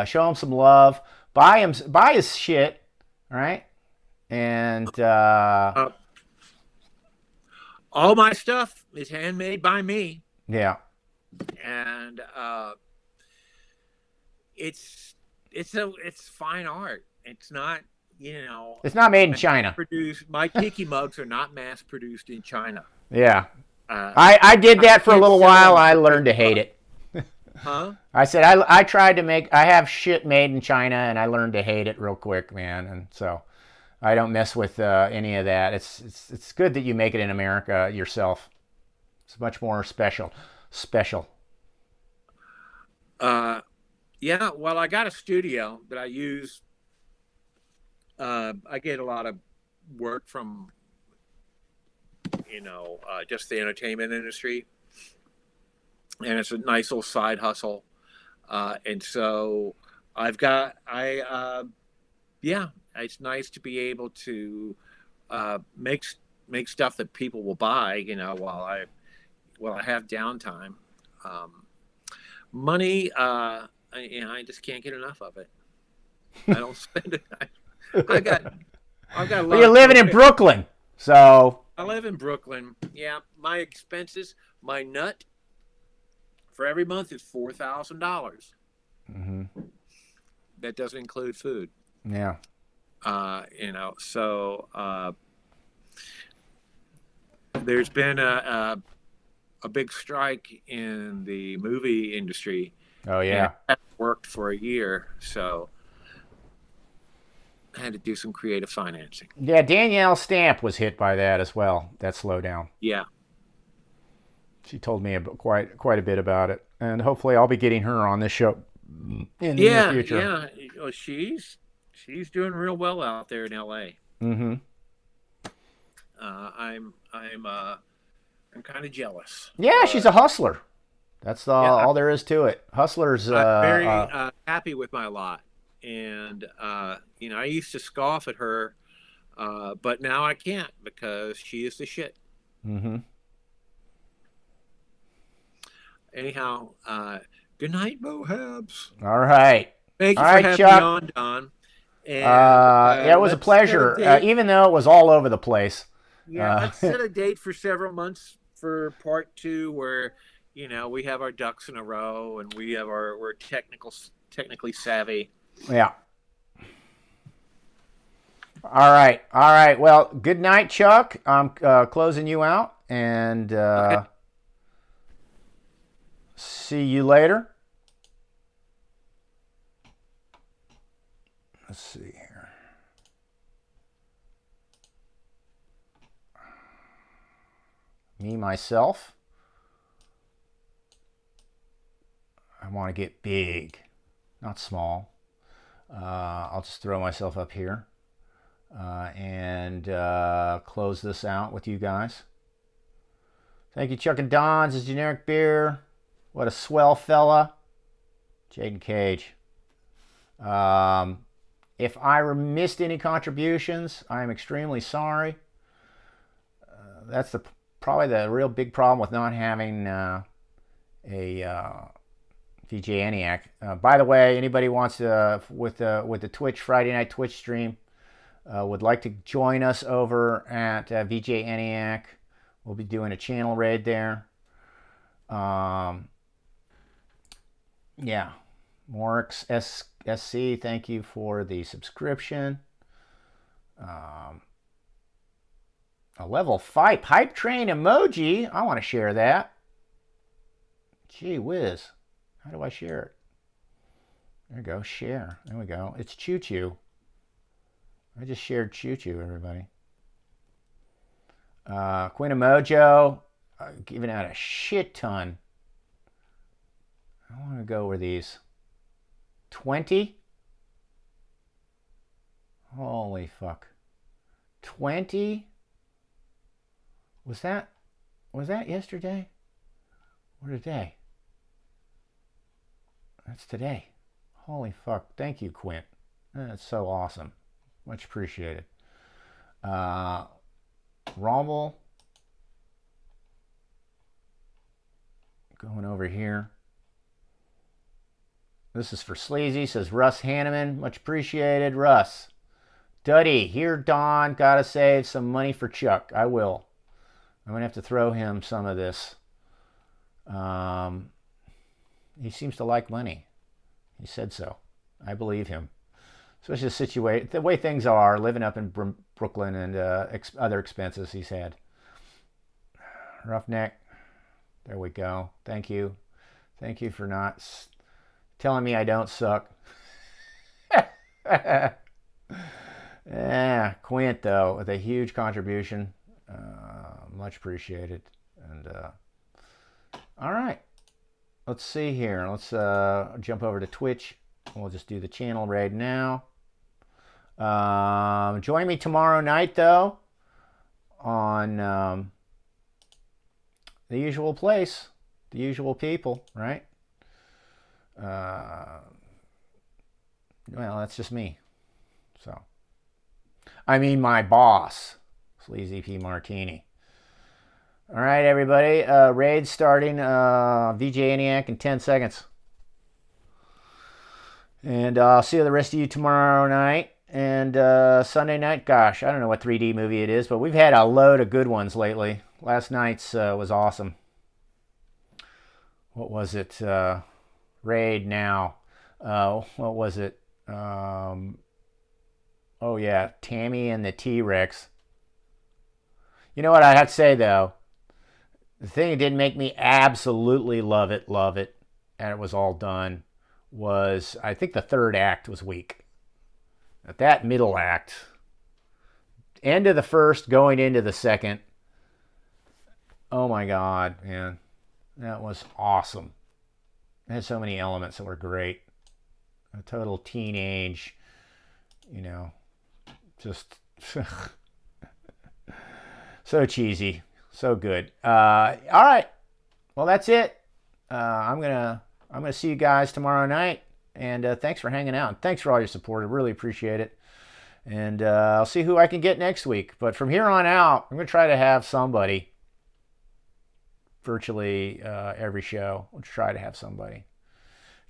Show him some love. Buy his shit, right? And Uh, all my stuff is handmade by me, yeah, and it's fine art. It's not, it's not made in mass China. produced. My tiki mugs are not mass produced in China. Yeah, Uh, I did I that for a can't little sell while. them I for learned to 50 hate bucks. it. Huh? I said I tried to make. I have shit made in China, and I learned to hate it real quick, man. And so I don't mess with any of that. It's good that you make it in America yourself. It's much more special. Special. Yeah. Well, I got a studio that I use. I get a lot of work from, just the entertainment industry, and it's a nice little side hustle. And so yeah, it's nice to be able to make stuff that people will buy, while I have downtime. Um, Money, I just can't get enough of it. I don't spend it. I got I've got a Well, lot you're of living in Brooklyn, so I live in Brooklyn. Yeah, my expenses, my nut for every month is $4,000. That doesn't include food. yeah. So there's been a big strike in the movie industry, Oh and yeah. I worked for a year, so I had to do some creative financing. Yeah, Danielle Stamp was hit by that as well. That slowdown. Yeah. She told me quite a bit about it, and hopefully I'll be getting her on this show in the near Yeah, future. yeah. Well, she's she's doing real well out there in L.A. Mm-hmm. I'm kind of jealous, Yeah, she's a but hustler. That's yeah, all there is to it. Hustlers. I'm very happy with my lot. And I used to scoff at her, but now I can't because she is the shit. Mm-hmm. Anyhow, good night, Mohabs. All right. Thank All you for right, having me Chuck. on, Don. And Yeah, it was a let's set a pleasure, date. even though it was all over the place. Yeah, let's set a date for several months for part two, where we have our ducks in a row and we're technically savvy. Yeah. All right. All right. Well, good night, Chuck. I'm closing you out, and Okay. see you later. Let's see here. Me, myself. I want to get big, not small. I'll just throw myself up here and close this out with you guys. Thank you, Chuck and Don's. His generic beer. What a swell fella. Jaden Cage. If I missed any contributions, I am extremely sorry. That's probably the real big problem with not having a VJ ENIAC. By the way, anybody wants to with the Twitch Friday night Twitch stream would like to join us over at VJ ENIAC. We'll be doing a channel raid there. Yeah, Morix SC, thank you for the subscription. A level 5 pipe train emoji. I want to share that. Gee whiz. How do I share it? There we go. Share. There we go. It's Choo Choo. I just shared Choo Choo, everybody. Queen of Mojo. Giving out a shit ton. I want to go over these. 20? Holy fuck. 20? Was that yesterday? Or today? That's today. Holy fuck. Thank you, Quint. That's so awesome. Much appreciated. Rumble. Going over here. This is for Sleazy, says Russ Hanneman. Much appreciated, Russ. Duddy, here, Don. Gotta save some money for Chuck. I will. I'm gonna have to throw him some of this. He seems to like money. He said so. I believe him. Especially the way things are, living up in Brooklyn and other expenses he's had. Roughneck. There we go. Thank you. Thank you for not telling me I don't suck. Yeah, Quint, though, with a huge contribution. Much appreciated. And all right. Let's see here. Let's jump over to Twitch. We'll just do the channel raid now. Join me tomorrow night, though, on the usual place, the usual people, right? Well, that's just me. So, I mean, my boss, Sleazy P. Martini. All right, everybody. Raid starting. VJ ENIAC in 10 seconds. And I'll see the rest of you tomorrow night. And Sunday night, gosh, I don't know what 3D movie it is, but we've had a load of good ones lately. Last night's was awesome. What was it? Raid now. What was it? Oh, yeah, Tammy and the T-Rex. You know what I have to say, though? The thing that didn't make me absolutely love it, and it was all done, was I think the third act was weak. At that middle act, end of the first, going into the second, oh my God, man. That was awesome. It had so many elements that were great. A total teenage, you know, just so cheesy, so good. All right, well that's it. I'm gonna see you guys tomorrow night, and thanks for hanging out. Thanks for all your support. I really appreciate it. And I'll see who I can get next week. But from here on out, I'm gonna try to have somebody virtually every show. We'll try to have somebody.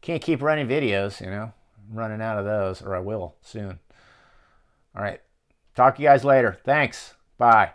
Can't keep running videos, you know. I'm running out of those, or I will soon. All right. Talk to you guys later. Thanks. Bye.